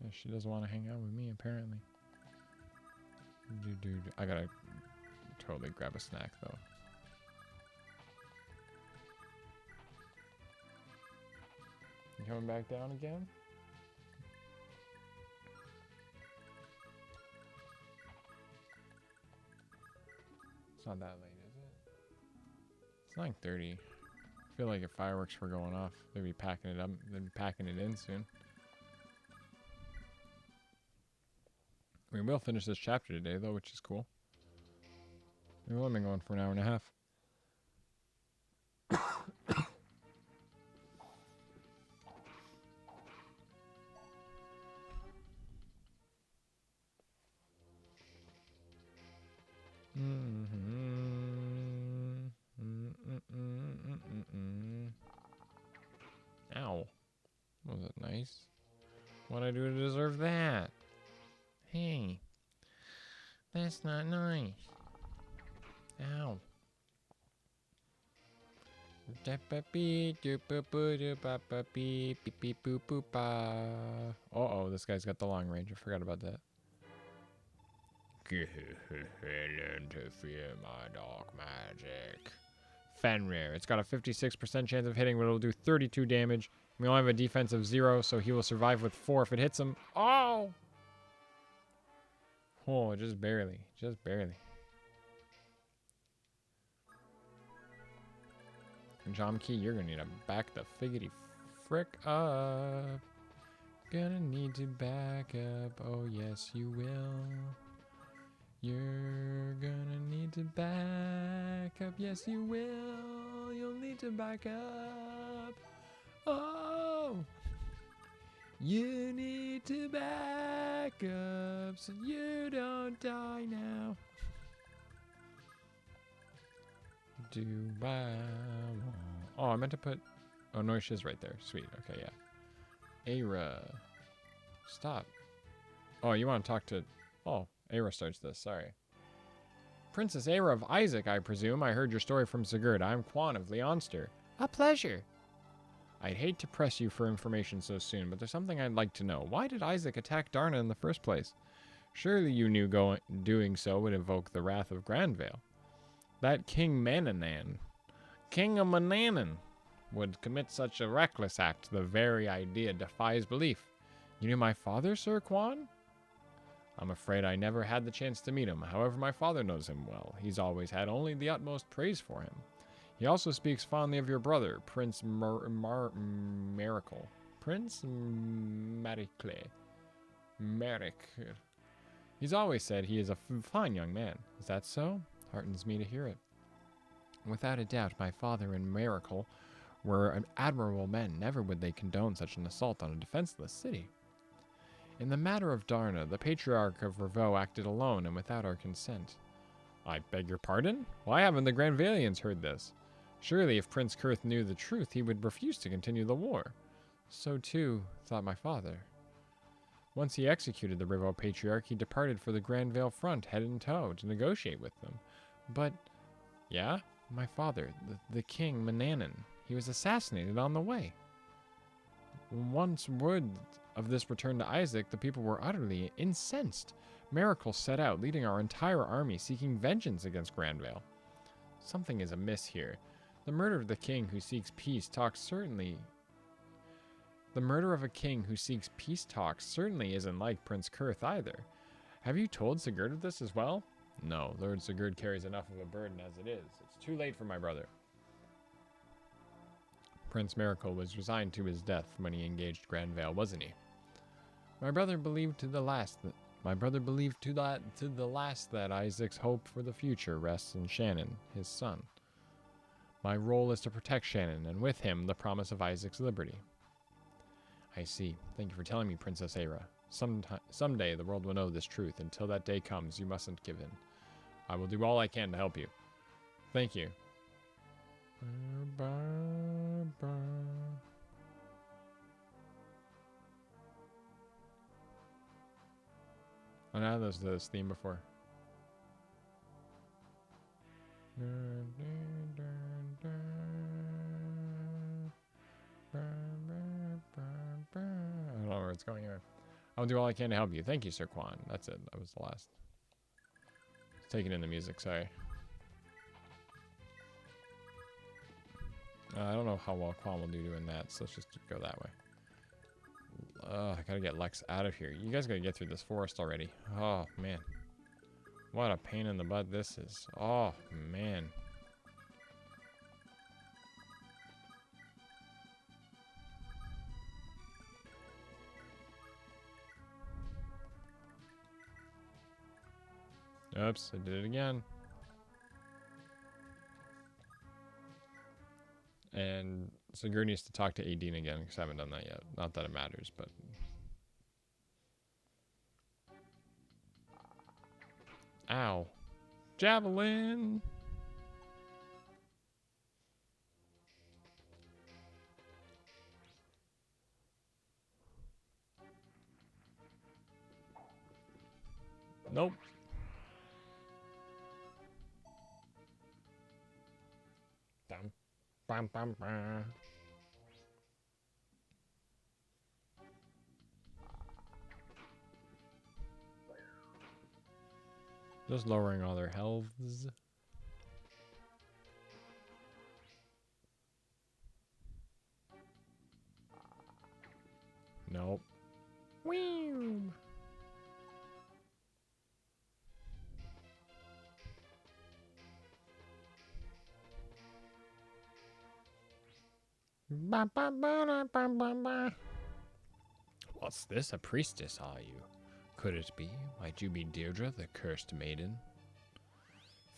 Yeah, she doesn't want to hang out with me, apparently. I gotta totally grab a snack, though. You coming back down again? It's not that late, is it? It's 9:30. I feel like if fireworks were going off, they'd be packing it up, they'd be packing it in soon. We will finish this chapter today, though, which is cool. We've only been going for an hour and a half. Ow. Was it nice? What'd I do to deserve that? Hey. That's not nice. Ow. Uh-oh, this guy's got the long range. I forgot about that. Learn to fear my dark magic. Fenrir. It's got a 56% chance of hitting, but it'll do 32 damage. We only have a defense of 0, so he will survive with 4 if it hits him. Oh! Oh, just barely. Just barely. John Key, you're gonna need to back the figgity frick up. Gonna need to back up. Oh, yes, you will. You're gonna need to back up. Yes, you will. You'll need to back up. Oh! You need to back up so you don't die now. Oh, I meant to put... Oh, no, she's right there. Sweet. Okay, yeah. Aira. Stop. Oh, you want to talk to... Oh, Aira starts this. Sorry. Princess Aira of Isaac, I presume. I heard your story from Sigurd. I'm Quan of Leonster. A pleasure. I'd hate to press you for information so soon, but there's something I'd like to know. Why did Isaac attack Darna in the first place? Surely you knew doing so would invoke the wrath of Grandvale. That King Mananan, King of Mananan, would commit such a reckless act. The very idea defies belief. You knew my father, Sir Quan? I'm afraid I never had the chance to meet him. However, my father knows him well. He's always had only the utmost praise for him. He also speaks fondly of your brother, Prince Miracle. Prince Maricle. Merrick. He's always said he is a fine young man. Is that so? Heartens me to hear it. Without a doubt, my father and Miracle were admirable men. Never would they condone such an assault on a defenseless city. In the matter of Darna, the Patriarch of Ravo acted alone and without our consent. I beg your pardon? Why haven't the Granvalians heard this? Surely if Prince Kurth knew the truth, he would refuse to continue the war. So too, thought my father. Once he executed the Ravo Patriarch, he departed for the Grandvale front, head in tow, to negotiate with them. But, yeah, my father, the king Mananan, he was assassinated on the way. Once word of this returned to Isaac, the people were utterly incensed. Miracle set out, leading our entire army, seeking vengeance against Grandvale. Something is amiss here. The murder of the king who seeks peace talks certainly... The murder of a king who seeks peace talks certainly isn't like Prince Kurth either. Have you told Sigurd of this as well? No, Lord Sigurd carries enough of a burden as it is. It's too late for my brother. Prince Miracle was resigned to his death when he engaged Grandvale, wasn't he? My brother believed to the last that Isaac's hope for the future rests in Shannon, his son. My role is to protect Shannon, and with him, the promise of Isaac's liberty. I see. Thank you for telling me, Princess Aira. Someday the world will know this truth. Until that day comes, you mustn't give in. I will do all I can to help you. Thank you. Oh, now there's this theme before. I don't know where it's going here. I'll do all I can to help you. Thank you, Sir Quan. That's it. That was the last. Taking in the music, sorry. I don't know how well Quan will do doing that, so let's just go that way. I gotta get Lex out of here. You guys gotta get through this forest already. Oh, man. What a pain in the butt this is. Oh, man. Oops, I did it again. And Sigurd needs to talk to Aideen again, because I haven't done that yet. Not that it matters, but... Ow. Javelin! Nope. Dum. Bam, bam, bam. Just lowering all their healths. Nope. Whew. Ba, ba, ba, da, ba, ba, ba. What's this? A priestess, are you? Could it be? Might you be Deirdre, the cursed maiden?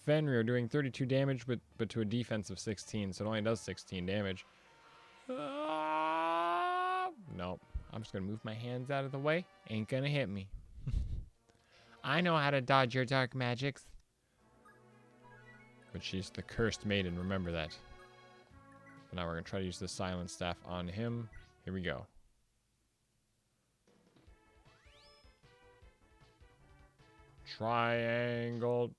Fenrir doing 32 damage, but to a defense of 16, so it only does 16 damage. Nope. I'm just gonna move my hands out of the way. Ain't gonna hit me. I know how to dodge your dark magics. But she's the cursed maiden, remember that. But now we're gonna try to use the silent staff on him. Here we go. Triangle.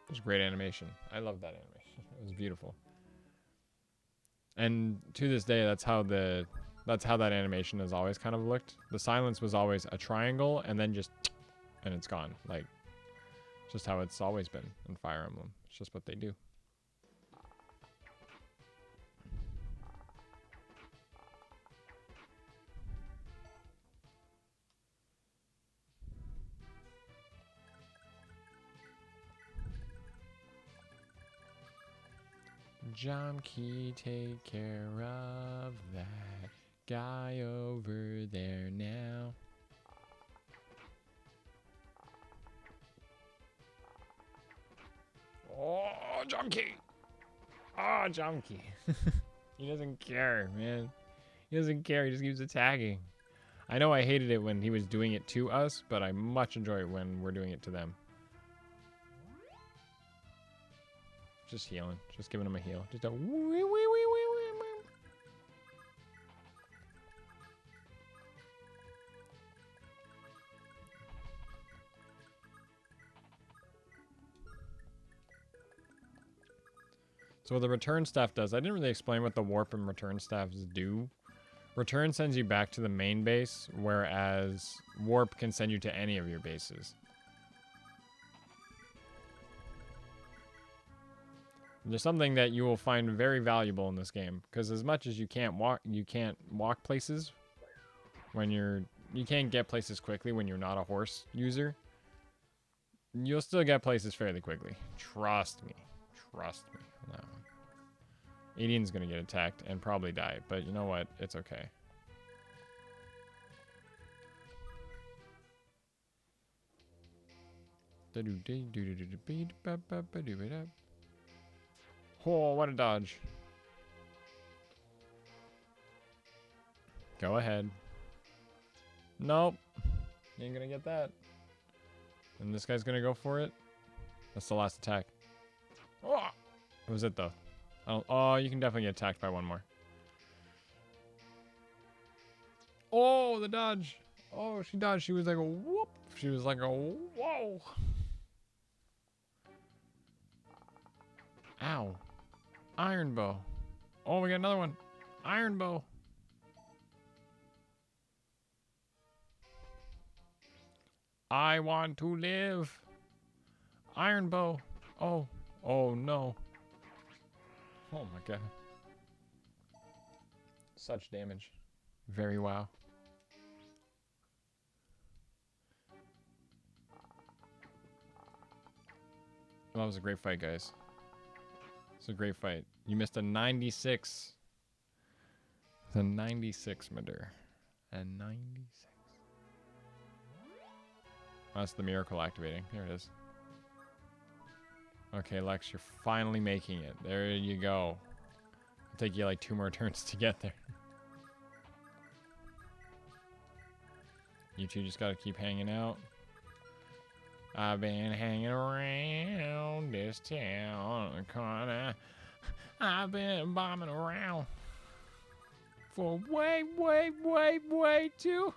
It was great animation. I love that animation. It was beautiful. And to this day, that's how that animation has always kind of looked. The silence was always a triangle and then just and it's gone. Like just how it's always been in Fire Emblem. It's just what they do. Jomkey, take care of that guy over there now. Oh, Jomkey! Oh, Jomkey. He doesn't care, man. He doesn't care. He just keeps attacking. I know I hated it when he was doing it to us, but I much enjoy it when we're doing it to them. Just healing. Just giving him a heal. Just a wee wee wee wee wee. So what the return staff does, I didn't really explain what the warp and return staffs do. Return sends you back to the main base, whereas warp can send you to any of your bases. There's something that you will find very valuable in this game, because as much as you can't walk places when you can't get places quickly when you're not a horse user. You'll still get places fairly quickly. Trust me. Trust me on that one. Aiden's gonna get attacked and probably die, but you know what? It's okay. Oh, what a dodge. Go ahead. Nope. You ain't gonna get that. And this guy's gonna go for it. That's the last attack. Oh! What was it though? Oh, you can definitely get attacked by one more. Oh, the dodge. Oh, she dodged. She was like a whoop. She was like a whoa. Ow. Iron bow. Oh, we got another one. Iron bow. I want to live. Iron bow. Oh. Oh, no. Oh, my God. Such damage. Very wow. Well, that was a great fight, guys. It's a great fight. You missed a 96. It's a 96, Madur. A 96. That's the miracle activating. Here it is. Okay, Lex, you're finally making it. There you go. It'll take you like 2 more turns to get there. You two just gotta keep hanging out. I've been hanging around this town on the corner. I've been bombing around for way too.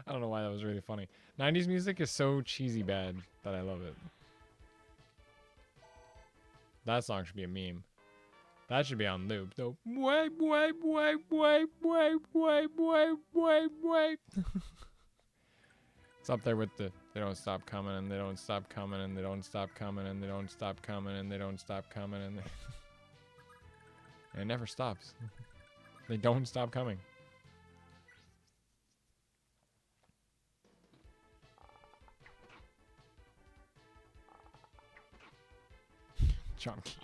I don't know why that was really funny. 90s music is so cheesy bad that I love it. That song should be a meme. That should be on loop. Though. It's up there with the they don't stop coming and they don't stop coming and they don't stop coming and they don't stop coming and they don't stop coming and and it never stops. They don't stop coming. Jom Key.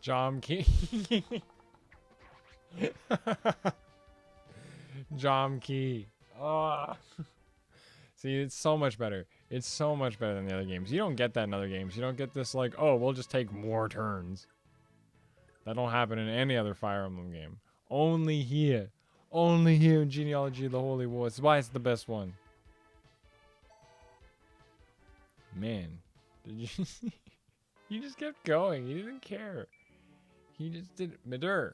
Jom Key. Jom Key. Oh. See, it's so much better. It's so much better than the other games. You don't get that in other games. You don't get this like, oh, we'll just take more turns. That don't happen in any other Fire Emblem game. Only here. Only here in Genealogy of the Holy War. That's why it's the best one. Man. Did you see? He just kept going. He didn't care. He just did. Midur.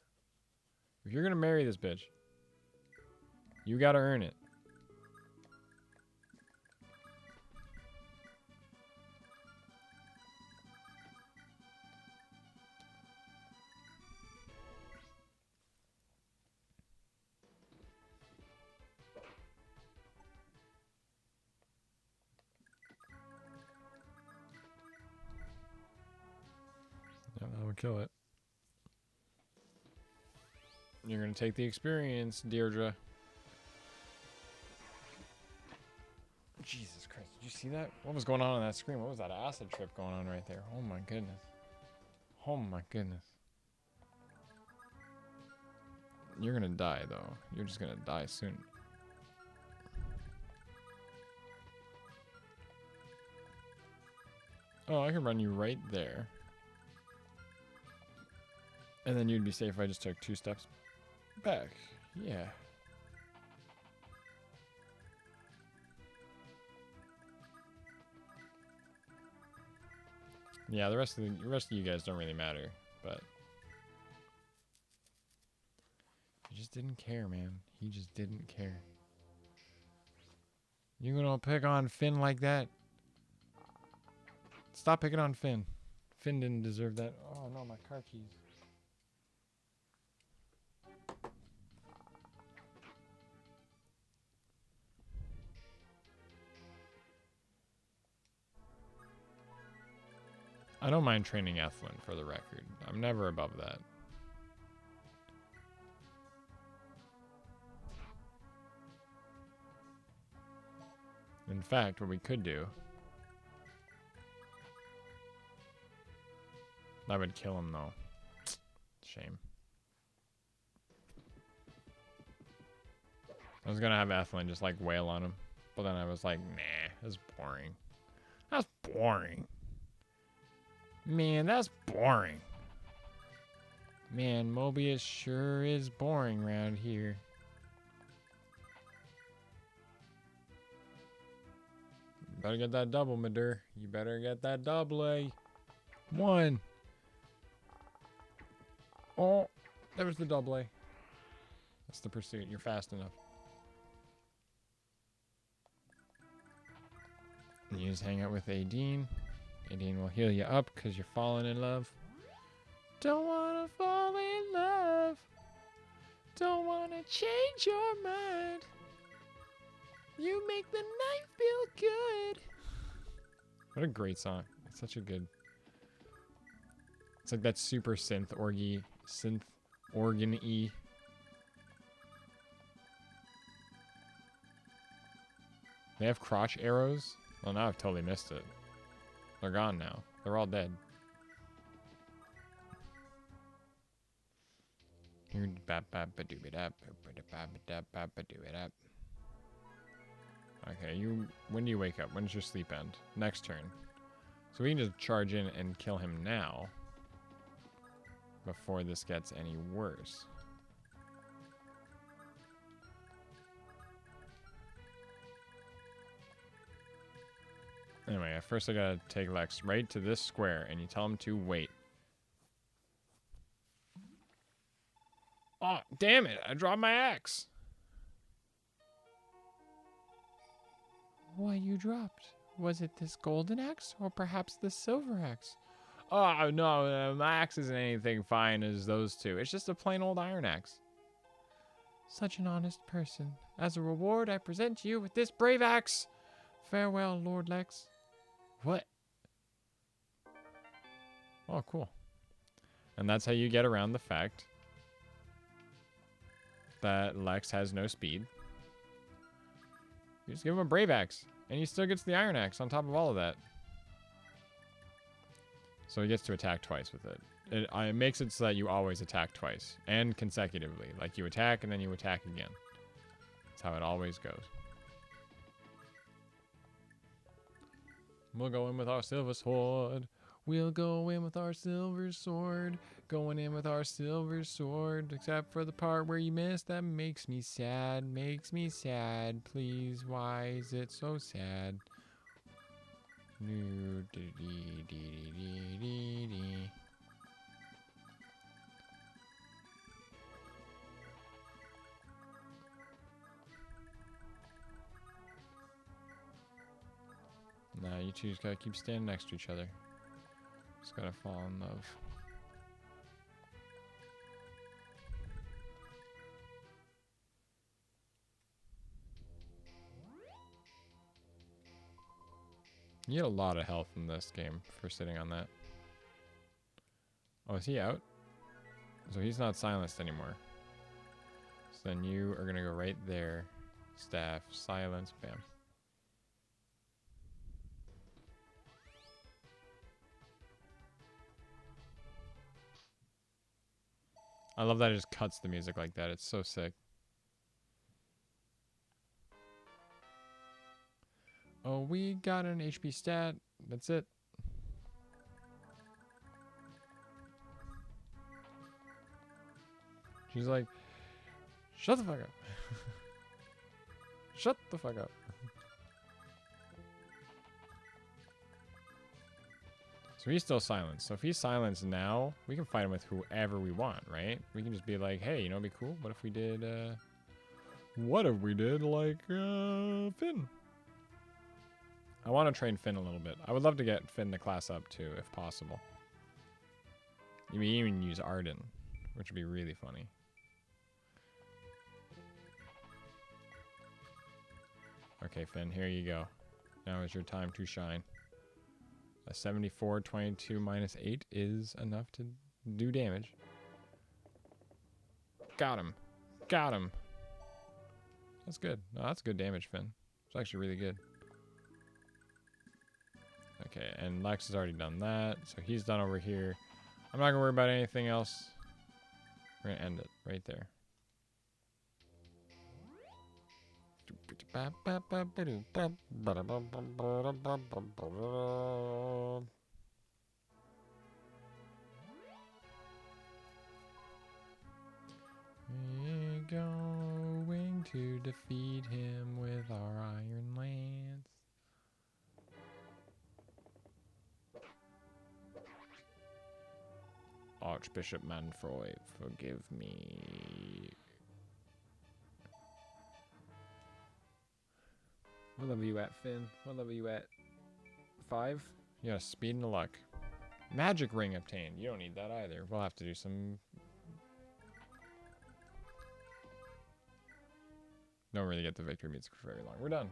If you're going to marry this bitch, you got to earn it. Yeah, that would kill it. You're going to take the experience, Deirdre. Jesus Christ. Did you see that? What was going on that screen? What was that acid trip going on right there? Oh my goodness. Oh my goodness. You're going to die, though. You're just going to die soon. Oh, I can run you right there. And then you'd be safe if I just took 2 steps back. Yeah. Yeah, the rest of you guys don't really matter, but he just didn't care, man. He just didn't care. You gonna pick on Finn like that? Stop picking on Finn. Finn didn't deserve that. Oh no, my car keys. I don't mind training Ethlyn, for the record. I'm never above that. In fact, what we could do... I would kill him, though. Shame. I was gonna have Ethlyn just, like, wail on him. But then I was like, nah, that's boring. That's boring. Man, that's boring. Man, Mobius sure is boring around here. You better get that double, Midur. You better get that double A. 1. Oh, there was the double A. That's the pursuit. You're fast enough. And you just hang out with Adine. Adine will heal you up because you're falling in love. Don't want to fall in love. Don't want to change your mind. You make the night feel good. What a great song. It's such a good... It's like that super synth organ-y. They have crotch arrows? Well, now I've totally missed it. They're gone now. They're all dead. Okay, when do you wake up? When's your sleep end? Next turn. So we can just charge in and kill him now. Before this gets any worse. Anyway, at first I gotta take Lex right to this square, and you tell him to wait. Oh, damn it! I dropped my axe! What you dropped? Was it this golden axe, or perhaps this silver axe? Oh, no, my axe isn't anything fine as those two. It's just a plain old iron axe. Such an honest person. As a reward, I present you with this brave axe. Farewell, Lord Lex. What? Oh, cool. And that's how you get around the fact that Lex has no speed. You just give him a brave axe, and he still gets the iron axe on top of all of that. So he gets to attack twice with it. It makes it so that you always attack twice, and consecutively. Like you attack, and then you attack again. That's how it always goes. We'll go in with our silver sword. We'll go in with our silver sword. Going in with our silver sword. Except for the part where you missed. That makes me sad. Makes me sad. Please, why is it so sad? Nah, you two just gotta keep standing next to each other. Just gotta fall in love. You get a lot of health in this game for sitting on that. Oh, is he out? So he's not silenced anymore. So then you are gonna go right there. Staff, silence, bam. I love that it just cuts the music like that. It's so sick. Oh, we got an HP stat. That's it. She's like, shut the fuck up. Shut the fuck up. So he's still silenced. So if he's silenced now, we can fight him with whoever we want, right? We can just be like, hey, you know, it'd be cool. What if we did, like, Finn? I want to train Finn a little bit. I would love to get Finn the class up too, if possible. You may even use Arden, which would be really funny. Okay, Finn, here you go. Now is your time to shine. A 74, 22 minus 8 is enough to do damage. Got him. Got him. That's good. No, that's good damage, Finn. It's actually really good. Okay, and Lex has already done that, so he's done over here. I'm not going to worry about anything else. We're going to end it right there. We're going to defeat him with our iron lance. Archbishop Manfroy, forgive me. What level are you at, Finn? What level are you at? 5? You got a speed and a luck. Magic ring obtained. You don't need that either. We'll have to do some... Don't really get the victory music for very long. We're done.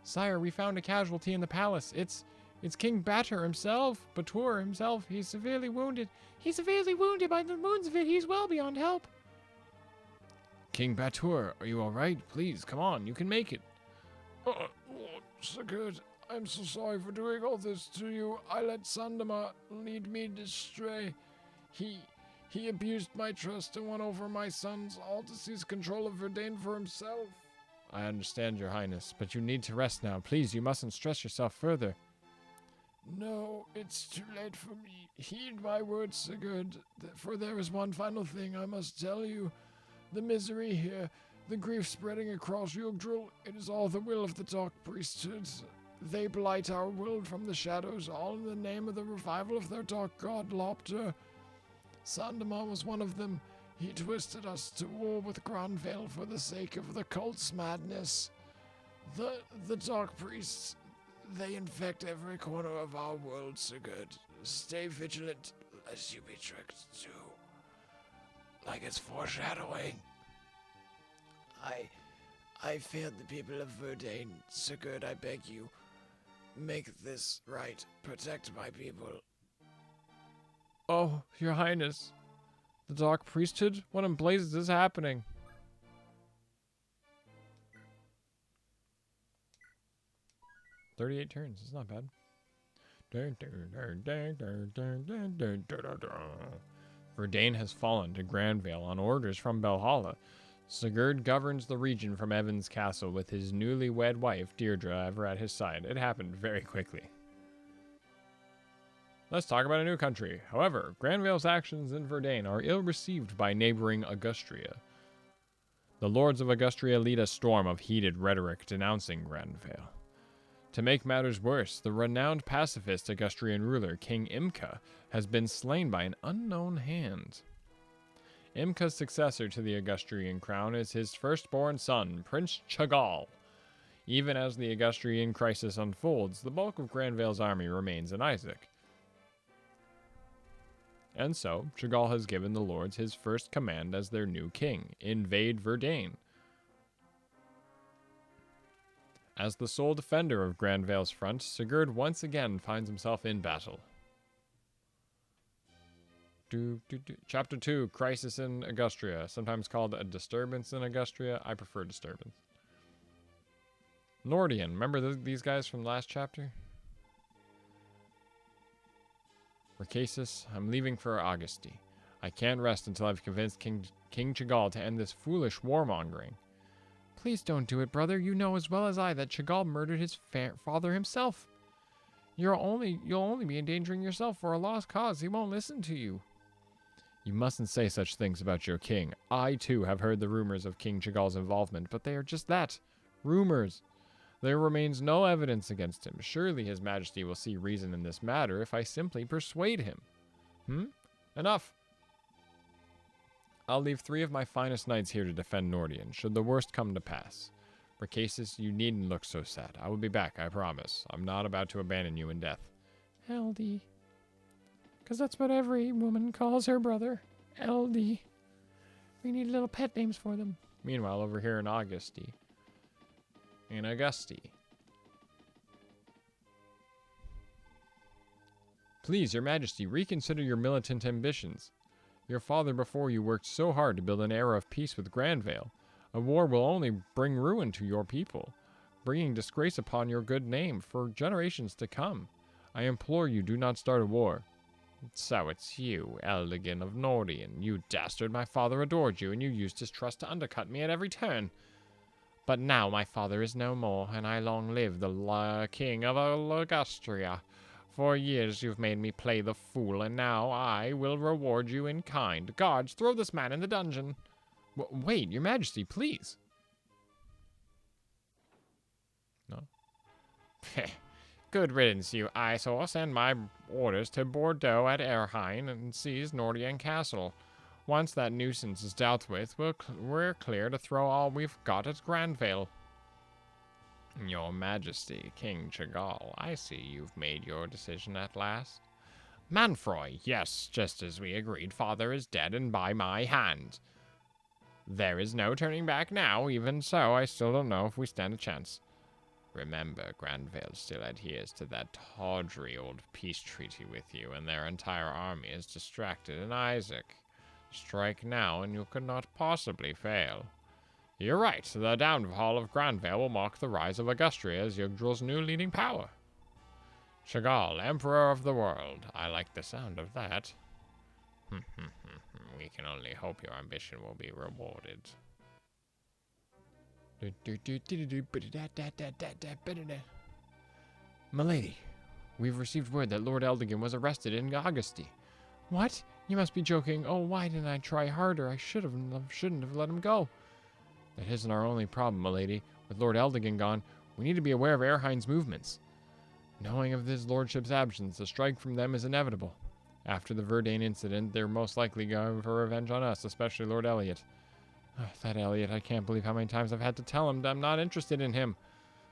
Sire, we found a casualty in the palace. It's King Batur himself. Batur himself. He's severely wounded. He's severely wounded by the wounds of it. He's well beyond help. King Batur, are you alright? Please, come on. You can make it. Lord Sigurd, I'm so sorry for doing all this to you. I let Sandama lead me astray. He abused my trust and won over my sons, all to seize control of Verdane for himself. I understand, Your Highness, but you need to rest now. Please, you mustn't stress yourself further. No, it's too late for me. Heed my words, Sigurd, for there is one final thing I must tell you. The misery here, the grief spreading across Yggdrasil, it is all the will of the Dark Priesthood. They blight our world from the shadows, all in the name of the revival of their dark god, Lopter. Sandamar was one of them. He twisted us to war with Granvale for the sake of the cult's madness. The Dark Priests, they infect every corner of our world, Sigurd. Stay vigilant, lest you be tricked too. Like it's foreshadowing. I failed the people of Verdane. Sigurd, I beg you, make this right. Protect my people. Oh, Your Highness. The Dark Priesthood? What in blazes is happening? "38 turns. It's not bad." Verdane has fallen to Granvale on orders from Belhalla. Sigurd governs the region from Evan's castle with his newly-wed wife, Deirdre, ever at his side. It happened very quickly. Let's talk about a new country. However, Granvale's actions in Verdane are ill-received by neighboring Augustria. The lords of Augustria lead a storm of heated rhetoric denouncing Granvale. To make matters worse, the renowned pacifist Augustrian ruler, King Imka, has been slain by an unknown hand. Imka's successor to the Augustrian crown is his firstborn son, Prince Chagall. Even as the Augustrian crisis unfolds, the bulk of Granvale's army remains in Isaac. And so, Chagall has given the lords his first command as their new king: invade Verdane. As the sole defender of Granvale's front, Sigurd once again finds himself in battle. Chapter 2, Crisis in Augustria, sometimes called a disturbance in Augustria. I prefer disturbance. Nordian, remember these guys from last chapter? Racasus, I'm leaving for Augusti. I can't rest until I've convinced King Chagall to end this foolish warmongering. Please don't do it, brother. You know as well as I that Chagall murdered his father himself. You'll only be endangering yourself for a lost cause. He won't listen to you. You mustn't say such things about your king. I, too, have heard the rumors of King Chagall's involvement, but they are just that. Rumors. There remains no evidence against him. Surely His Majesty will see reason in this matter if I simply persuade him. Enough. I'll leave 3 of my finest knights here to defend Nordian, should the worst come to pass. Racasus, you needn't look so sad. I will be back, I promise. I'm not about to abandon you in death. LD. Because that's what every woman calls her brother. LD. We need little pet names for them. Meanwhile, over here in Augusti. Please, Your Majesty, reconsider your militant ambitions. Your father before you worked so hard to build an era of peace with Granvale. A war will only bring ruin to your people, bringing disgrace upon your good name for generations to come. I implore you, do not start a war. So it's you, Eldigan of Nordian. You dastard, my father adored you, and you used his trust to undercut me at every turn. But now my father is no more, and I long live the king of Augustria. For years you've made me play the fool, and now I will reward you in kind. Guards, throw this man in the dungeon. Wait, Your Majesty, please. No? Good riddance, you eyesore. Send my orders to Bordeaux at Erheim and seize Nordian Castle. Once that nuisance is dealt with, we're clear to throw all we've got at Granvale. Your Majesty, King Chagall, I see you've made your decision at last. Manfroy, yes, just as we agreed. Father is dead and by my hand. There is no turning back now. Even so, I still don't know if we stand a chance. Remember, Granvale still adheres to that tawdry old peace treaty with you, and their entire army is distracted in Isaac. Strike now, and you could not possibly fail. You're right. The downfall of Granvale will mark the rise of Augustria as Yggdrasil's new leading power. Chagall, Emperor of the World. I like the sound of that. We can only hope your ambition will be rewarded. Milady, we've received word that Lord Eldigan was arrested in Augusti. What? You must be joking. Oh, why didn't I try harder? I shouldn't have let him go. That isn't our only problem, milady. With Lord Eldigan gone, we need to be aware of Erheim's movements. Knowing of his lordship's absence, a strike from them is inevitable. After the Verdane incident, they're most likely going for revenge on us, especially Lord Elliot. That Elliot, I can't believe how many times I've had to tell him that I'm not interested in him.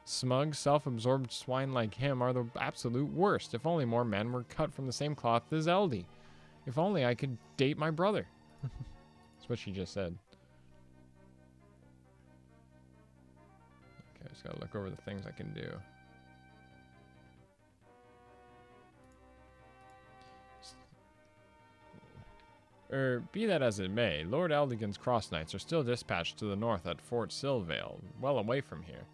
Smug, self-absorbed swine like him are the absolute worst. If only more men were cut from the same cloth as Eldie. If only I could date my brother. That's what she just said. Okay, just gotta look over the things I can do. Be that as it may, Lord Eldigan's Cross Knights are still dispatched to the north at Fort Silvale, well away from here.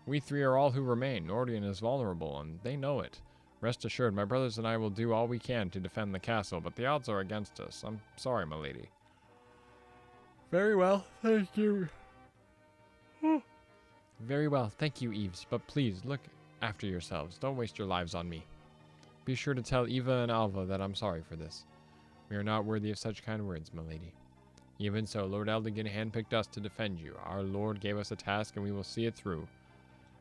We three are all who remain. Nordian is vulnerable, and they know it. Rest assured, my brothers and I will do all we can to defend the castle, but the odds are against us. I'm sorry, my lady. Very well, thank you. Very well, thank you, Eves, but please, look after yourselves. Don't waste your lives on me. Be sure to tell Eva and Alva that I'm sorry for this. We are not worthy of such kind words, my lady. Even so, Lord Eldigan handpicked us to defend you. Our lord gave us a task, and we will see it through.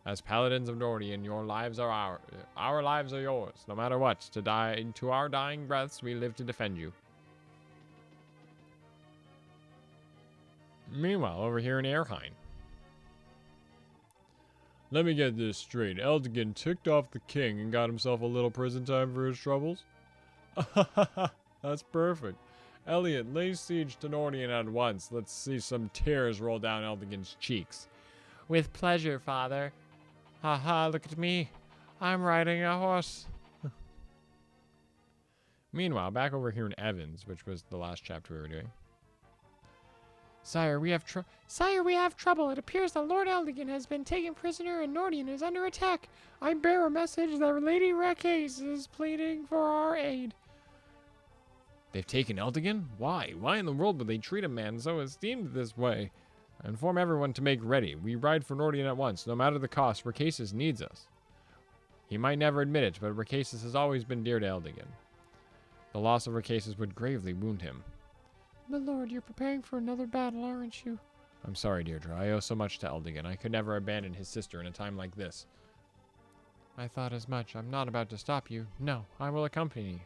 As paladins of Nordian, your lives are our lives are yours. No matter what, to our dying breaths, we live to defend you. Meanwhile, over here in Airheim. Let me get this straight. Eldigan ticked off the king and got himself a little prison time for his troubles? That's perfect. Elliot, lay siege to Nordian at once. Let's see some tears roll down Eldigan's cheeks. With pleasure, father. Haha, look at me. I'm riding a horse. Meanwhile, back over here in Evans, which was the last chapter we were doing. Sire, we have trouble. It appears that Lord Eldigan has been taken prisoner and Nordian is under attack. I bear a message that Lady Raquez is pleading for our aid. They've taken Eldigan? Why? Why in the world would they treat a man so esteemed this way? I inform everyone to make ready. We ride for Nordian at once, no matter the cost. Racasis needs us. He might never admit it, but Racasis has always been dear to Eldigan. The loss of Racasis would gravely wound him. My lord, you're preparing for another battle, aren't you? I'm sorry, Deirdre. I owe so much to Eldigan. I could never abandon his sister in a time like this. I thought as much. I'm not about to stop you. No, I will accompany you.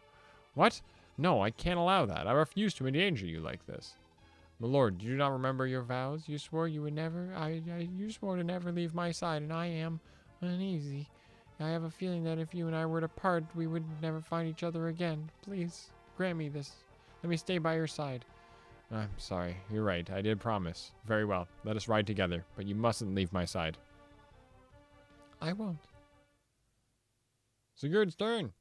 What? No, I can't allow that. I refuse to endanger you like this. My lord, do you not remember your vows? You swore you would never. You swore to never leave my side, and I am uneasy. I have a feeling that if you and I were to part, we would never find each other again. Please, grant me this. Let me stay by your side. I'm sorry. You're right. I did promise. Very well. Let us ride together, but you mustn't leave my side. I won't. Sigurd's turn.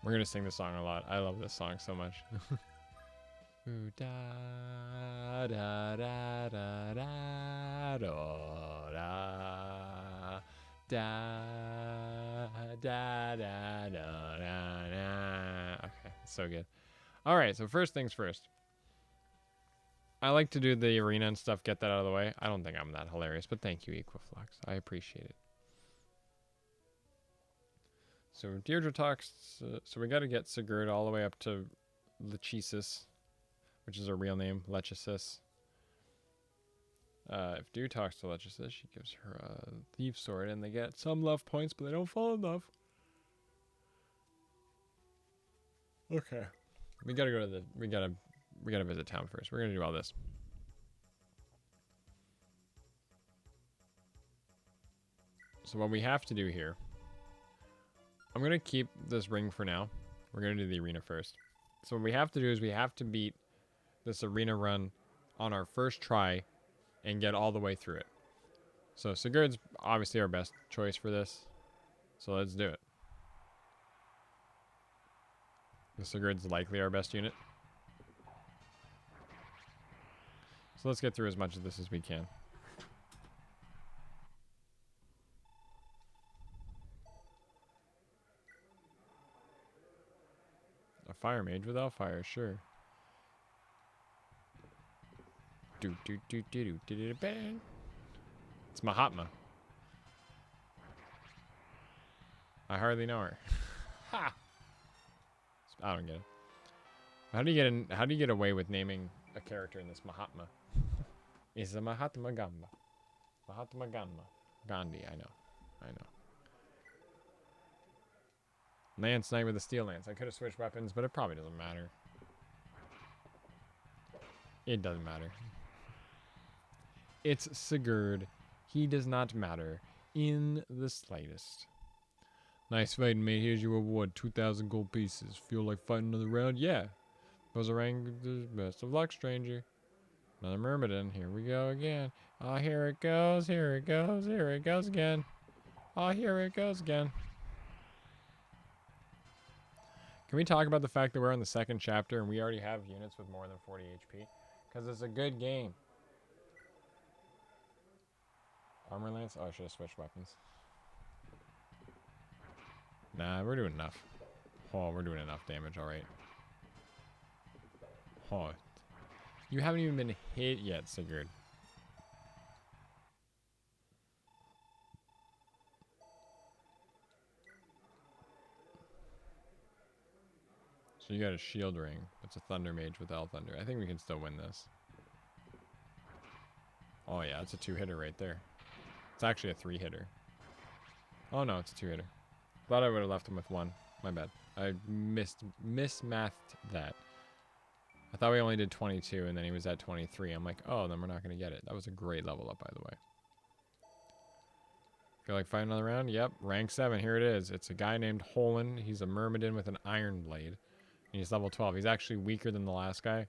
We're going to sing this song a lot. I love this song so much. Ooh, da da da da da da da da da da. Okay, so good. All right, so first things first. I like to do the arena and stuff, get that out of the way. I don't think I'm that hilarious, but thank you, Equiflux. I appreciate it. So Deirdre talks, so we got to get Sigurd all the way up to Lechisis, which is her real name, Lechisis. If Dew talks to Lechisis, she gives her a thief sword, and they get some love points, but they don't fall in love. Okay, we gotta go to the, we gotta visit town first. We're gonna do all this. So what we have to do here, I'm going to keep this ring for now. We're going to do the arena first. So what we have to do is we have to beat this arena run on our first try and get all the way through it. So Sigurd's obviously our best choice for this. So let's do it. Sigurd's likely our best unit. So let's get through as much of this as we can. A fire mage without fire, sure. Do do do do do do do bang. It's Mahatma. I hardly know her. Ha! I don't get it. How do you get away with naming a character in this Mahatma? It's a Mahatma Gamba. Mahatma Gamba. Gandhi, I know. Lance Knight with a steel lance. I could have switched weapons, but it probably doesn't matter. It doesn't matter. It's Sigurd. He does not matter in the slightest. Nice fighting, mate. Here's your reward. 2,000 gold pieces. Feel like fighting another round? Yeah. Buzarang, best of luck, stranger. Another Myrmidon. Here we go again. Oh, here it goes. Here it goes. Here it goes again. Oh, here it goes again. Can we talk about the fact that we're in the second chapter and we already have units with more than 40 HP? Because it's a good game. Armor Lance? Oh, I should have switched weapons. Nah, we're doing enough. Oh, we're doing enough damage, alright. Oh. You haven't even been hit yet, Sigurd. So you got a shield ring. That's a thunder mage with L thunder. I think we can still win this. Oh yeah, it's a 2-hitter right there. It's actually a 3-hitter. Oh no, it's a 2-hitter. Thought I would have left him with 1. My bad. I mismathed that. I thought we only did 22 and then he was at 23. I'm like, oh, then we're not going to get it. That was a great level up, by the way. Feel like fighting another round? Yep, rank 7. Here it is. It's a guy named Holland. He's a Myrmidon with an Iron Blade. And he's level 12. He's actually weaker than the last guy.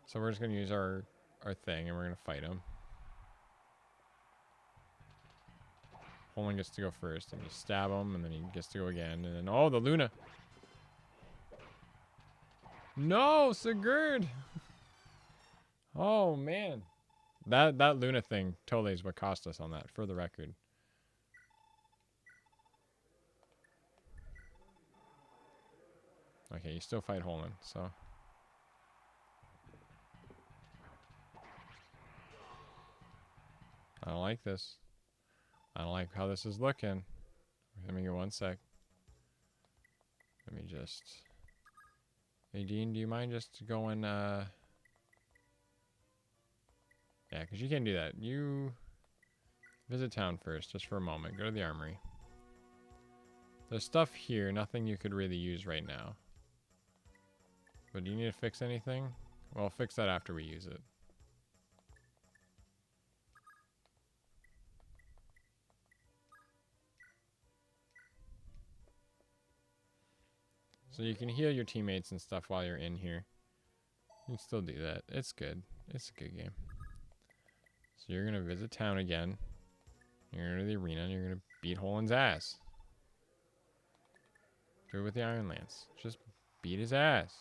So we're just going to use our thing and we're going to fight him. Holland gets to go first. And you stab him and then he gets to go again. And then, oh, the Luna. No, Sigurd. Oh, man. That Luna thing totally is what cost us on that, for the record. Okay, you still fight Holland, so. I don't like this. I don't like how this is looking. Let me get 1 sec. Let me just... Hey, Dean, do you mind just going, Yeah, because you can't do that. You visit town first, just for a moment. Go to the armory. There's stuff here, nothing you could really use right now. But do you need to fix anything? Well, fix that after we use it. So you can heal your teammates and stuff while you're in here. You can still do that. It's good. It's a good game. So you're going to visit town again. You're going to the arena and you're going to beat Holland's ass. Do it with the Iron Lance. Just beat his ass.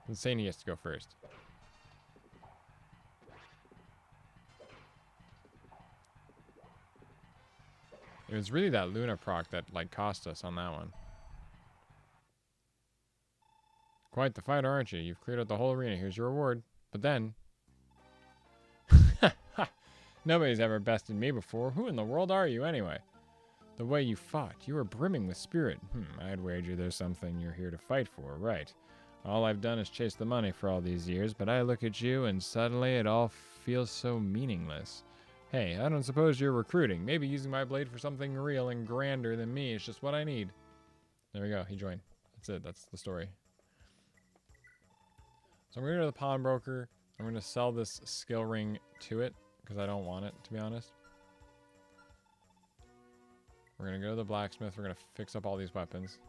I'm saying he has to go first. It was really that Luna proc that, like, cost us on that one. Quite the fighter, aren't you? You've cleared out the whole arena. Here's your reward. But then... Nobody's ever bested me before. Who in the world are you, anyway? The way you fought. You were brimming with spirit. I'd wager there's something you're here to fight for, right? All I've done is chase the money for all these years, but I look at you and suddenly it all feels so meaningless. Hey, I don't suppose you're recruiting. Maybe using my blade for something real and grander than me is just what I need. There we go. He joined. That's it. That's the story. So I'm going to go to the pawnbroker. I'm going to sell this skill ring to it because I don't want it, to be honest. We're going to go to the blacksmith. We're going to fix up all these weapons.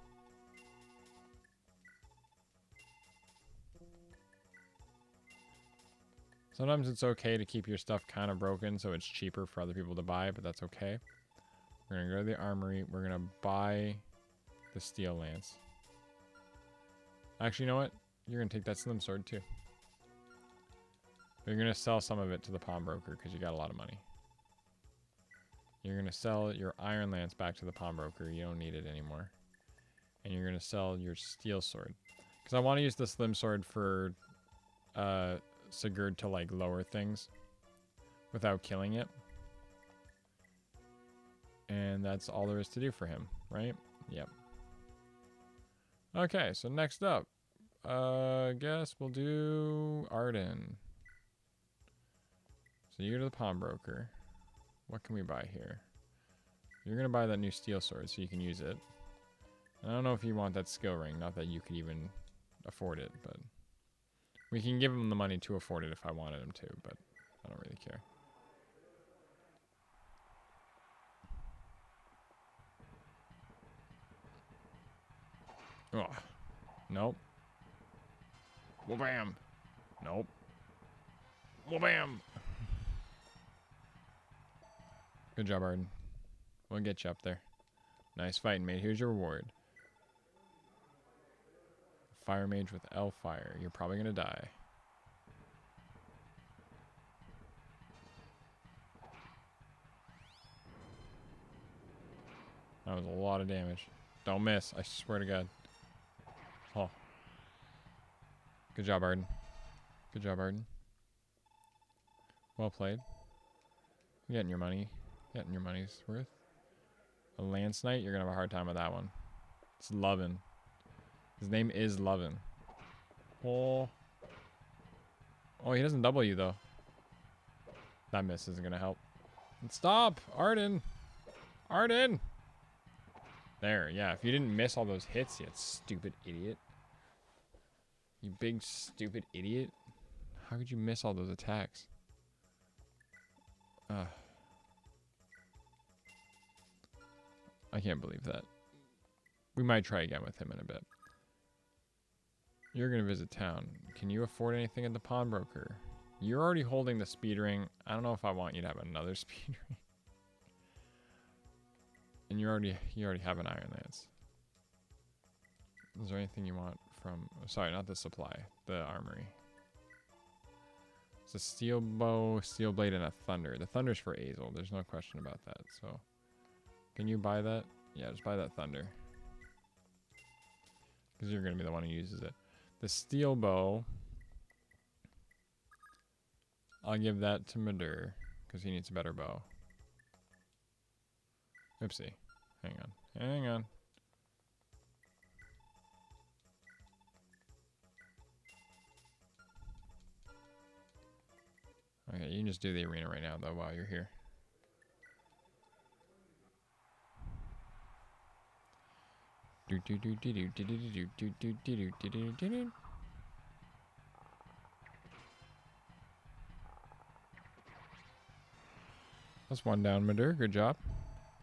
Sometimes it's okay to keep your stuff kind of broken so it's cheaper for other people to buy, but that's okay. We're going to go to the armory. We're going to buy the steel lance. Actually, you know what? You're going to take that slim sword too. But you're going to sell some of it to the pawnbroker because you got a lot of money. You're going to sell your iron lance back to the pawnbroker. You don't need it anymore. And you're going to sell your steel sword. Because I want to use the slim sword for Sigurd to, like, lower things without killing it. And that's all there is to do for him, right? Yep. Okay, so next up, I guess we'll do Arden. So you go to the pawnbroker. What can we buy here? You're going to buy that new steel sword so you can use it. I don't know if you want that skill ring. Not that you could even afford it, but we can give him the money to afford it if I wanted him to, but I don't really care. Oh, nope. Wha-bam. Nope. Wha-bam. Good job, Arden. We'll get you up there. Nice fighting, mate. Here's your reward. Fire mage with L fire. You're probably gonna die. That was a lot of damage. Don't miss. I swear to God. Oh. Good job, Arden. Good job, Arden. Well played. You're getting your money. Getting your money's worth. A Lance Knight, you're going to have a hard time with that one. It's Lovin. His name is Lovin. Oh. Oh, he doesn't double you, though. That miss isn't going to help. And stop! Arden! Arden! There, yeah. If you didn't miss all those hits, you stupid idiot. You big stupid idiot. How could you miss all those attacks? I can't believe that. We might try again with him in a bit. You're going to visit town. Can you afford anything at the pawnbroker? You're already holding the speed ring. I don't know if I want you to have another speed ring. And you already have an Iron Lance. Is there anything you want from... Sorry, not the supply. The armory. It's a steel bow, steel blade, and a thunder. The thunder's for Azel. There's no question about that. So, can you buy that? Yeah, just buy that thunder. Because you're going to be the one who uses it. The steel bow, I'll give that to Madur. Because he needs a better bow. Oopsie. Hang on. Hang on. Okay, you can just do the arena right now, though, while you're here. That's one down, Madur. Good job.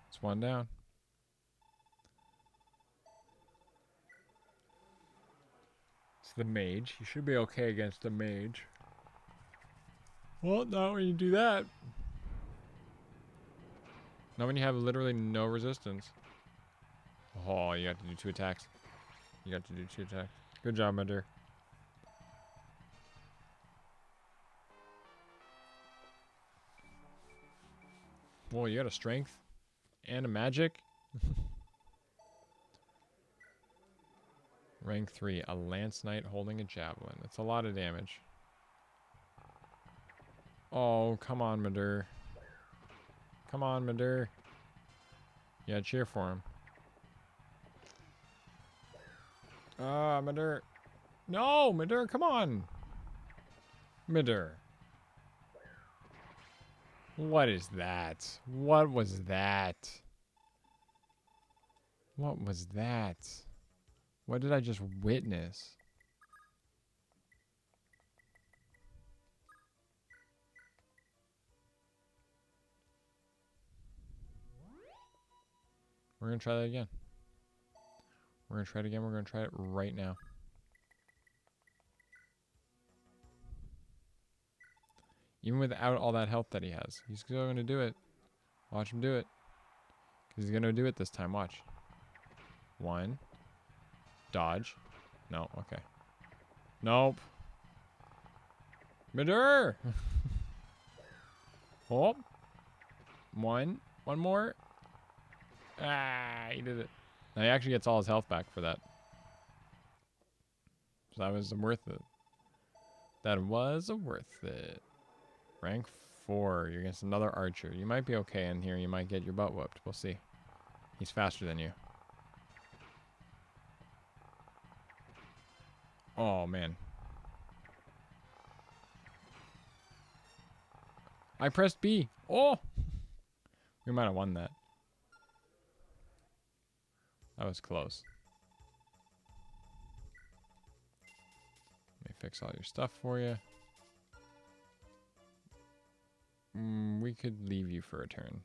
It's one down. It's the mage. You should be okay against the mage. Well, not when you do that. Not when you have literally no resistance. Oh, you have to do 2 attacks. You got to do 2 attacks. Good job, Madur. Whoa, you got a strength and a magic. Rank 3, a Lance Knight holding a javelin. That's a lot of damage. Oh, come on, Madur. Come on, Madur. Yeah, cheer for him. Ah, Madur. No, Madur, come on. Madur. What is that? What was that? What was that? What did I just witness? We're going to try that again. We're going to try it again. We're going to try it right now. Even without all that health that he has. He's still going to do it. Watch him do it. Because he's going to do it this time. Watch. 1. Dodge. No. Okay. Nope. Madur! Oh. 1. One more. Ah, he did it. Now he actually gets all his health back for that. So that was worth it. That was worth it. Rank 4. You're against another archer. You might be okay in here. You might get your butt whooped. We'll see. He's faster than you. Oh, man. I pressed B. Oh! We might have won that. That was close. Let me fix all your stuff for you. We could leave you for a turn.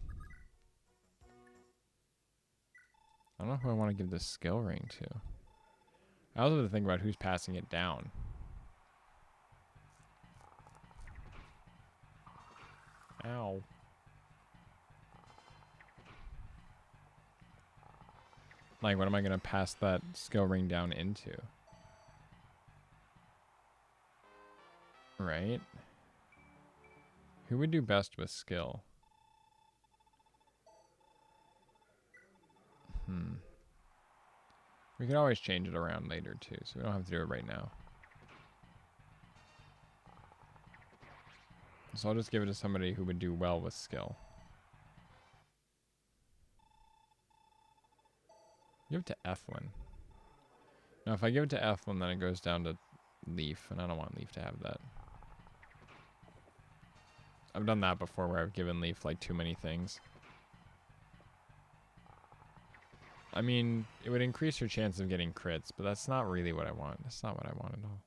I don't know who I want to give this skill ring to. I also have to think about who's passing it down. Ow. Like, what am I going to pass that skill ring down into? Right? Who would do best with skill? We can always change it around later, too, so we don't have to do it right now. So I'll just give it to somebody who would do well with skill. Give it to Ethlin. Now, if I give it to Ethlin, then it goes down to Leaf, and I don't want Leaf to have that. I've done that before where I've given Leaf, like, too many things. I mean, it would increase your chance of getting crits, but that's not really what I want. That's not what I want at all.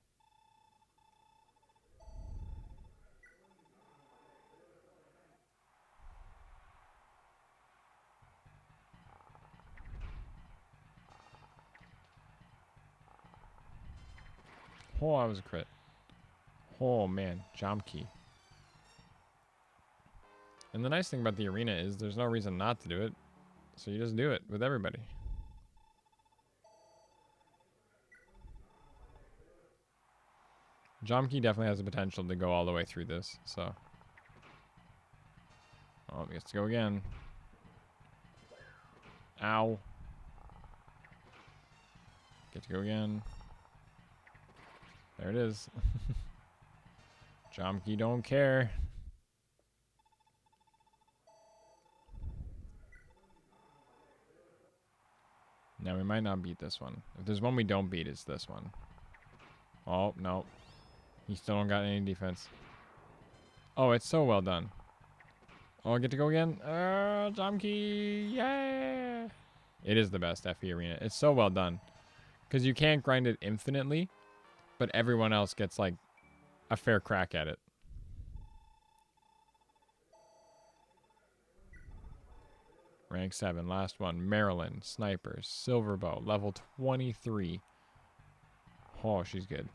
Oh, that was a crit. Oh, man. Jump key. And the nice thing about the arena is there's no reason not to do it. So you just do it with everybody. Jomki definitely has the potential to go all the way through this, so. Oh, he gets to go again. Ow. Get to go again. There it is. Jomki don't care. Now we might not beat this one. If there's one we don't beat, it's this one. Oh, no. He still don't got any defense. Oh, it's so well done. Oh, I get to go again? Jomki! Yeah! It is the best FE arena. It's so well done. Because you can't grind it infinitely, but everyone else gets, like, a fair crack at it. Rank 7, last one. Maryland, Sniper, Silver Bow, level 23. Oh, she's good.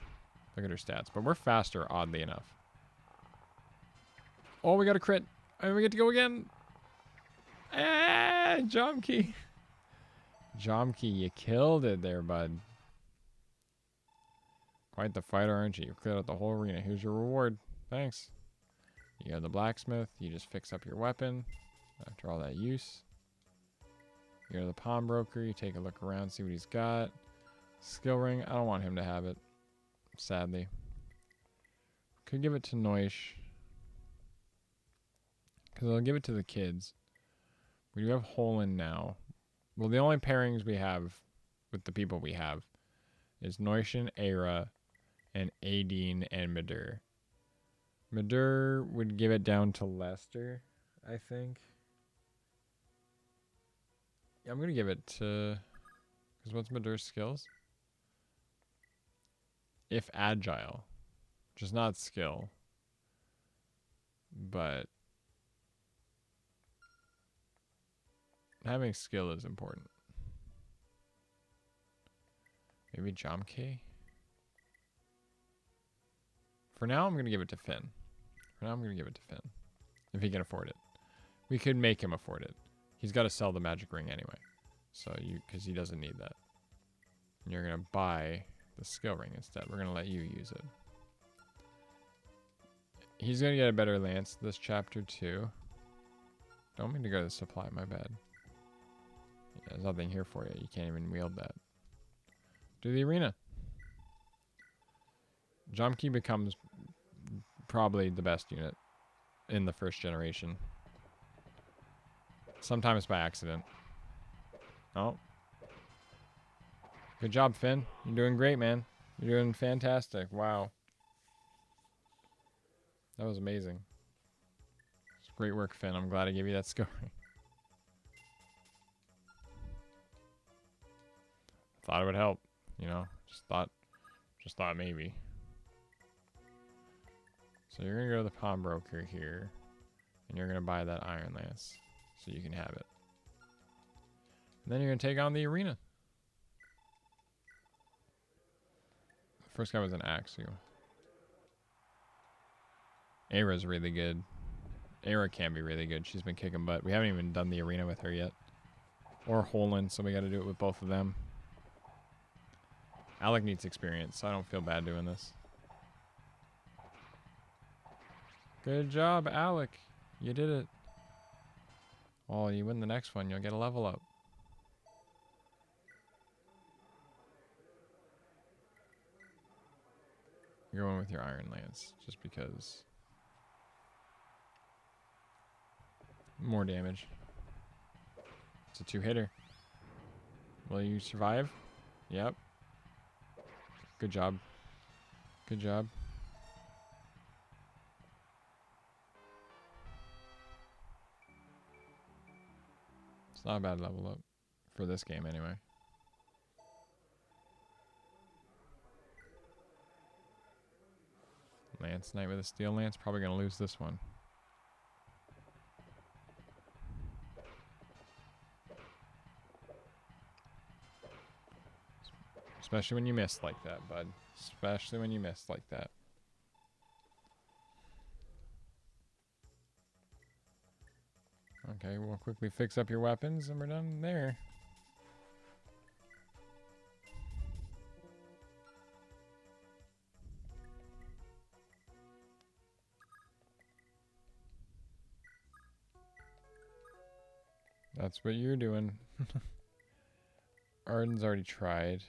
Look at her stats. But we're faster, oddly enough. Oh, we got a crit. And we get to go again. Ah, Jomki. Jomki, you killed it there, bud. Quite the fighter, aren't you? You cleared out the whole arena. Here's your reward. Thanks. You got the blacksmith. You just fix up your weapon after all that use. You go to the pawnbroker. You take a look around, see what he's got. Skill ring. I don't want him to have it, sadly. Could give it to Noish, because I'll give it to the kids. We do have Holland now. Well, the only pairings we have with the people we have is Noishin, Aira, and Adine and Madur. Madur would give it down to Lester, I think. Yeah, I'm going to give it to... Because what's Madur's skills? If agile. Just not skill. But... having skill is important. Maybe Jomke? For now, I'm going to give it to Finn. If he can afford it. We could make him afford it. He's got to sell the magic ring anyway. So because he doesn't need that. And you're going to buy the skill ring instead. We're going to let you use it. He's going to get a better lance this chapter too. Don't mean to go to supply, my bad. Yeah, there's nothing here for you. You can't even wield that. Do the arena. Jomki becomes probably the best unit in the first generation. Sometimes by accident. Oh. Good job, Finn. You're doing great, man. You're doing fantastic. Wow. That was amazing. It's great work, Finn. I'm glad I gave you that score. Thought it would help, you know. Just thought maybe. So you're gonna go to the pawnbroker here, and you're gonna buy that Iron Lance, so you can have it. And then you're gonna take on the arena. The first guy was an axe. Aira's really good. Aira can be really good. She's been kicking butt. We haven't even done the arena with her yet, or Holland, so we got to do it with both of them. Alec needs experience, so I don't feel bad doing this. Good job, Alec. You did it. Oh, you win the next one, you'll get a level up. You're going with your Iron Lance, just because. More damage. It's a 2-hitter. Will you survive? Yep. Good job. Good job. It's not a bad level up. For this game, anyway. Lance Knight with a Steel Lance. Probably going to lose this one. Especially when you miss like that, bud. Especially when you miss like that. Okay, we'll quickly fix up your weapons and we're done there. That's what you're doing. Arden's already tried.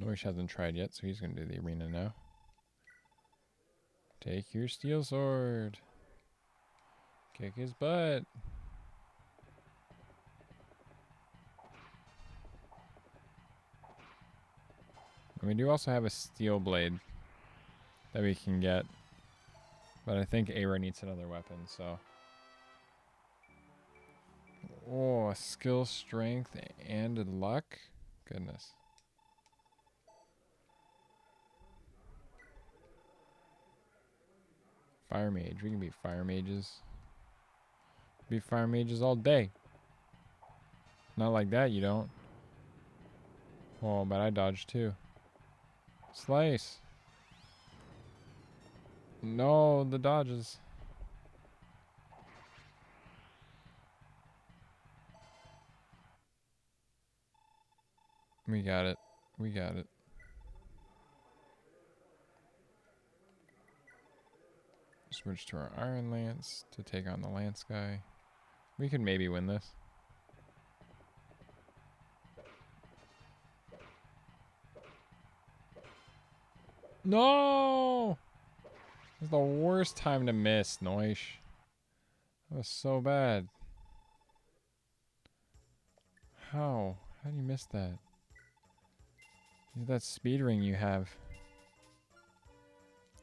Noish hasn't tried yet, so he's going to do the arena now. Take your steel sword. Kick his butt. And we do also have a steel blade that we can get. But I think Aira needs another weapon, so. Oh, skill, strength, and luck? Goodness. Fire mage. We can be fire mages. Be fire mages all day. Not like that, you don't. Oh, but I dodged too. Slice. No, the dodges. We got it. We got it. Switch to our Iron Lance to take on the Lance guy. We could maybe win this. No! This is the worst time to miss, Noish. That was so bad. How? How do you miss that? That speed ring you have.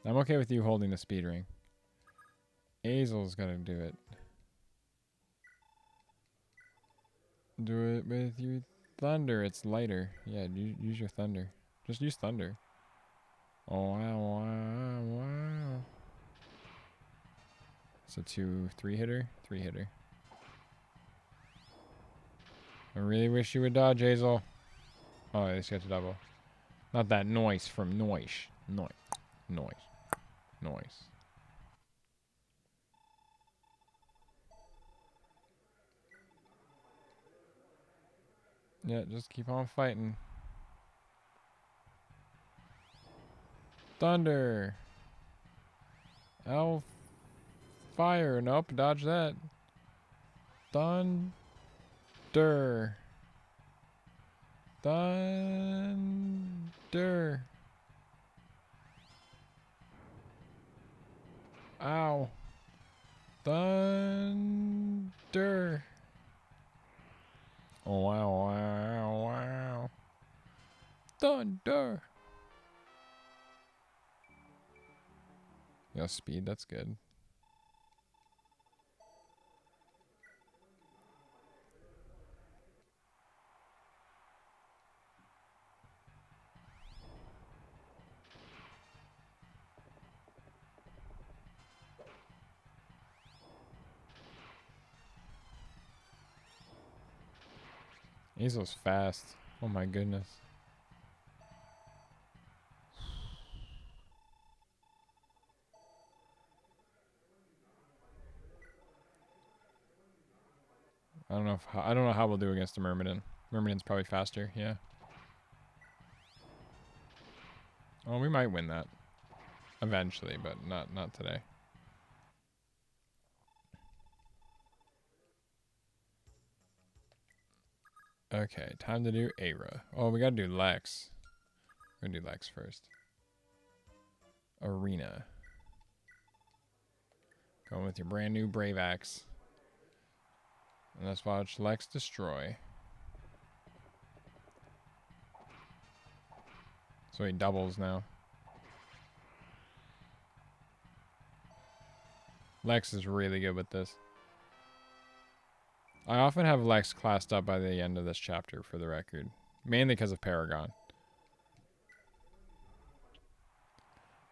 I'm okay with you holding the speed ring. Azel's gonna do it. Do it with your thunder. It's lighter. Yeah, use your thunder. Just use thunder. Oh, wow, wow, wow. It's a 3-hitter? 3-hitter. I really wish you would dodge, Hazel. Oh, I just got to double. Not that noise from Noish. Noise. Noise. Noise. Yeah, just keep on fighting. Thunder. Ow. Fire. Nope, dodge that. Thunder. Thunder. Ow. Thunder. Oh, wow, wow, wow. Thunder. Yeah, speed, that's good. Azel's fast. Oh my goodness. I don't know how we'll do against the Myrmidon. Myrmidon's probably faster, yeah. Oh, we might win that. Eventually, but not today. Okay, time to do Aira. Oh, we gotta do Lex. We're gonna do Lex first. Arena. Going with your brand new Brave Axe. And let's watch Lex destroy. So he doubles now. Lex is really good with this. I often have Lex classed up by the end of this chapter, for the record. Mainly because of Paragon.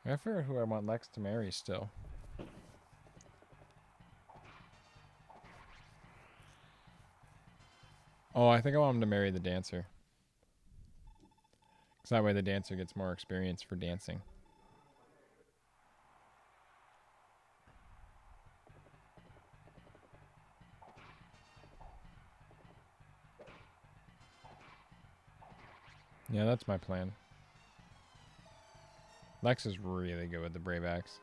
I figure out who I want Lex to marry still. Oh, I think I want him to marry the dancer. Because that way the dancer gets more experience for dancing. Yeah, that's my plan. Lex is really good with the Brave Axe.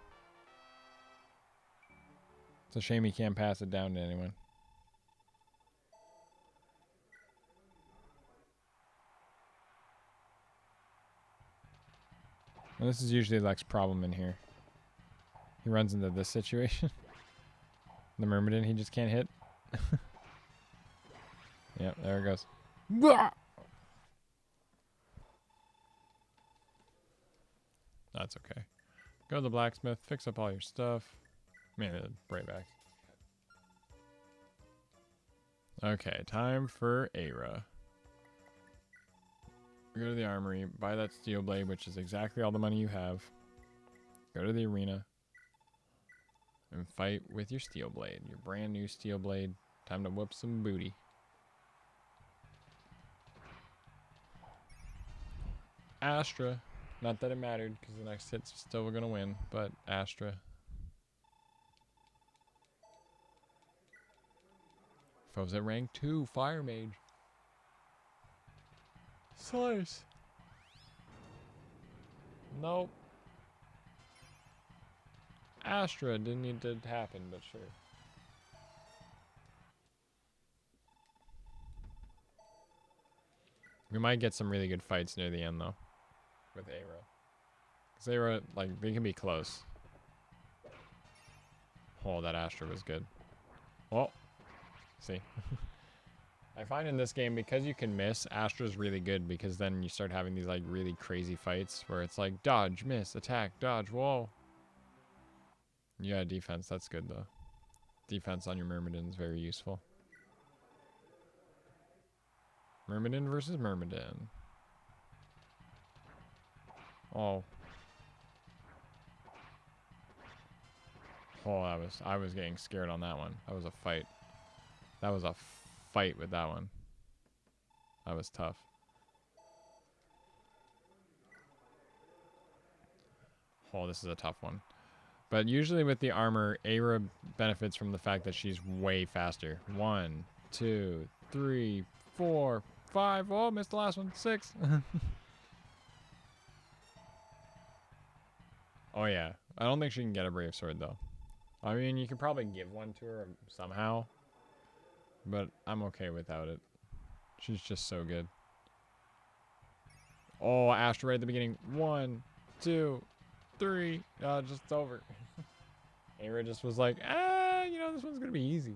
It's a shame he can't pass it down to anyone. And this is usually Lex's problem in here. He runs into this situation. The Myrmidon he just can't hit. Yep, there it goes. That's okay. Go to the blacksmith, fix up all your stuff. I mean, Brave Axe. Okay, time for Aira. Go to the armory, buy that steel blade, which is exactly all the money you have. Go to the arena. And fight with your steel blade. Your brand new steel blade. Time to whoop some booty. Astra. Not that it mattered, because the next hit's still going to win, but Astra. Foes at rank 2, Fire Mage. Slice. Nope. Astra didn't need to happen, but sure. We might get some really good fights near the end, though. With Aira. Because Aira, like, they can be close. Oh, that Astra was good. Oh. See. I find in this game, because you can miss, Astra's really good, because then you start having these, like, really crazy fights where it's like, dodge, miss, attack, dodge, whoa. Yeah, defense, that's good, though. Defense on your Myrmidon is very useful. Myrmidon versus Myrmidon. Oh. Oh, I was getting scared on that one. That was a fight. That was a fight with that one. That was tough. Oh, this is a tough one. But usually with the armor, Aira benefits from the fact that she's way faster. 1, 2, 3, 4, 5. Oh, missed the last one. 6. Oh, yeah. I don't think she can get a Brave Sword, though. I mean, you could probably give one to her somehow. But I'm okay without it. She's just so good. Oh, Astra right at the beginning. 1, 2, 3. Just over. Aira just was like, you know, this one's gonna be easy.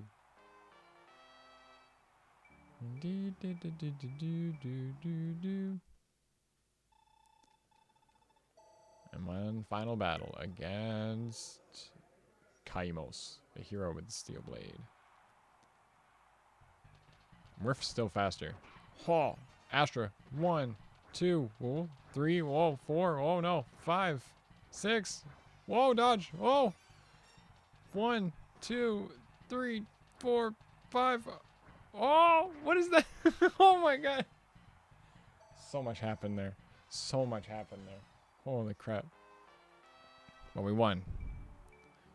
And one final battle against Kaimos, the hero with the steel blade. We're still faster. Oh, Astra. 1, 2, whoa, 3, whoa, 4, oh no, 5, 6. Whoa, dodge. Whoa. 1, 2, 3, 4, 5. Oh, what is that? Oh my god. So much happened there. So much happened there. Holy crap. But we won.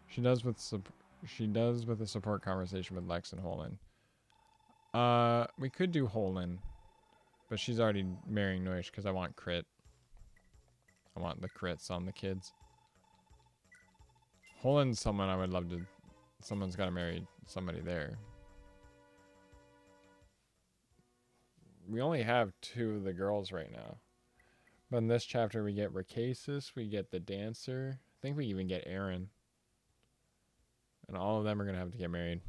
She does with a support conversation with Lex and Holin. We could do Holin, but she's already marrying Noish because I want crit. I want the crits on the kids. Holin's someone I would love to. Someone's got to marry somebody there. We only have 2 of the girls right now. But in this chapter, we get Racasis, we get the dancer. I think we even get Aaron. And all of them are going to have to get married.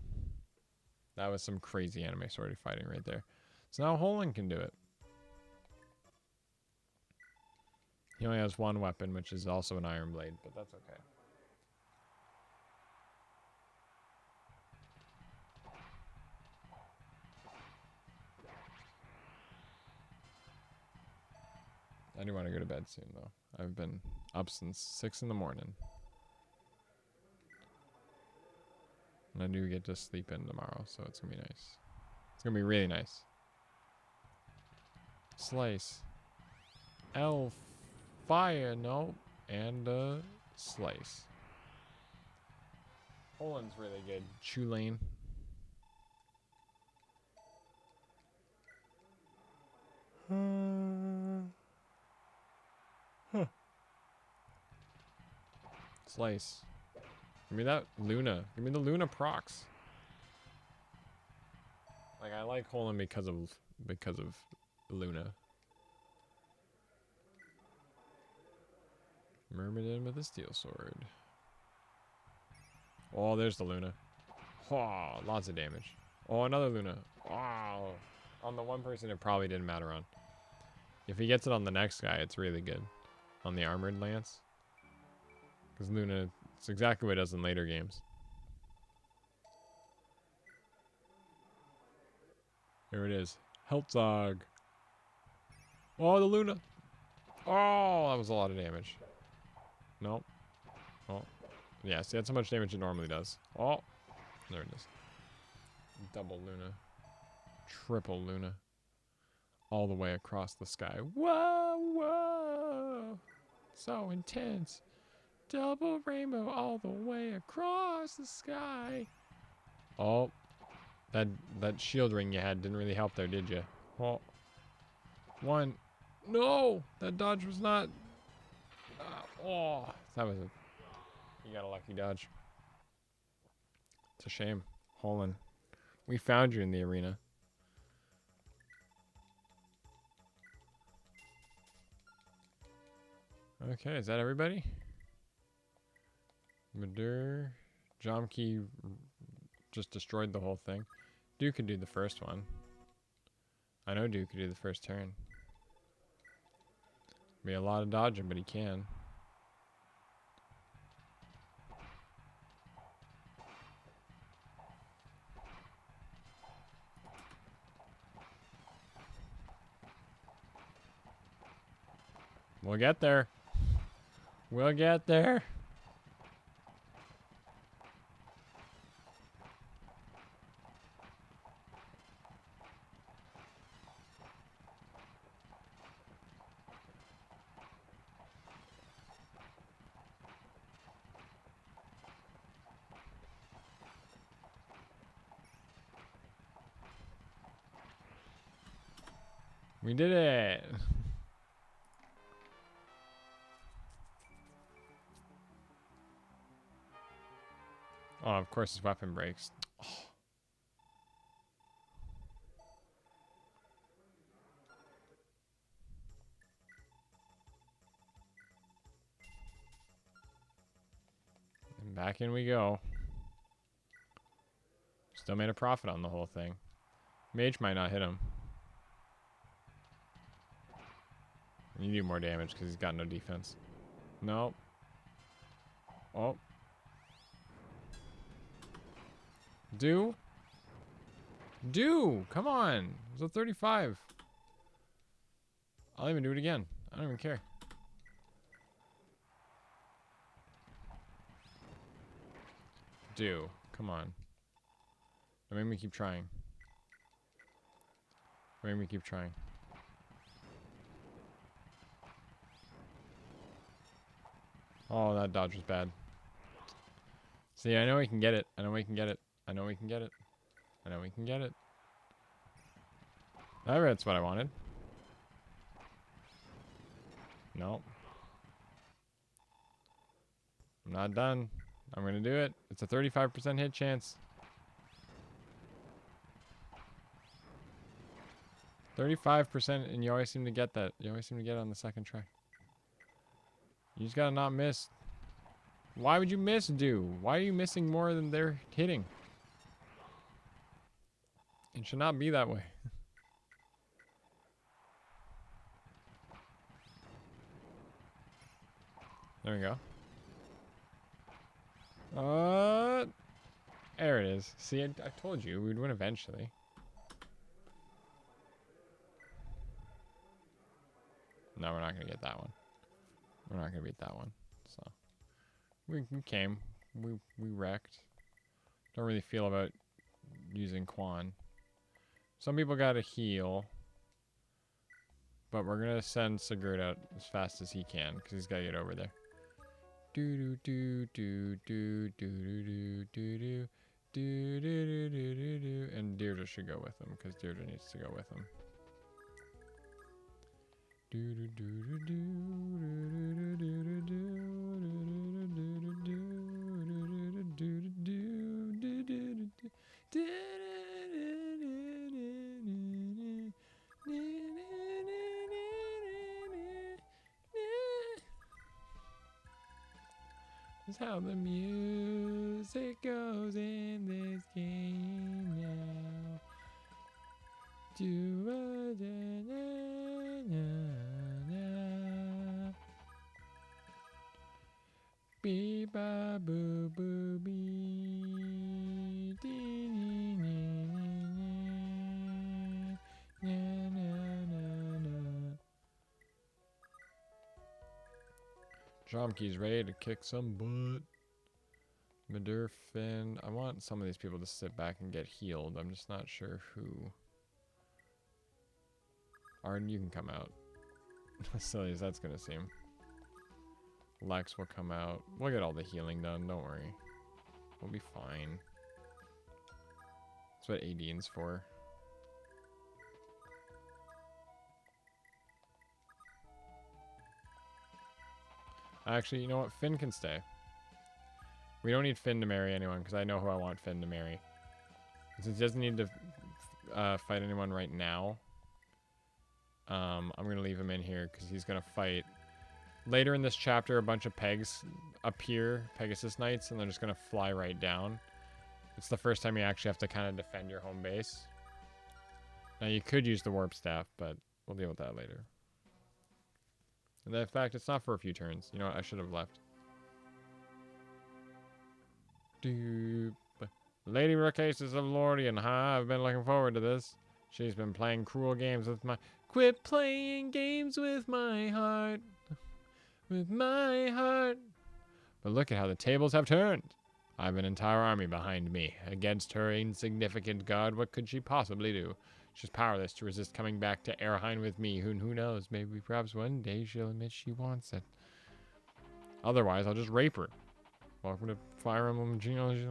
That was some crazy anime sword fighting right there. So now Holin can do it. He only has 1 weapon, which is also an iron blade, but that's okay. I do want to go to bed soon, though. I've been up since 6 in the morning. And I do get to sleep in tomorrow, so it's going to be nice. It's going to be really nice. Slice. Elf. Fire. No. And slice. Poland's really good. Chulane. Huh. Slice. Give me that Luna. Give me the Luna procs. Like, I like Holland because of Luna. Myrmidon with a steel sword. Oh, there's the Luna. Oh, lots of damage. Oh, another Luna. Wow. On the one person it probably didn't matter on. If he gets it on the next guy, it's really good. On the armored lance. Because Luna, it's exactly what it does in later games. Here it is. Heltzog. Oh, the Luna. Oh, that was a lot of damage. Nope. Oh. Yeah, see, that's how much damage it normally does. Oh. There it is. Double Luna. Triple Luna. All the way across the sky. Whoa, whoa. So intense. Double rainbow all the way across the sky. Oh. That shield ring you had didn't really help there, did you? Oh. 1. No! That dodge was not... that was a... You got a lucky dodge. It's a shame. Holland. We found you in the arena. Okay, is that everybody? Madur. Jomki just destroyed the whole thing. Duke could do the first one. I know Duke could do the first turn. Be a lot of dodging, but he can. We'll get there. We'll get there. We did it. Oh, of course his weapon breaks. Oh. Back in we go. Still made a profit on the whole thing. Mage might not hit him. You do more damage because he's got no defense. Nope. Oh. Do. Come on. It's a 35. I'll even do it again. I don't even care. Come on. Don't make me keep trying. Don't make me keep trying. Oh, that dodge was bad. See, I know we can get it. I know we can get it. I know we can get it. I know we can get it. That's what I wanted. Nope. I'm not done. I'm going to do it. It's a 35% hit chance. 35%, and you always seem to get that. You always seem to get it on the second try. You just gotta not miss. Why would you miss, Why are you missing more than they're hitting? It should not be that way. There we go. There it is. See, I told you we'd win eventually. No, we're not gonna get that one. We're not gonna beat that one. So we came. We wrecked. Don't really feel about using Quan. Some people gotta heal. But we're gonna send Sigurd out as fast as he can, because he's gotta get over there. Do do do do do do do do do do do do do do, and Deirdre should go with him, because Deirdre needs to go with him. Do do do do do do do do That's how the music goes in this game now. Bee ba boo boo bee dee Dromkey's ready to kick some butt. Madurfin. I want some of these people to sit back and get healed. I'm just not sure who. Arden, you can come out. As silly as that's gonna seem. Lex will come out. We'll get all the healing done, don't worry. We'll be fine. That's what Adine's for. Actually, you know what? Finn can stay. We don't need Finn to marry anyone, because I know who I want Finn to marry. Since he doesn't need to fight anyone right now, I'm going to leave him in here, because he's going to fight. Later in this chapter, a bunch of pegs appear, Pegasus Knights, and they're just going to fly right down. It's the first time you actually have to kind of defend your home base. Now, you could use the Warp Staff, but we'll deal with that later. And in fact, it's not for a few turns. You know what? I should have left. Lady Racases of Lordian, huh? I've been looking forward to this. She's been playing cruel games with my... Quit playing games with my heart. With my heart. But look at how the tables have turned. I have an entire army behind me. Against her insignificant god, what could she possibly do? She's powerless to resist coming back to Erheim with me. Who knows? Maybe perhaps one day she'll admit she wants it. Otherwise, I'll just rape her. Welcome to Fire Emblem Genealogy.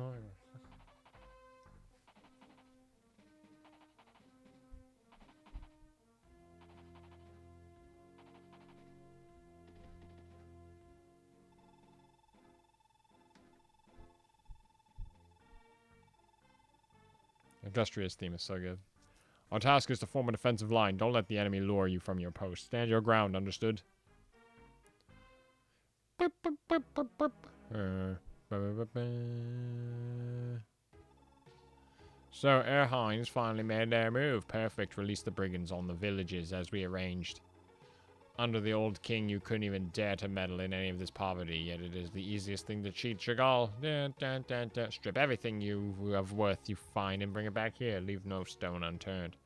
Industrious theme is so good. Our task is to form a defensive line. Don't let the enemy lure you from your post. Stand your ground, understood? So, Erhines finally made their move. Perfect. Release the brigands on the villages as we arranged. Under the old king, you couldn't even dare to meddle in any of this poverty, yet it is the easiest thing to cheat Chagall. Strip everything you of worth you find and bring it back here. Leave no stone unturned.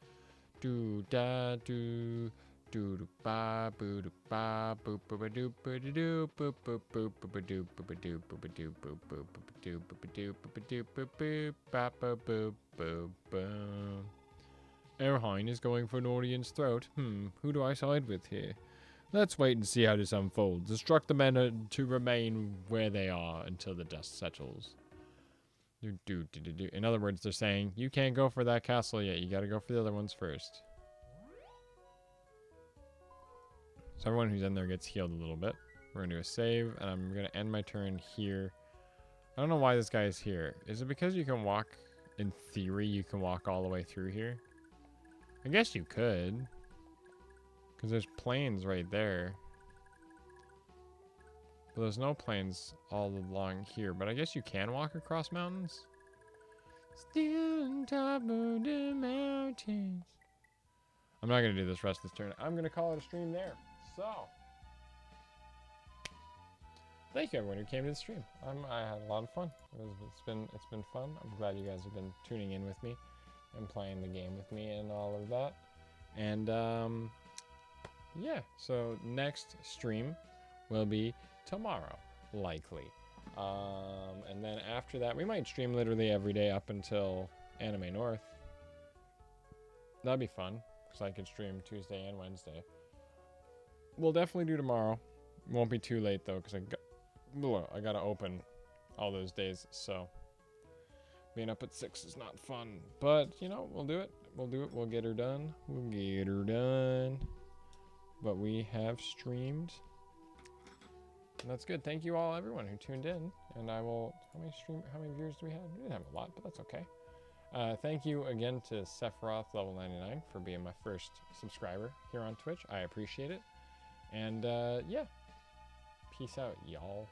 Do da do do do ba boo do ba boop boop doo boop doo boop boop boop boop doo boop doo boop doo boop boop doo boop doo boop doo boop boop ba ba boop boop boom. Erhine is going for Nordian's throat. Who do I side with here? Let's wait and see how this unfolds. Instruct the men to remain where they are until the dust settles. In other words, they're saying, you can't go for that castle yet. You got to go for the other ones first. So everyone who's in there gets healed a little bit. We're going to do a save, and I'm going to end my turn here. I don't know why this guy is here. Is it because you can walk, in theory, you can walk all the way through here? I guess you could. Because there's plains right there. But there's no plains all along here. But I guess you can walk across mountains. Still on top of the mountains. I'm not going to do this rest of this turn. I'm going to call it a stream there. So, thank you everyone who came to the stream. I had a lot of fun. It's been fun. I'm glad you guys have been tuning in with me and playing the game with me and all of that. And yeah, so next stream will be tomorrow, likely. And then after that, we might stream literally every day up until Anime North. That'd be fun, because I could stream Tuesday and Wednesday. We'll definitely do tomorrow. Won't be too late, though, because I gotta open all those days, so being up at 6 is not fun. But, you know, we'll do it. We'll do it. We'll get her done. We'll get her done. But we have streamed. And that's good. Thank you all, everyone who tuned in. And I will... How many viewers do we have? We didn't have a lot, but that's okay. Thank you again to Sephiroth level 99 for being my first subscriber here on Twitch. I appreciate it. And, yeah. Peace out, y'all.